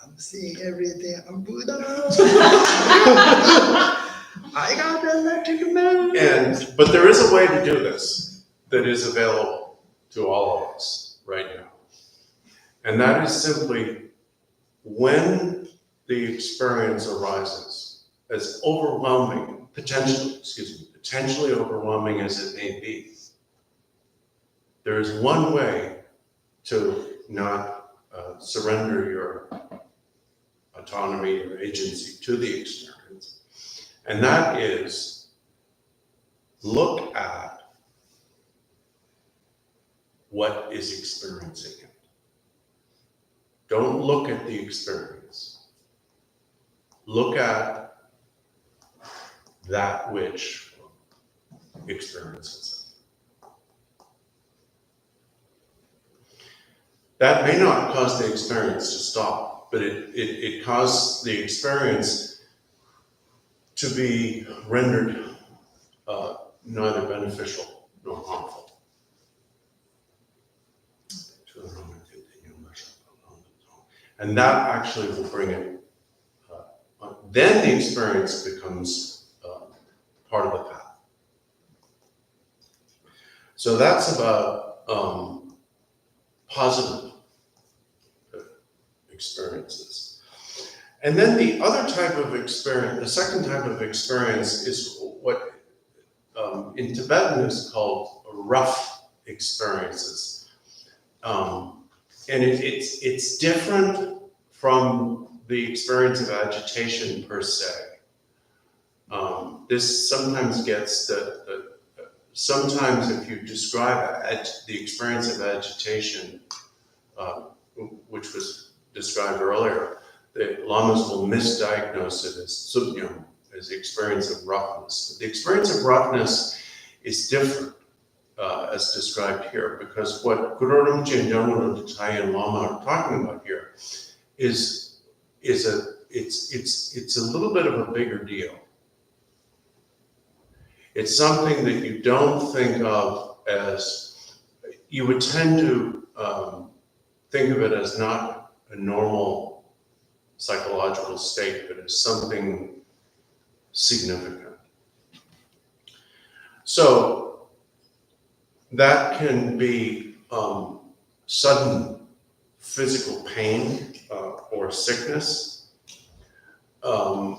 I'm seeing everything. I'm Buddha. I got the electric man. But there is a way to do this that is available to all of us right now. And that is simply when the experience arises, as overwhelming, potentially overwhelming as it may be, there is one way to not surrender your autonomy or agency to the experience. And that is look at what is experiencing it. Don't look at the experience. Look at that which experiences it. That may not cause the experience to stop, but it caused the experience to be rendered neither beneficial nor harmful. And that actually will bring it, then the experience becomes part of the path. So that's about positive experiences. And then the other type of experience, the second type of experience is what in Tibetan is called rough experiences. And it's different from the experience of agitation per se. This sometimes gets sometimes if you describe the experience of agitation, which was described earlier, the lamas will misdiagnose it as subnyam, as the experience of roughness. But the experience of roughness is different, as described here, because what Guru Rinpoche and Jamgon Kongtrul Lodro and Lama are talking about here it's a little bit of a bigger deal. It's something that you don't think of as, you would tend to think of it as not a normal psychological state, but as something significant. So that can be sudden physical pain or sickness, a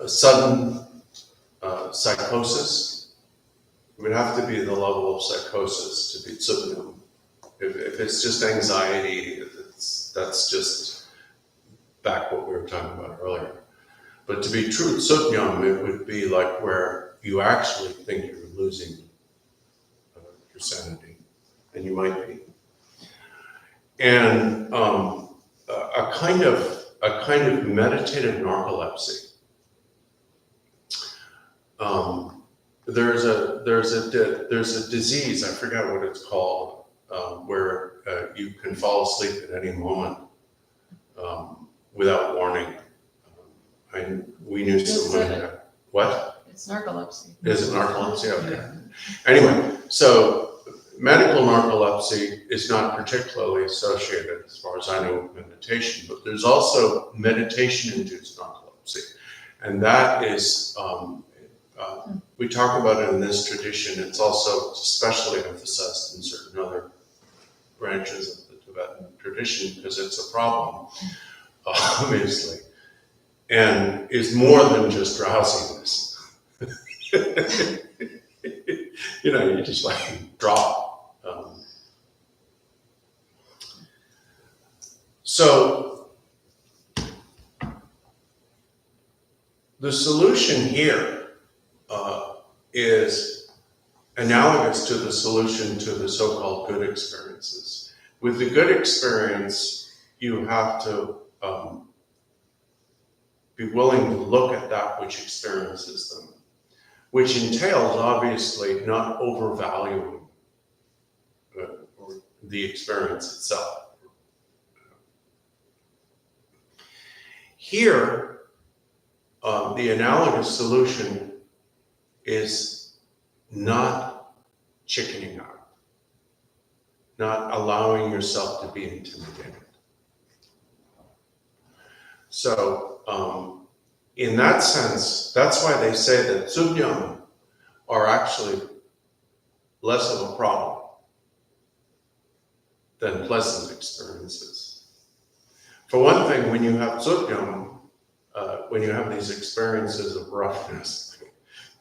sudden psychosis. It would have to be the level of psychosis to be tsubnyam. If it's just anxiety, that's just back what we were talking about earlier. But to be true tsubnyam, it would be like where you actually think you're losing your sanity, and you might be. And a kind of meditative narcolepsy. There's a disease, I forgot what it's called, where you can fall asleep at any moment without warning. We knew someone that. What? It's narcolepsy. Is it narcolepsy? Okay. Yeah. Anyway, so medical narcolepsy is not particularly associated, as far as I know, with meditation, but there's also meditation-induced narcolepsy. And that is, we talk about it in this tradition. It's also especially emphasized in certain other branches of the Tibetan tradition because it's a problem, obviously, and is more than just drowsiness. You know, you just like drop. So the solution here is analogous to the solution to the so-called good experiences. With the good experience, you have to be willing to look at that which experiences them, which entails obviously not overvaluing the experience itself. Here, the analogous solution is not chickening out, not allowing yourself to be intimidated. So, in that sense, that's why they say that tsubnyam are actually less of a problem than pleasant experiences. For one thing, when you have tsubnyam, when you have these experiences of roughness,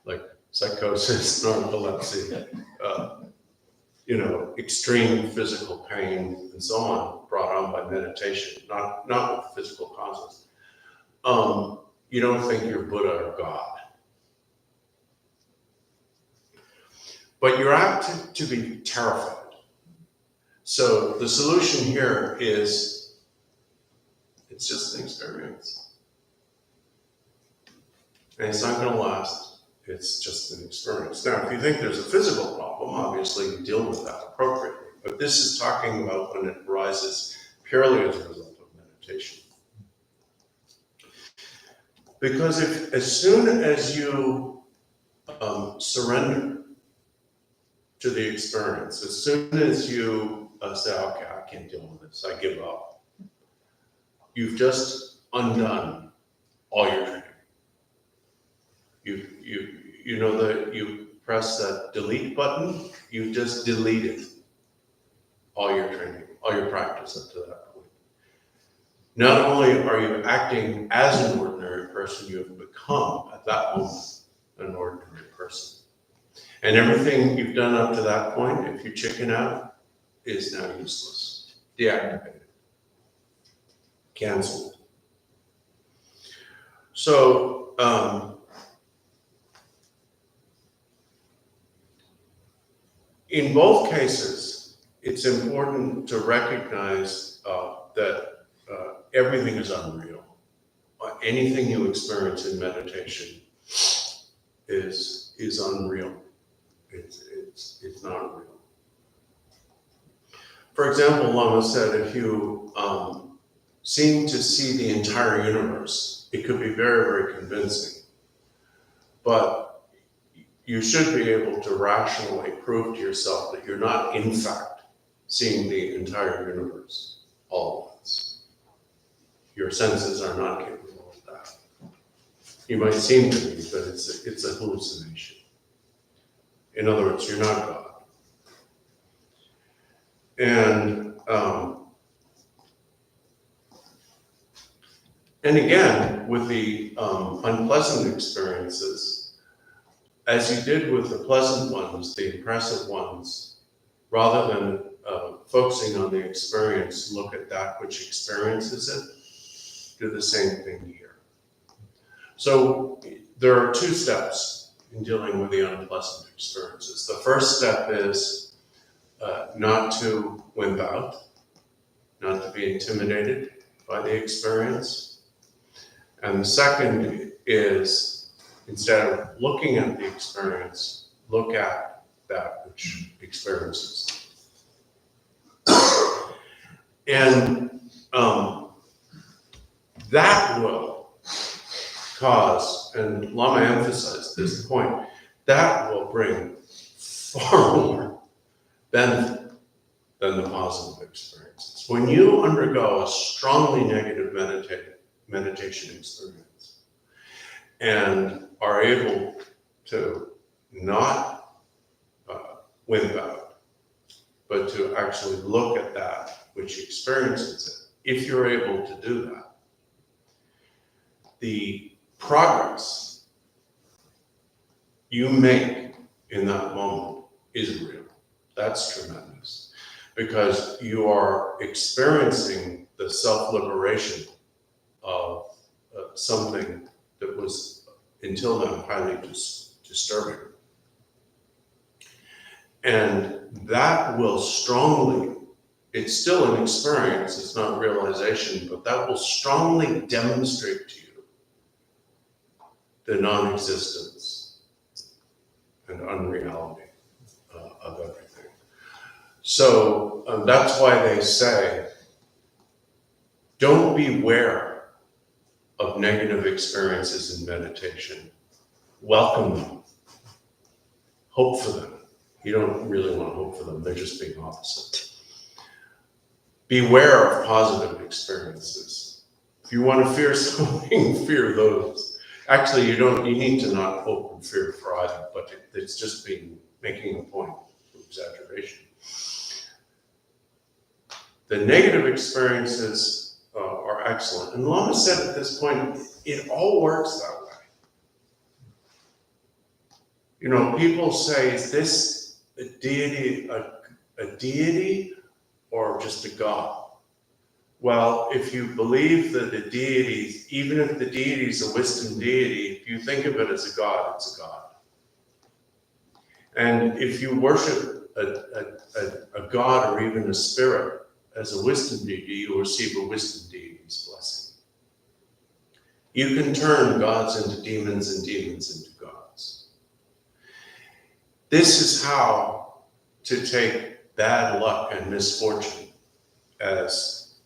like psychosis, narcolepsy, extreme physical pain, and so on, brought on by meditation, not with physical causes, you don't think you're Buddha or God. But you're apt to be terrified. So the solution here is, it's just an experience. And it's not going to last. It's just an experience. Now, if you think there's a physical problem, obviously you deal with that appropriately. But this is talking about when it arises purely as a result of meditation. Because as soon as you surrender to the experience, as soon as you say, okay, I can't deal with this, I give up, you've just undone all your training. You know that you press that delete button, you just deleted all your training, all your practice up to that point. not only are you acting as an ordinary person, you have become at that moment an ordinary person. And everything you've done up to that point, if you chicken out, is now useless, deactivated, canceled. So, in both cases, it's important to recognize that everything is unreal. Anything you experience in meditation is unreal. It's not real. For example, Lama said, if you seem to see the entire universe, it could be very, very convincing. But you should be able to rationally prove to yourself that you're not, in fact, seeing the entire universe all at once. Your senses are not capable of that. You might seem to be, but it's a hallucination. In other words, you're not God. And again, with the unpleasant experiences, as you did with the pleasant ones, the impressive ones, rather than focusing on the experience, look at that which experiences it, do the same thing here. So there are two steps in dealing with the unpleasant experiences. The first step is not to wimp out, not to be intimidated by the experience. And the second is, instead of looking at the experience, look at that which experiences. And that will cause, and Lama emphasized this point, that will bring far more benefit than the positive experiences. When you undergo a strongly negative meditation experience and are able to not wimp out, but to actually look at that which experiences it, if you're able to do that, the progress you make in that moment is real. That's tremendous, because you are experiencing the self-liberation of something that was until then highly disturbing. And that will strongly, it's still an experience, it's not realization, but that will strongly demonstrate to you the non-existence and unreality of everything. So that's why they say, don't beware of negative experiences in meditation. Welcome them. Hope for them. You don't really want to hope for them, they're just being opposite. Beware of positive experiences. If you want to fear something, fear those. Actually, you need to not hope and fear for either, but it's just making a point of exaggeration. The negative experiences are excellent. And Lama said at this point, it all works that way. You know, people say, is this a deity or just a god? Well, if you believe that the deity, even if the deity is a wisdom deity, if you think of it as a god, it's a god. And if you worship a god or even a spirit as a wisdom deity, you receive a wisdom deity's blessing. You can turn gods into demons and demons into gods. This is how to take bad luck and misfortune as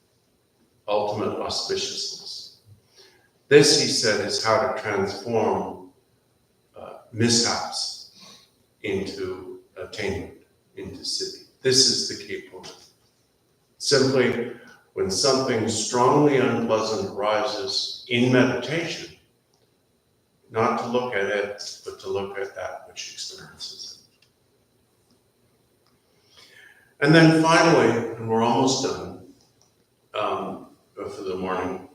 ultimate auspiciousness. This, he said, is how to transform mishaps into attainment, into siddhi. This is the key point. Simply, when something strongly unpleasant arises in meditation, not to look at it, but to look at that which experiences it. And then finally, and we're almost done, for the morning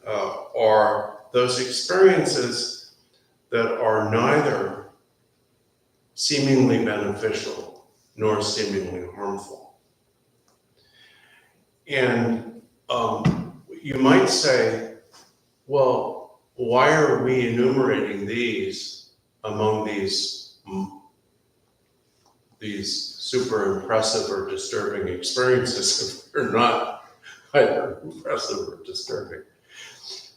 are those experiences that are neither seemingly beneficial nor seemingly harmful. And you might say, well, why are we enumerating these among these super impressive or disturbing experiences if they're not either impressive or disturbing?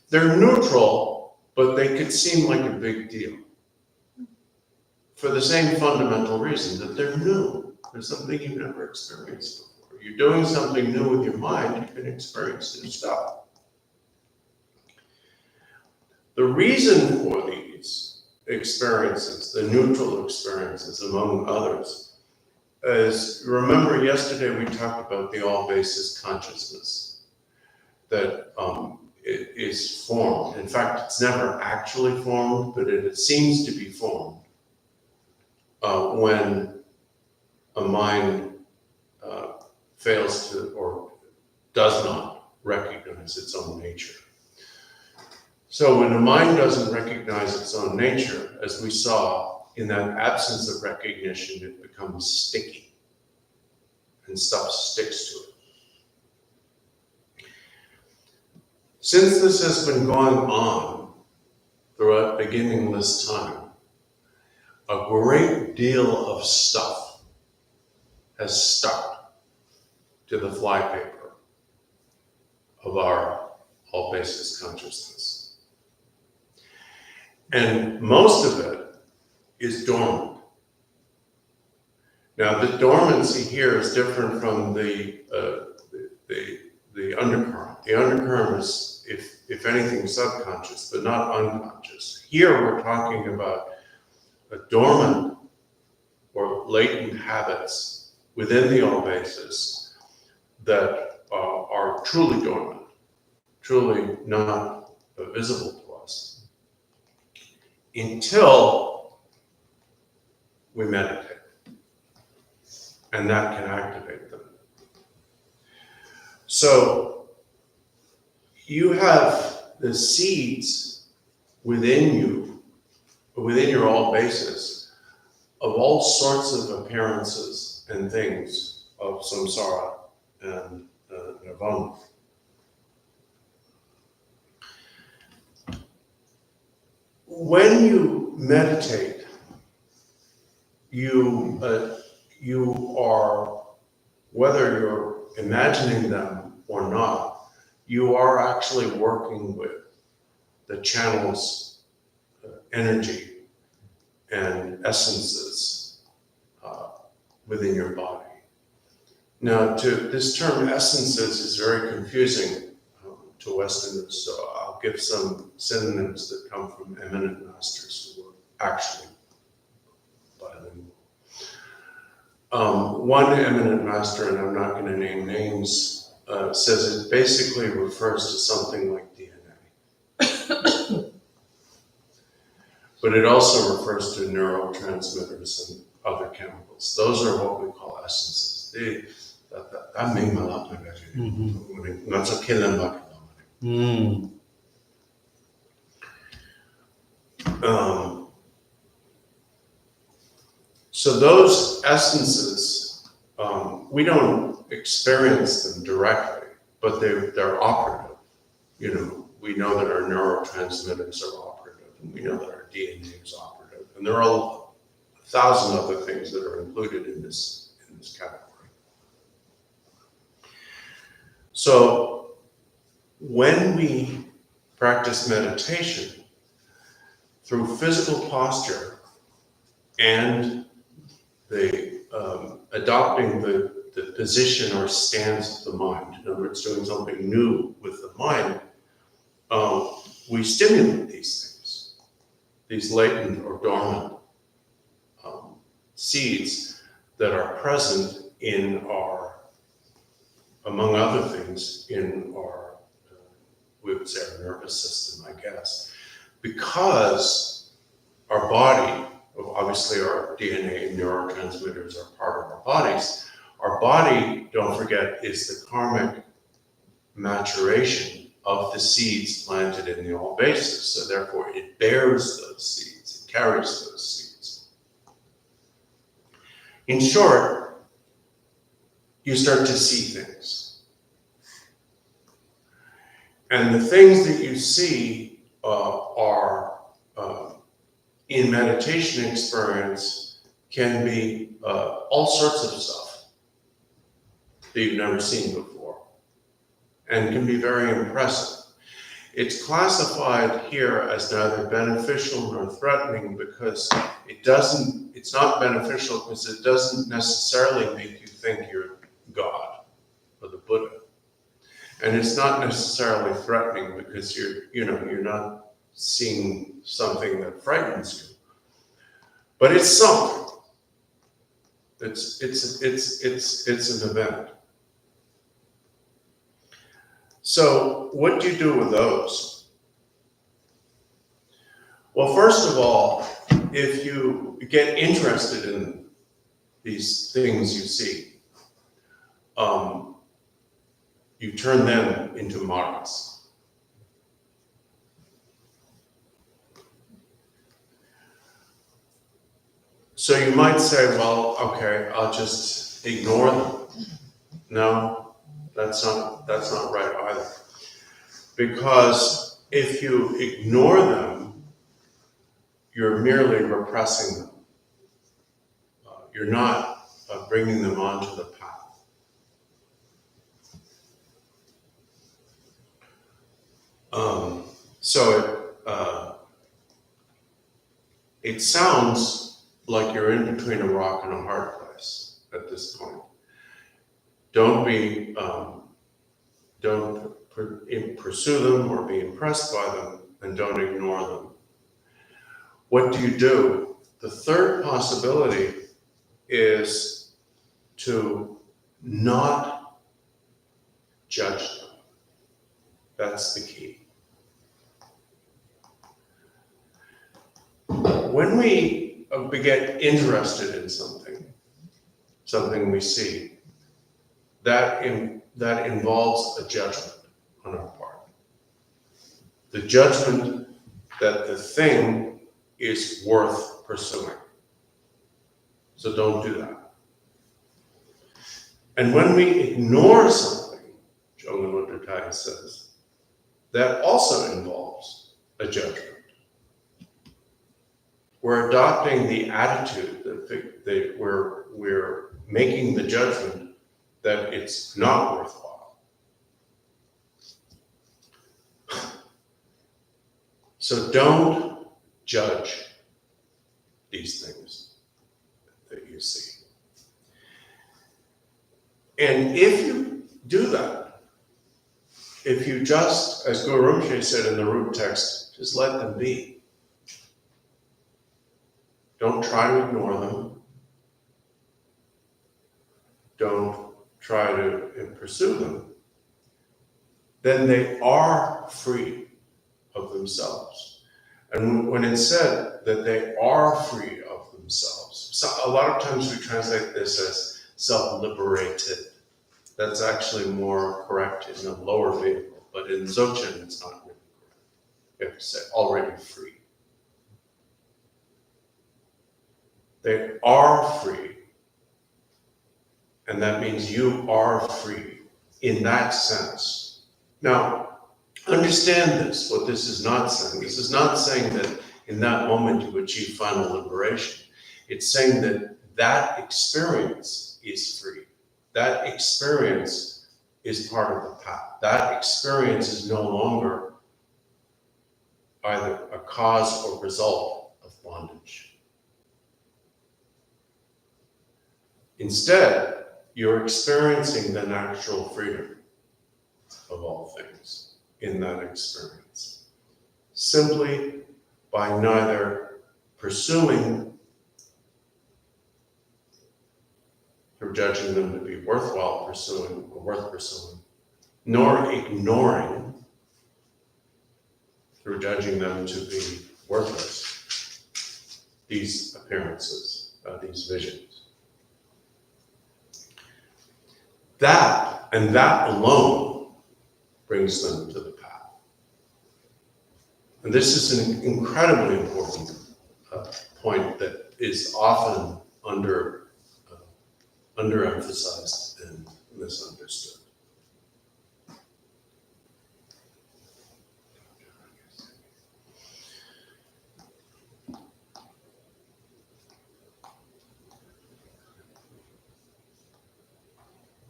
They're neutral, but they could seem like a big deal for the same fundamental reason that they're new. There's something you've never experienced before. You're doing something new with your mind, you can experience new stuff. The reason for these experiences, the neutral experiences among others, is, remember yesterday we talked about the all-basis consciousness that it is formed. In fact, it's never actually formed, but it seems to be formed when a mind fails to or does not recognize its own nature. So when the mind doesn't recognize its own nature, as we saw, in that absence of recognition, it becomes sticky and stuff sticks to it. Since this has been going on throughout beginningless time, a great deal of stuff has stuck to the flypaper of our all-basis consciousness. And most of it is dormant. Now, the dormancy here is different from the undercurrent. The undercurrent is, if anything, subconscious, but not unconscious. Here we're talking about a dormant or latent habits within the all-basis that are truly dormant, truly not visible to us, until we meditate. And that can activate them. So you have the seeds within you, within your all-basis, of all sorts of appearances and things of samsara and nirvana. When you meditate, you are, whether you're imagining them or not, you are actually working with the channels, energy, and essences within your body. Now, this term essences is very confusing to Westerners, so I'll give some synonyms that come from eminent masters who were actually bilingual. One eminent master, and I'm not going to name names, says it basically refers to something like DNA. But it also refers to neurotransmitters and other chemicals. Those are what we call essences. That means a lot. Not so killing back. So those essences, we don't experience them directly, but they're operative. You know, we know that our neurotransmitters are operative, and we know that our DNA is operative, and there are 1,000 other things that are included in this category. So when we practice meditation through physical posture and adopting the position or stance of the mind, in other words, doing something new with the mind, we stimulate these things, these latent or dormant seeds that are present in our, among other things, in our, we would say our nervous system, I guess, because our body, obviously our DNA and neurotransmitters are part of our bodies. Our body, don't forget, is the karmic maturation of the seeds planted in the all bases. So therefore it bears those seeds, it carries those seeds. In short, you start to see things. And the things that you see are in meditation experience can be all sorts of stuff that you've never seen before, and can be very impressive. It's classified here as neither beneficial nor threatening because it's not beneficial because it doesn't necessarily make you think you're God or the Buddha. And it's not necessarily threatening because you're not seeing something that frightens you. But it's something. It's an event. So what do you do with those? Well, first of all, if you get interested in these things you see, you turn them into marks. So you might say, well, okay, I'll just ignore them. No, that's not right either. Because if you ignore them, you're merely repressing them. You're not bringing them onto the path. So it sounds like you're in between a rock and a hard place at this point. Don't pursue them or be impressed by them, and don't ignore them. What do you do? The third possibility is to not judge them. That's the key. When we get interested in something we see, that involves a judgment on our part. The judgment that the thing is worth pursuing. So don't do that. And when we ignore something, Jamgon Lodro Thaye says, that also involves a judgment. We're adopting the attitude that we're making the judgment that it's not worthwhile. So don't judge these things that you see. And if you do that, if you just, as Guru Rinpoche said in the root text, just let them be. Don't try to ignore them. Don't try to pursue them. Then they are free of themselves. And when it's said that they are free of themselves, so a lot of times we translate this as self-liberated. That's actually more correct in the lower vehicle, but in Dzogchen it's not really correct. You have to say already free. They are free, and that means you are free in that sense. Now, understand this, what this is not saying. This is not saying that in that moment you achieve final liberation. It's saying that that experience is free. That experience is part of the path. That experience is no longer either a cause or result of bondage. Instead, you're experiencing the natural freedom of all things in that experience, simply by neither pursuing or judging them to be worthwhile pursuing or worth pursuing, nor ignoring through judging them to be worthless these appearances, these visions. That, and that alone, brings them to the path. And this is an incredibly important point that is often underemphasized and misunderstood.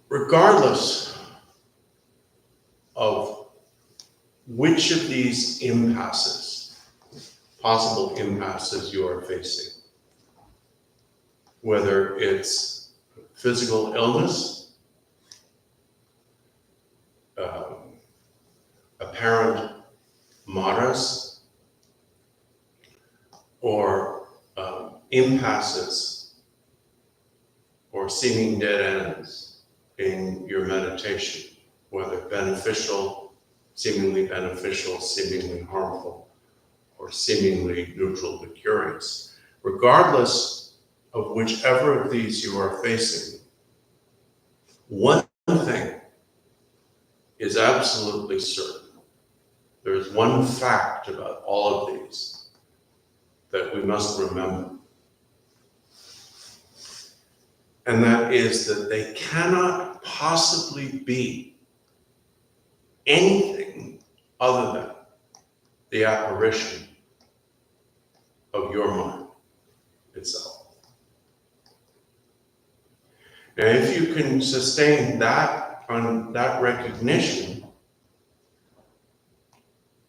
Regardless of which of these possible impasses you are facing, whether it's physical illness, apparent maras, or impasses or seeming dead ends in your meditation, whether beneficial, seemingly harmful, or seemingly neutral but curious. Regardless of whichever of these you are facing, one thing is absolutely certain. There is one fact about all of these that we must remember. And that is that they cannot possibly be anything other than the apparition of your mind itself. Now, if you can sustain that recognition,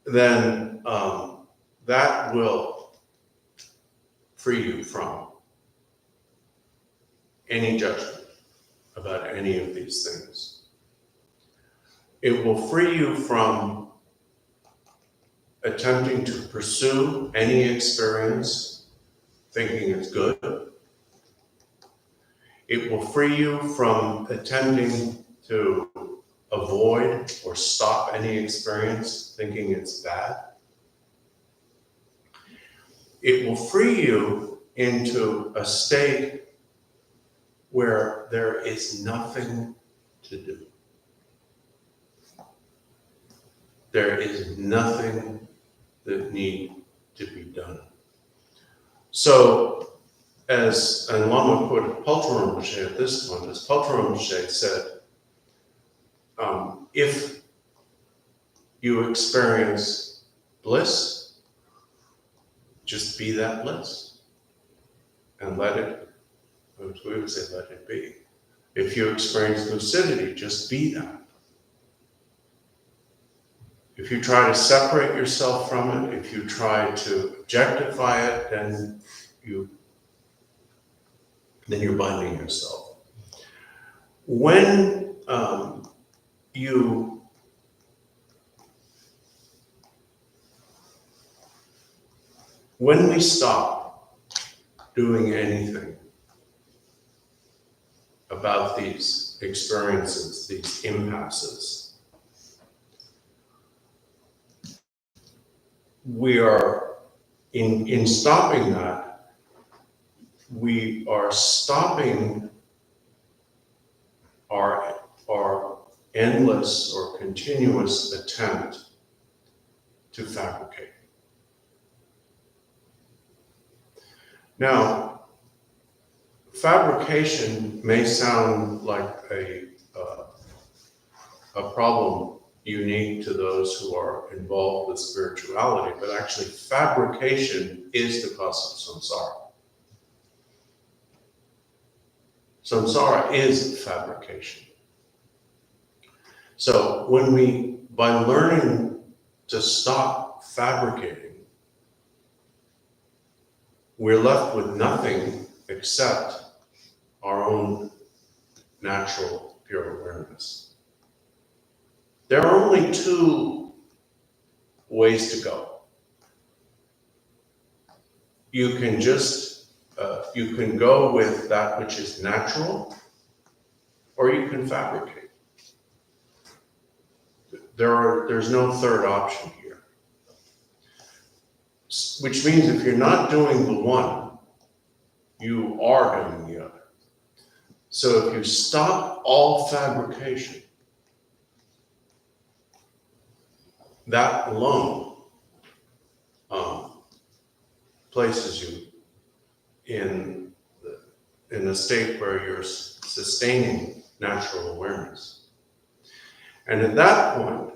then that will free you from any judgment about any of these things. It will free you from attempting to pursue any experience thinking it's good. It will free you from attempting to avoid or stop any experience thinking it's bad. It will free you into a state where there is nothing to do. There is nothing that needs to be done. So, and Lama put Paltro Rinpoche at this point, as Paltro Rinpoche said, if you experience bliss, just be that bliss and let it, we would say let it be. If you experience lucidity, just be that. If you try to separate yourself from it, if you try to objectify it, then you're binding yourself. When we stop doing anything about these experiences, these impasses, we are, in stopping that, we are stopping our endless or continuous attempt to fabricate. Now, fabrication may sound like a problem unique to those who are involved with spirituality, but actually fabrication is the cause of samsara. Samsara is fabrication. So by learning to stop fabricating, we're left with nothing except our own natural pure awareness. There are only two ways to go. You can you can go with that which is natural, or you can fabricate. There's no third option here. Which means if you're not doing the one, you are doing the other. So if you stop all fabrication, that alone places you in a state where you're sustaining natural awareness. And at that point,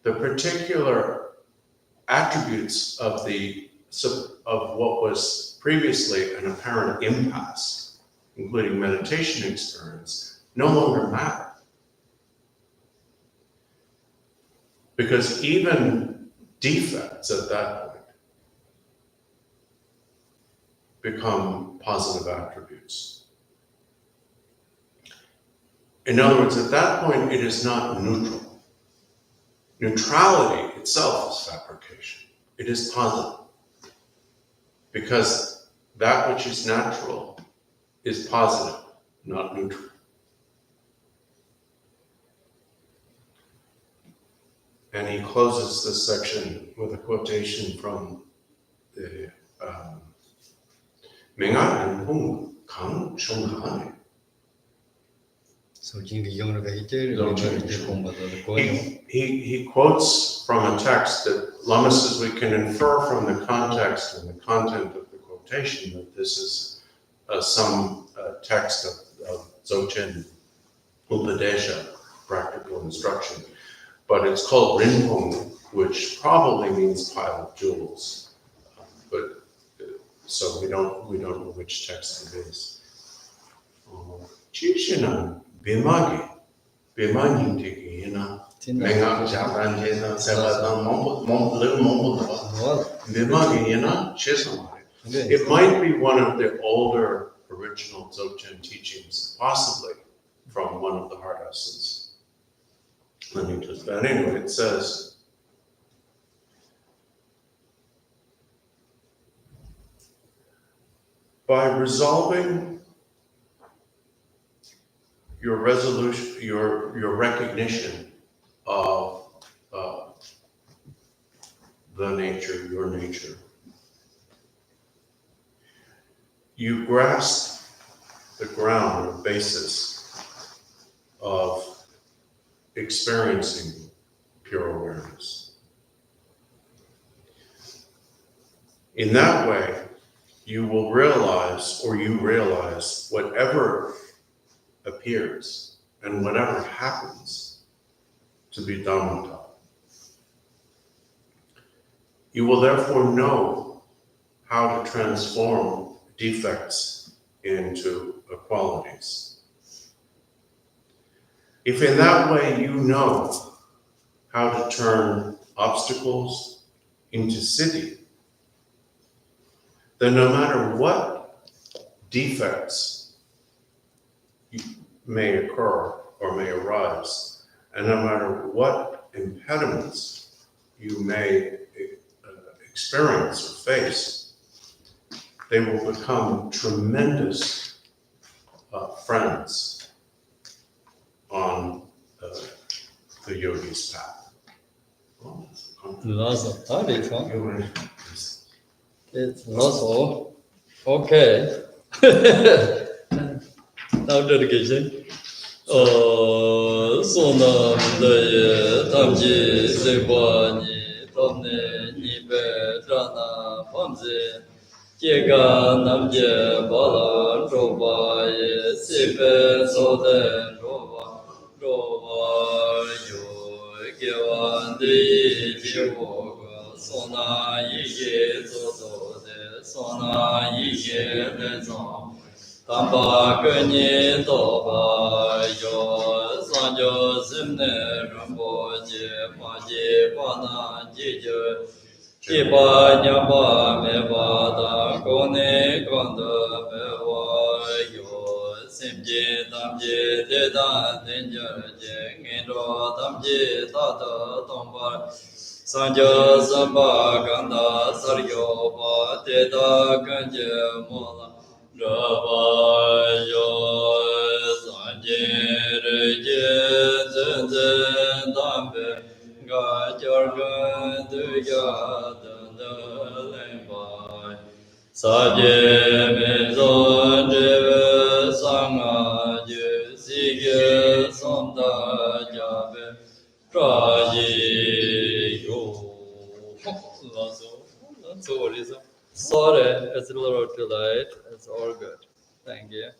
the particular attributes of what was previously an apparent impasse, including meditation experience, no longer matter. Because even defects at that point become positive attributes. In other words, at that point, it is not neutral. Neutrality itself is fabrication. It is positive. Because that which is natural is positive, not neutral. And he closes this section with a quotation from the Menga and Hung Kang Shung Hai. He quotes from a text that Lama says we can infer from the context and the content of the quotation that this is some text of Dzogchen Upadesha, practical instruction. But it's called Rinpong, which probably means pile of jewels. But so we don't know which text it is. Chishina Bimagi Tiki, Menga Japan Jena Sebatan Little Mongol Bimagi Chisamari. It might be one of the older original Dzogchen teachings, possibly from one of the heart essence. Let me just, but anyway, it says, by resolving your resolution, your recognition of the nature, your nature, you grasp the ground or basis of experiencing pure awareness. In that way, you will realize, or you realize, whatever appears and whatever happens to be Dhammata. You will therefore know how to transform defects into qualities. If in that way you know how to turn obstacles into siddhi, then no matter what defects may occur or may arise, and no matter what impediments you may experience or face, they will become tremendous friends on the yogi's path. Lots of studies, huh? It's lots of, okay. Now dedication. Sonam de tamji sebani tomne nipe trana pamze Kiega namje bala roba ye sipe soden roba yo gewan de jiwoga sona yige zozo de sona yige de zon tamba kenye toba yo sanjo zimne rambo je maje bana jeje Kiba nyamba meba da kone kondo mewa yo simje tamje deda denja je ngendo tamje tata tomba sanja samba ganda saryo ba deda kanje mola raba yo sanje reje zenzen dambe ga jarga duya Saje mezon jeve sanga je sige sonda jabe praji yo. Lazo, what is it? Sorry, it's a little too late. It's all good. Thank you.